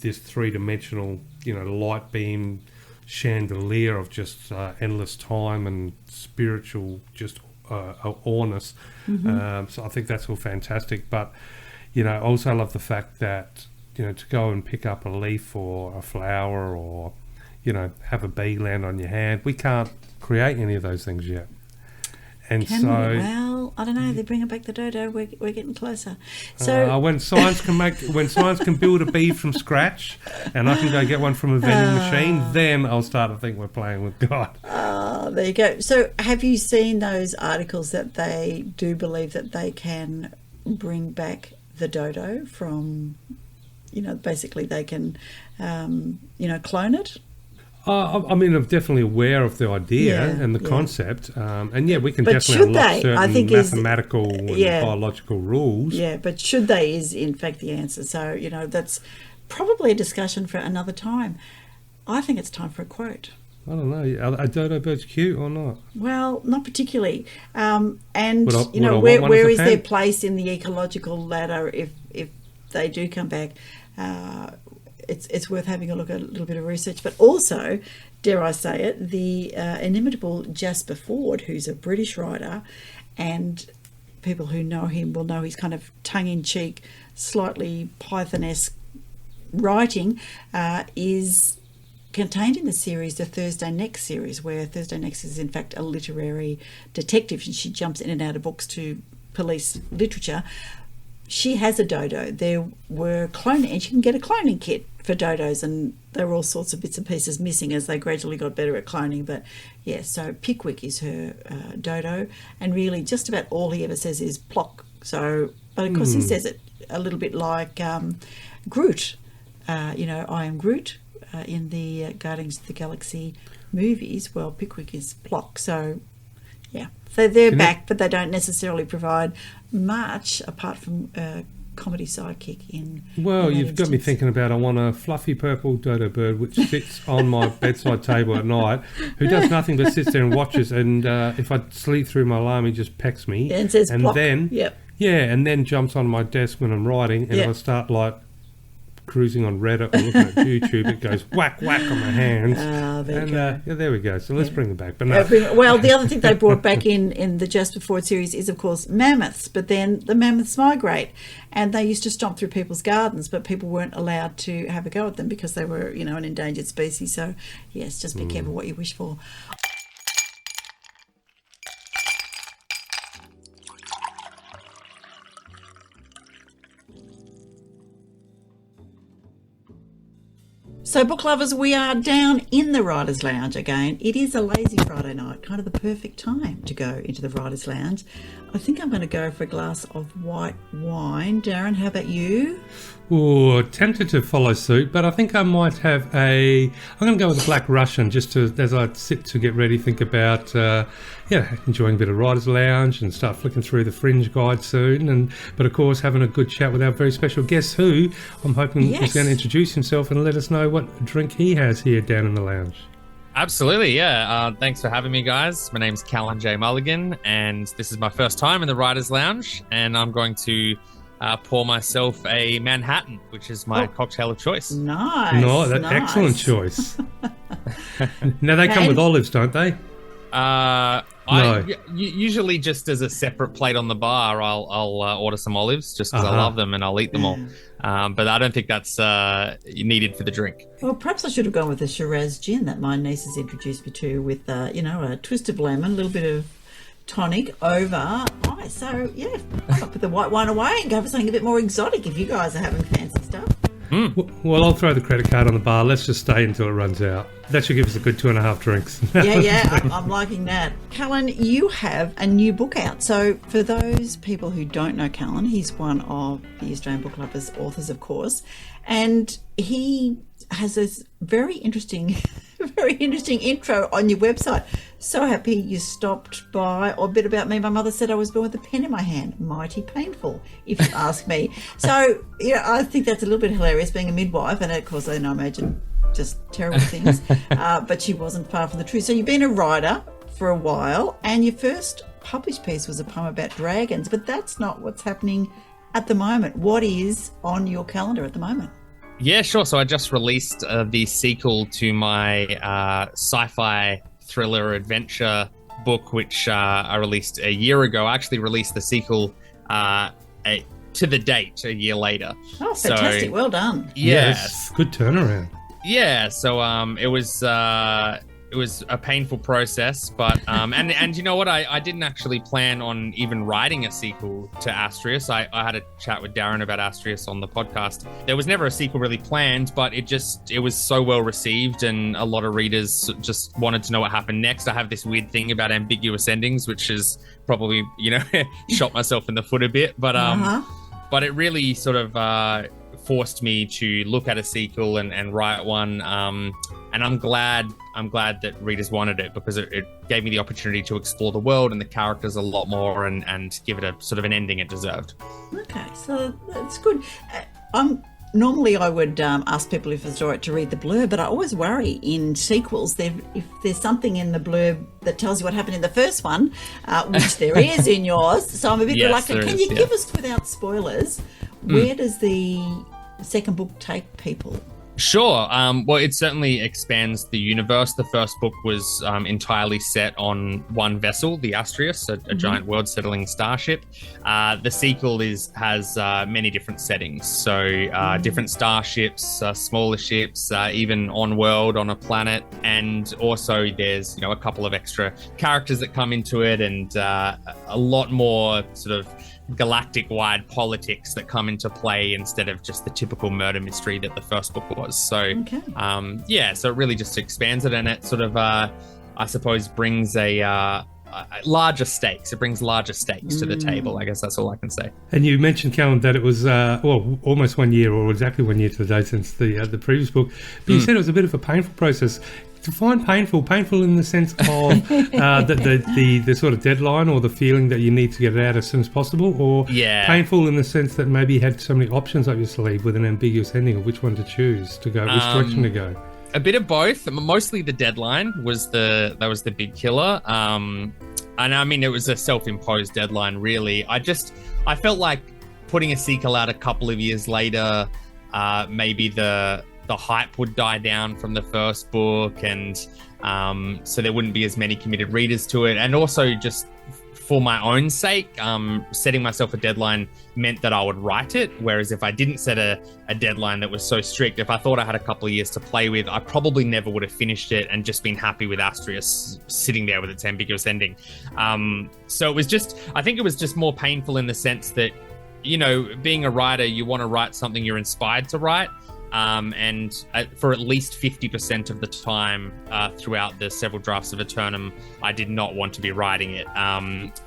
this three-dimensional, light beam chandelier of just endless time and spiritual just awness. So I think that's all fantastic. But, I also love the fact that, to go and pick up a leaf or a flower or, have a bee land on your hand, we can't create any of those things yet. And can so, we? Well, I don't know. They're bringing back the dodo. We're getting closer. So when science can build a bee from scratch, and I can go get one from a vending machine, then I'll start to think we're playing with God. There you go. So have you seen those articles that they do believe that they can bring back the dodo from, basically they can, clone it? I'm definitely aware of the idea and the concept, and we can but definitely unlock certain I think mathematical and biological rules. Yeah, but should they is in fact the answer. So, that's probably a discussion for another time. I think it's time for a quote. I don't know. Are dodo birds cute or not? Well, not particularly. Where is their place in the ecological ladder if they do come back? It's worth having a look at a little bit of research. But also, dare I say it, the inimitable Jasper Fforde, who's a British writer, and people who know him will know his kind of tongue-in-cheek, slightly Python-esque writing, is contained in the series, the Thursday Next series, where Thursday Next is in fact a literary detective, and she jumps in and out of books to police literature. She has a dodo. There were cloning, and you can get a cloning kit for dodos, and there were all sorts of bits and pieces missing as they gradually got better at cloning. But yeah, so Pickwick is her dodo, and really just about all he ever says is plock. So, but of course he says it a little bit like Groot. I am Groot in the Guardians of the Galaxy movies. Well, Pickwick is plock. So yeah, so they're back, but they don't necessarily provide much apart from comedy sidekick in. Well, you've got me thinking about, I want a fluffy purple dodo bird which sits on my bedside table at night, who does nothing but sits there and watches, and if I sleep through my alarm, he just pecks me and says and plop. Then yep. Yeah, and then jumps on my desk when I'm writing, and yep. I start like cruising on Reddit or looking at YouTube, it goes whack, whack on my hands. There we go. So let's bring them back. But no. Well, the other thing they brought back in the Just Before It series is, of course, mammoths. But then the mammoths migrate, and they used to stomp through people's gardens, but people weren't allowed to have a go at them because they were, an endangered species. So, yes, just be careful what you wish for. So, book lovers, we are down in the Writers' Lounge again. It is a lazy Friday night, kind of the perfect time to go into the Writers' Lounge. I think I'm going to go for a glass of white wine. Darren, how about you? Oh, tempted to follow suit, but I think I might have I'm going to go with a Black Russian, just to, as I sit to get ready, think about, enjoying a bit of Writers' Lounge and start flicking through the Fringe guide soon. But of course, having a good chat with our very special guest, who I'm hoping is going to introduce himself and let us know what drink he has here down in the lounge. Absolutely, yeah. Thanks for having me, guys. My name's Callan J Mulligan, and this is my first time in the Writers' Lounge, and I'm going to pour myself a Manhattan, which is my cocktail of choice. Nice. No, that's excellent choice. Now, they come with olives, don't they? No. I usually just as a separate plate on the bar, I'll order some olives just because I love them and I'll eat them all. But I don't think that's needed for the drink. Well, perhaps I should have gone with the Shiraz gin that my niece has introduced me to with, a twist of lemon, a little bit of tonic over ice. So, yeah, I'll put the white wine away and go for something a bit more exotic if you guys are having fancy stuff. Well, I'll throw the credit card on the bar. Let's just stay until it runs out. That should give us a good 2.5 drinks. I'm liking that. Callan, you have a new book out. So for those people who don't know Callan, he's one of the Australian Book Lovers authors, of course, and he has this very interesting intro on your website. So happy you stopped by. Or a bit about me. My mother said I was born with a pen in my hand. Mighty painful, if you ask me. So, I think that's a little bit hilarious being a midwife. And of course, I imagine just terrible things. But she wasn't far from the truth. So you've been a writer for a while. And your first published piece was a poem about dragons. But that's not what's happening at the moment. What is on your calendar at the moment? Yeah, sure. So I just released the sequel to my sci-fi thriller adventure book, which I released a year ago. I actually released the sequel to the date a year later. Oh, fantastic. Well done. Yes. Good turnaround. Yeah. So it was a painful process, but and you know what? I didn't actually plan on even writing a sequel to Astrius. I had a chat with Darren about Astrius on the podcast. There was never a sequel really planned, but it was so well received, and a lot of readers just wanted to know what happened next. I have this weird thing about ambiguous endings, which is probably shot myself in the foot a bit, but it really sort of forced me to look at a sequel and write one. And I'm glad that readers wanted it, because it gave me the opportunity to explore the world and the characters a lot more and give it a sort of an ending it deserved. Okay, so that's good. Normally I would ask people if it's all right to read the blurb, but I always worry in sequels if there's something in the blurb that tells you what happened in the first one, which there is in yours. So I'm a bit reluctant. Can you give us, without spoilers, where does the second book take people? Sure. Well, it certainly expands the universe. The first book was entirely set on one vessel, the Astrius, a giant world-settling starship. The sequel has many different settings. So different starships, smaller ships, even on-world, on a planet. And also there's, a couple of extra characters that come into it, and a lot more sort of galactic-wide politics that come into play instead of just the typical murder mystery that the first book was. So, so it really just expands it, and it sort of, I suppose, brings larger stakes. It brings larger stakes to the table. I guess that's all I can say. And you mentioned, Callan, that it was almost 1 year, or exactly 1 year to the day since the previous book. But you said it was a bit of a painful process. Define painful in the sense of the sort of deadline, or the feeling that you need to get it out as soon as possible, or painful in the sense that maybe you had so many options up your sleeve with an ambiguous ending of which one to choose to go, which direction to go. A bit of both. Mostly the deadline was the big killer. And I mean, it was a self-imposed deadline, really. I felt like putting a sequel out a couple of years later maybe the hype would die down from the first book, and so there wouldn't be as many committed readers to it. And also just for my own sake, setting myself a deadline meant that I would write it. Whereas if I didn't set a deadline that was so strict, if I thought I had a couple of years to play with, I probably never would have finished it and just been happy with Astrius sitting there with its ambiguous ending. So it was just, I think it was just more painful in the sense that, you know, being a writer, you want to write something you're inspired to write. And for at least 50% of the time throughout the several drafts of Eternum, I did not want to be writing it.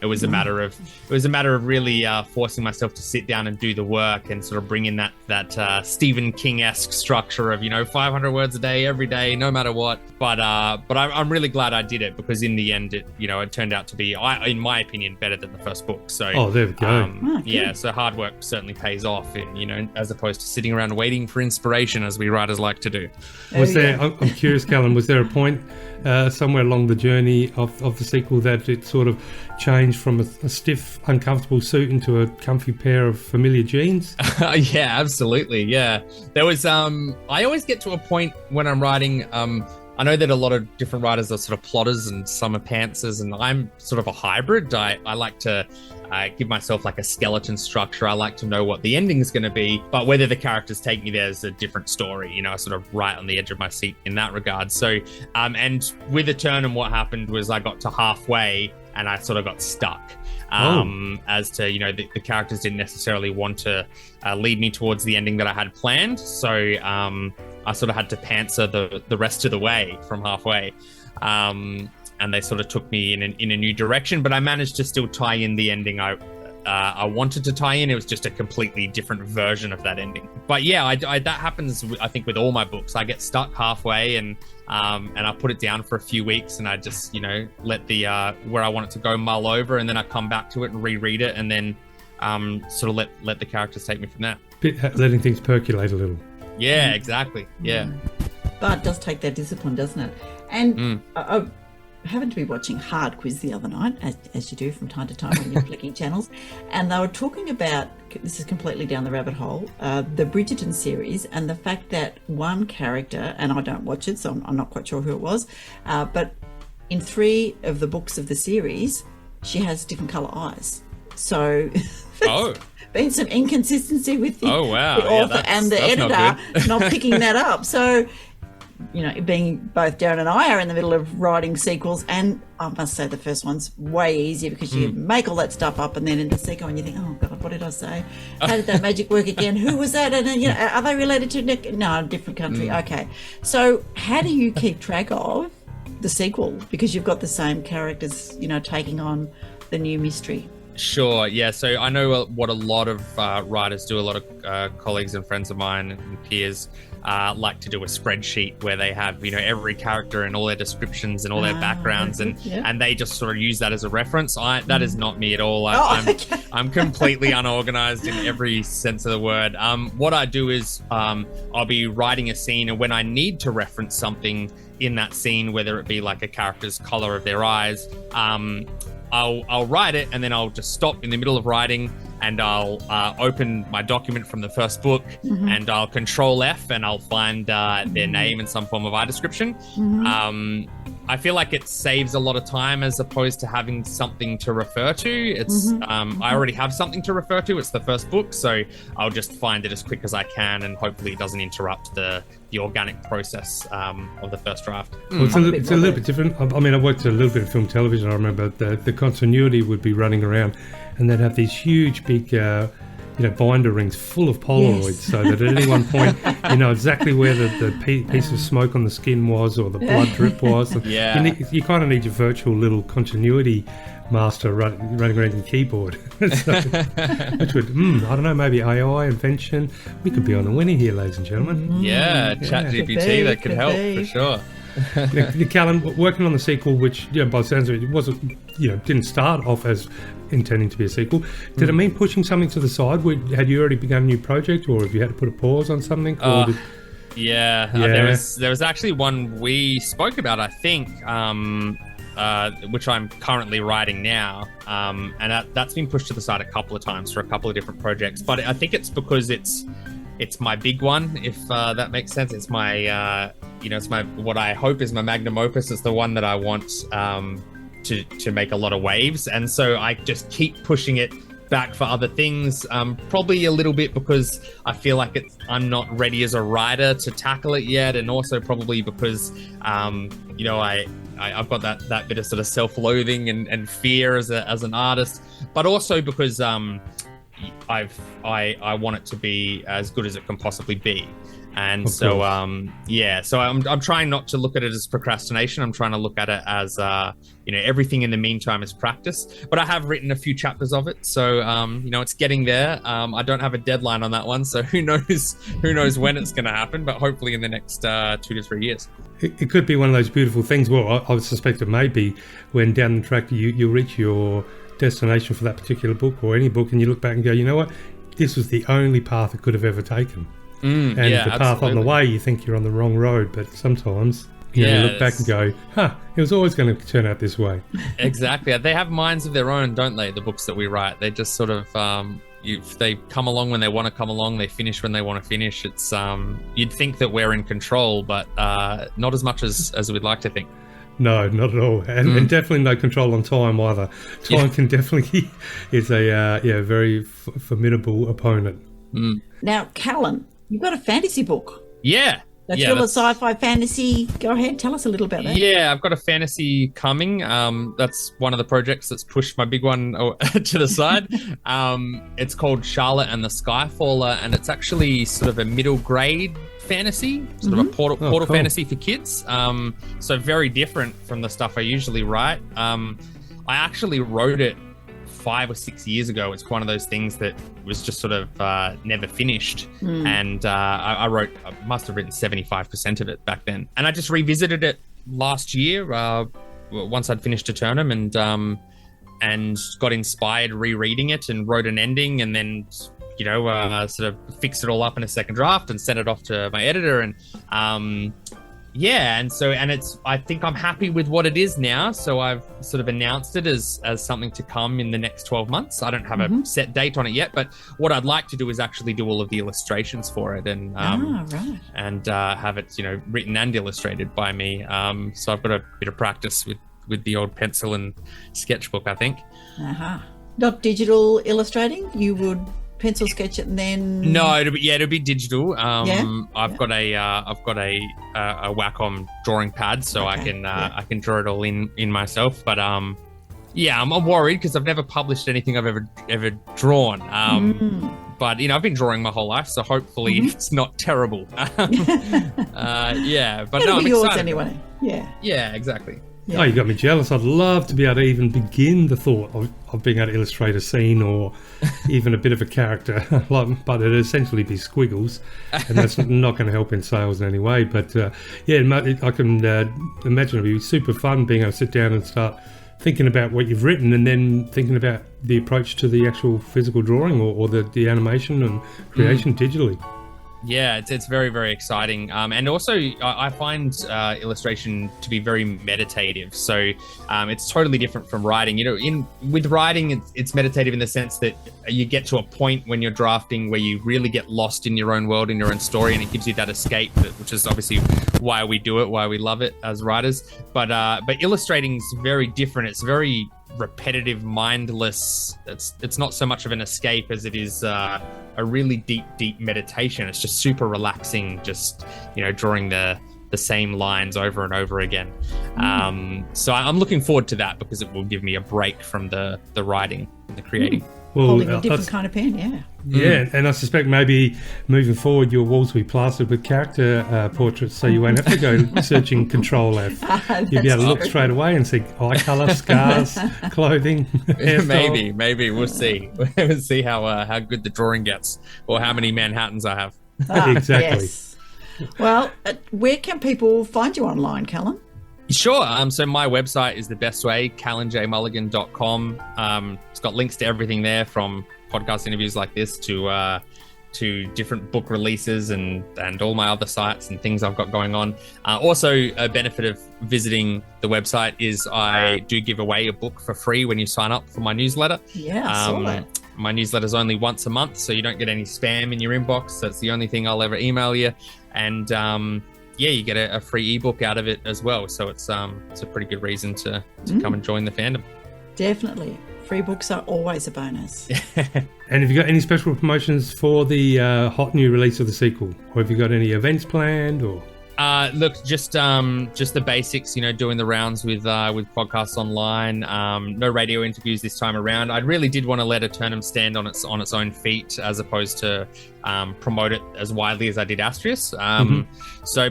It was a matter of really forcing myself to sit down and do the work and sort of bring in that Stephen King-esque structure of, you know, 500 words a day, every day, no matter what. But I'm really glad I did it, because in the end, it turned out to be, in my opinion, better than the first book. So there we go. Yeah, so hard work certainly pays off, as opposed to sitting around waiting for inspiration, as we writers like to do. I'm curious, Callan, was there a point somewhere along the journey of the sequel that it sort of changed from a stiff, uncomfortable suit into a comfy pair of familiar jeans? Yeah, absolutely. Yeah. There was, I always get to a point when I'm writing, I know that a lot of different writers are sort of plotters and some are pantsers, and I'm sort of a hybrid. I like to give myself like a skeleton structure. I like to know what the ending is going to be, but whether the characters take me there is a different story. I sort of right on the edge of my seat in that regard. So, and with Eternum, what happened was I got to halfway and I sort of got stuck. As to, the characters didn't necessarily want to lead me towards the ending that I had planned. So I sort of had to pantser the rest of the way from halfway. And they sort of took me in a new direction, but I managed to still tie in the ending I wanted to tie in. It was just a completely different version of that ending. But yeah, that happens, I think, with all my books. I get stuck halfway and I put it down for a few weeks, and I just, let the where I want it to go mull over, and then I come back to it and reread it, and then sort of let the characters take me from there. Letting things percolate a little. Yeah, exactly. Yeah. But it does take that discipline, doesn't it? And I happened to be watching Hard Quiz the other night, as you do from time to time when you're flicking channels, and they were talking about, this is completely down the rabbit hole, the Bridgerton series, and the fact that one character, and I don't watch it, so I'm not quite sure who it was, but in 3 of the books of the series, she has different colour eyes. So been some inconsistency with the author and the editor not picking that up. So, being both Darren and I are in the middle of writing sequels, and I must say the first one's way easier because you make all that stuff up, and then in the sequel you think, oh God, what did I say? How did that magic work again? Who was that? And are they related to Nick? No, different country. Okay. So how do you keep track of the sequel? Because you've got the same characters, taking on the new mystery. Sure, yeah. So I know what a lot of writers do, a lot of colleagues and friends of mine and peers like to do a spreadsheet where they have, every character and all their descriptions and all their backgrounds, and they just sort of use that as a reference. That is not me at all. I'm completely unorganized in every sense of the word. What I do is I'll be writing a scene, and when I need to reference something in that scene, whether it be like a character's color of their eyes, I'll write it, and then I'll just stop in the middle of writing, and I'll open my document from the first book, and I'll Control F, and I'll find their name in some form of eye description. I feel like it saves a lot of time as opposed to having something to refer to. It's I already have something to refer to. It's the first book, so I'll just find it as quick as I can, and hopefully it doesn't interrupt the organic process of the first draft. Well, it's a little bit different. I mean, I worked a little bit of film television. I remember the continuity would be running around, and they'd have these huge, big, binder rings full of Polaroids, so that at any one point, you know exactly where the piece of smoke on the skin was, or the blood drip was. You kind of need your virtual little continuity master running around your keyboard. So, which would, I don't know, maybe AI invention. We could be on the winner here, ladies and gentlemen. ChatGPT, that could help for sure. Callan, working on the sequel, which by the sounds of it wasn't, didn't start off as intending to be a sequel. Did it mean pushing something to the side? Had you already begun a new project, or have you had to put a pause on something? There was actually one we spoke about, I think, which I'm currently writing now, and that's been pushed to the side a couple of times for a couple of different projects. But I think it's because it's it's my big one, if that makes sense. It's my, it's my, what I hope is my magnum opus. It's the one that I want to make a lot of waves. And so I just keep pushing it back for other things, probably a little bit because I feel like I'm not ready as a writer to tackle it yet, and also probably because I've got that bit of sort of self-loathing and fear as an artist, but also because I want it to be as good as it can possibly be. And so, so I'm trying not to look at it as procrastination. I'm trying to look at it as, everything in the meantime is practice. But I have written a few chapters of it. So, it's getting there. I don't have a deadline on that one. So who knows when it's going to happen, but hopefully in the next 2 to 3 years. It could be one of those beautiful things. Well, I suspect it may be when down the track you reach your destination for that particular book or any book, and you look back and go, you know what? This was the only path it could have ever taken. And the path on the way, you think you're on the wrong road, but sometimes you look back and go, it was always going to turn out this way. Exactly. They have minds of their own, don't they, the books that we write? They just sort of, they come along when they want to come along, they finish when they want to finish. It's you'd think that we're in control, but not as much as we'd like to think. No, not at all. And definitely no control on time either. Time can definitely is a very formidable opponent. Now, Callan, you've got a fantasy book. Yeah. That's full of sci-fi fantasy. Go ahead, tell us a little about that. Yeah, I've got a fantasy coming. That's one of the projects that's pushed my big one to the side. It's called Charlotte and the Skyfaller, and it's actually sort of a middle grade fantasy, sort of a portal fantasy for kids. So very different from the stuff I usually write. I actually wrote it 5 or 6 years ago. It's one of those things that was just sort of never finished. And I must have written 75% of it back then. And I just revisited it last year once I'd finished Eternum and got inspired rereading it and wrote an ending, and then sort of fixed it all up in a second draft and sent it off to my editor. And I think I'm happy with what it is now. So I've sort of announced it as something to come in the next 12 months. I don't have a set date on it yet, but what I'd like to do is actually do all of the illustrations for it and have it, written and illustrated by me. So I've got a bit of practice with the old pencil and sketchbook, I think. Not digital illustrating? You would pencil sketch it and then it'll be digital. I've got a Wacom drawing pad, so I can draw it all in myself. But I'm worried because I've never published anything I've ever drawn. But I've been drawing my whole life, so hopefully it's not terrible. But it'll be yours excited anyway. Yeah, exactly. Oh, you got me jealous. I'd love to be able to even begin the thought of being able to illustrate a scene or even a bit of a character, but it'd essentially be squiggles, and that's not going to help in sales in any way. But I can imagine it'd be super fun being able to sit down and start thinking about what you've written and then thinking about the approach to the actual physical drawing or the animation and creation digitally. Yeah, it's very, very exciting. And also, I find illustration to be very meditative. So it's totally different from writing. With writing, it's meditative in the sense that you get to a point when you're drafting where you really get lost in your own world, in your own story, and it gives you that escape, which is obviously why we do it, why we love it as writers. But illustrating is very different. It's very repetitive, mindless. It's not so much of an escape as it is a really deep meditation. It's just super relaxing, just drawing the same lines over and over again. So I'm looking forward to that because it will give me a break from the writing and the creating. Well, holding a different kind of pen, Yeah, and I suspect maybe moving forward your walls will be plastered with character portraits, so you won't have to go searching Control F. You'll be able to look straight away and see eye colour, scars, clothing. Maybe we'll see. We'll see how good the drawing gets, or how many Manhattans I have. Exactly. Yes. Well, where can people find you online, Callan? Sure. So my website is the best way, callanjmulligan.com. It's got links to everything there, from podcast interviews like this to to different book releases and all my other sites and things I've got going on. Also, a benefit of visiting the website is I do give away a book for free when you sign up for my newsletter. Yeah, I saw that. My newsletter is only once a month, so you don't get any spam in your inbox. That's the only thing I'll ever email you. And you get a free ebook out of it as well. So it's a pretty good reason to come and join the fandom. Definitely. Free books are always a bonus. And have you got any special promotions for the hot new release of the sequel? Or have you got any events planned? Or Look, just the basics, doing the rounds with podcasts online. No radio interviews this time around. I really did want to let Eternum stand on its own feet as opposed to promote it as widely as I did Astrius.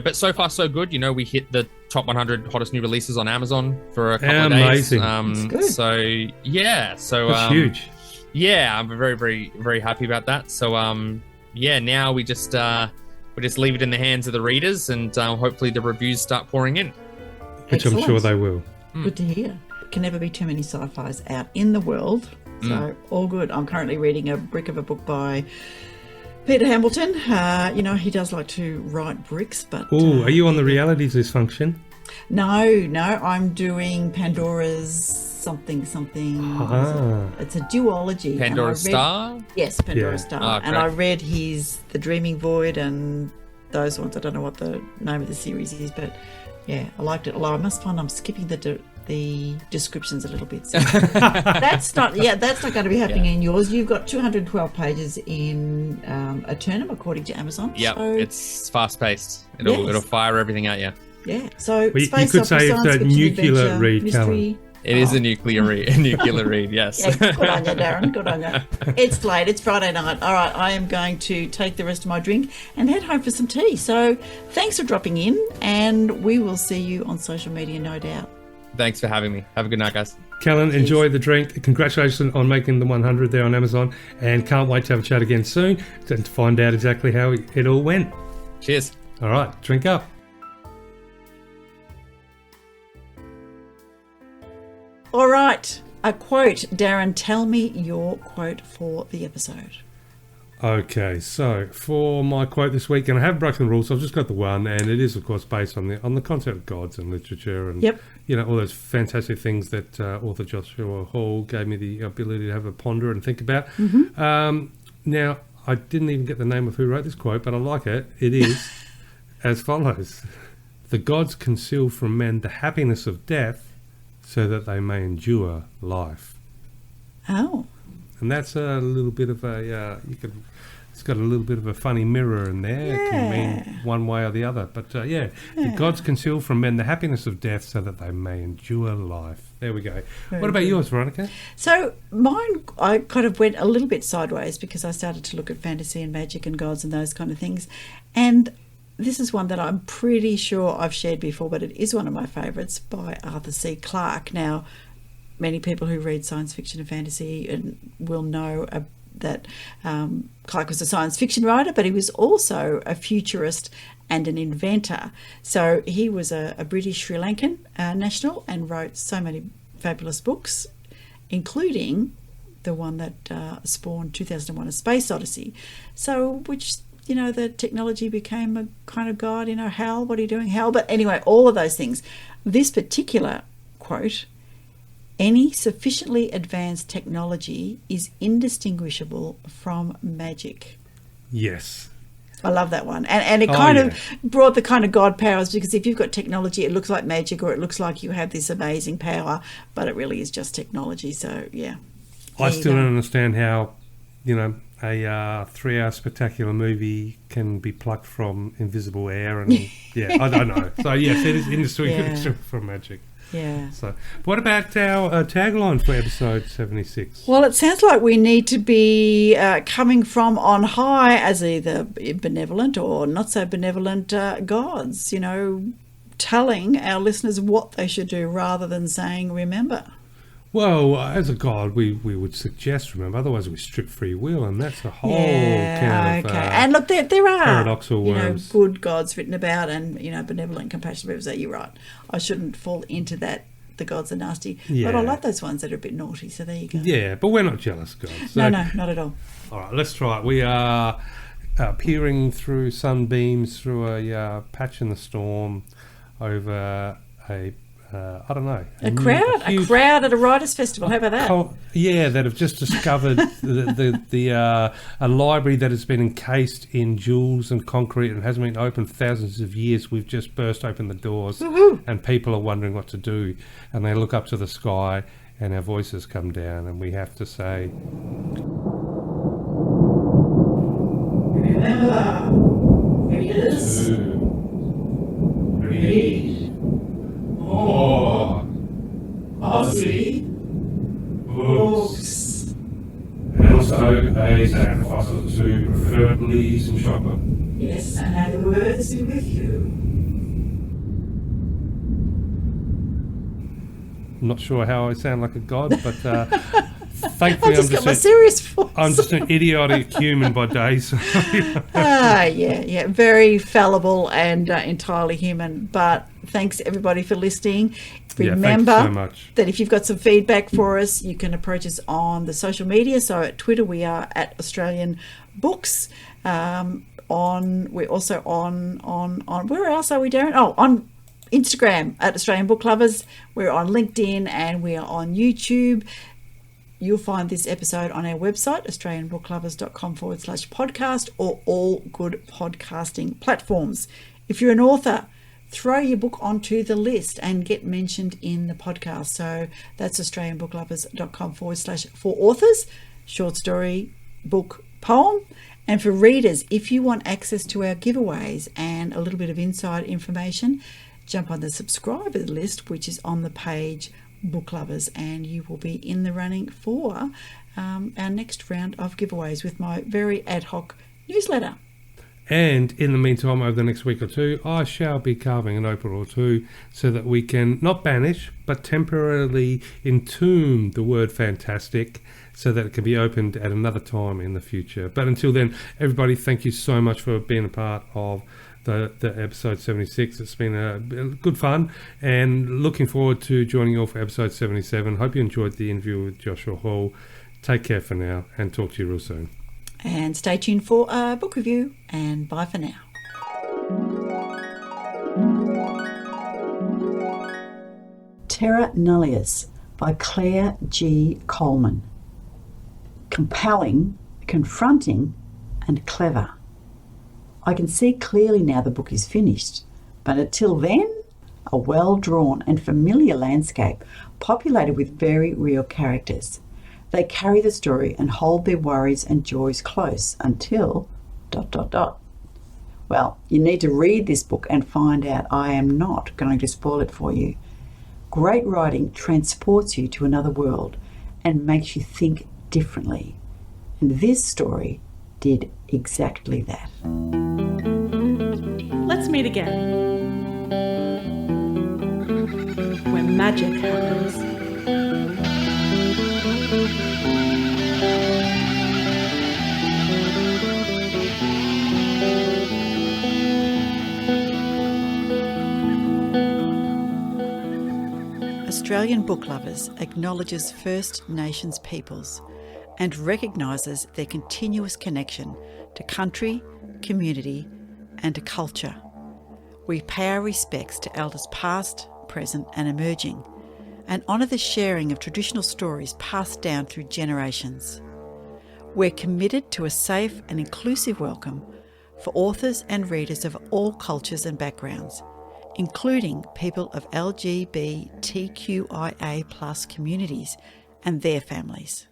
But so far so good. We hit the top 100 hottest new releases on Amazon for a couple of days. Amazing. That's good. That's huge. Yeah, I'm very, very, very happy about that. So now we just leave it in the hands of the readers, and hopefully the reviews start pouring in. Which I'm sure they will. Good to hear. Can never be too many sci-fis out in the world. So all good. I'm currently reading a brick of a book by Peter Hamilton. He does like to write bricks, but... are you on the realities dysfunction? No, I'm doing Pandora's something. It's a duology. Pandora's Star? Yes, Pandora's Star. Oh, and I read his The Dreaming Void and those ones. I don't know what the name of the series is, but yeah, I liked it. Although I must find I'm skipping the descriptions a little bit. So that's not going to be happening in yours. You've got 212 pages in Eternum, according to Amazon. Yep, so, it's fast paced. It'll fire everything at you. Yeah. So you could say it's a nuclear read, Callan. It is a nuclear read, yes. Yeah, good on you, Darren. Good on you. It's late. It's Friday night. All right, I am going to take the rest of my drink and head home for some tea. So thanks for dropping in, and we will see you on social media, no doubt. Thanks for having me. Have a good night, guys. Callan, enjoy the drink. Congratulations on making the 100 there on Amazon, and can't wait to have a chat again soon and to find out exactly how it all went. Cheers. All right, drink up. All right, a quote. Darren, tell me your quote for the episode. Okay, so for my quote this week, and I have broken the rules, so I've just got the one, and it is, of course, based on the concept of gods and literature and all those fantastic things that author Joshua Hall gave me the ability to have a ponder and think about. Now, I didn't even get the name of who wrote this quote, but I like it. It is as follows: "The gods conceal from men the happiness of death so that they may endure life." Oh. And that's a little bit of a, it's got a little bit of a funny mirror in there. Yeah. It can mean one way or the other. But the gods conceal from men the happiness of death so that they may endure life. There we go. What about yours, Veronica? So mine, I kind of went a little bit sideways because I started to look at fantasy and magic and gods and those kind of things. And this is one that I'm pretty sure I've shared before, but it is one of my favourites, by Arthur C. Clarke. Now, many people who read science fiction and fantasy and will know that Clarke was a science fiction writer, but he was also a futurist and an inventor. So he was a British Sri Lankan national and wrote so many fabulous books, including the one that spawned 2001: A Space Odyssey. So, which, the technology became a kind of god, Hal, what are you doing, Hal? But anyway, all of those things. This particular quote: "Any sufficiently advanced technology is indistinguishable from magic." Yes. I love that one. And it kind of brought the kind of God powers, because if you've got technology, it looks like magic, or it looks like you have this amazing power, but it really is just technology. So, yeah. I still don't understand how, a 3-hour spectacular movie can be plucked from invisible air. And I don't know. So, yes, it is indistinguishable from magic. Yeah. So, what about our tagline for episode 76? Well, it sounds like we need to be coming from on high as either benevolent or not so benevolent gods, telling our listeners what they should do rather than saying, remember. Well, as a god, we would suggest remember, otherwise we strip free will, and that's a whole kind of and look, there are paradoxal words. Good gods written about, and benevolent, compassionate people. So you're right. I shouldn't fall into that. The gods are nasty, but I like those ones that are a bit naughty. So there you go. Yeah, but we're not jealous gods. So, no, not at all. All right, let's try it. We are peering through sunbeams through a patch in the storm over a I don't know. A crowd at a writers' festival. How about that? That have just discovered a library that has been encased in jewels and concrete and hasn't been open for thousands of years. We've just burst open the doors, and people are wondering what to do. And they look up to the sky, and our voices come down, and we have to say, remember, readers, to read more Aussie books. and also a sacrifice or two, preferably some chocolate. Yes, and may the words be with you. I'm not sure how I sound like a god, but thankfully I just got my serious voice. I'm just an idiotic human by day. So, yeah, very fallible and entirely human. But thanks everybody for listening. Remember thank you so much. that if you've got some feedback for us, you can approach us on the social media. So at Twitter, we are at Australian Books. We're also on where else are we, Darren? Oh, on Instagram at Australian Book Lovers. We're on LinkedIn and we are on YouTube. You'll find this episode on our website, australianbooklovers.com/podcast, or all good podcasting platforms. If you're an author, throw your book onto the list and get mentioned in the podcast. So that's australianbooklovers.com/for authors, short story, book, poem. And for readers, if you want access to our giveaways and a little bit of inside information, jump on the subscriber list, which is on the page Book Lovers, and you will be in the running for our next round of giveaways with my very ad hoc newsletter. And in the meantime, over the next week or two, I shall be carving an opal or two so that we can not banish, but temporarily entomb the word fantastic so that it can be opened at another time in the future. But until then, everybody, thank you so much for being a part of the episode 76. It's been a good fun, and looking forward to joining you all for episode 77. Hope you enjoyed the interview with Joshua Hall. Take care for now, and talk to you real soon. And stay tuned for a book review, and bye for now. Terra Nullius by Claire G. Coleman. Compelling, confronting, and clever. I can see clearly now the book is finished, but until then, a well-drawn and familiar landscape populated with very real characters. They carry the story and hold their worries and joys close until ... Well, you need to read this book and find out. I am not going to spoil it for you. Great writing transports you to another world and makes you think differently. And this story did exactly that. Let's meet again. When magic happens. Australian Book Lovers acknowledges First Nations peoples and recognises their continuous connection to country, community and to culture. We pay our respects to elders past, present and emerging, and honour the sharing of traditional stories passed down through generations. We're committed to a safe and inclusive welcome for authors and readers of all cultures and backgrounds, including people of LGBTQIA+ communities and their families.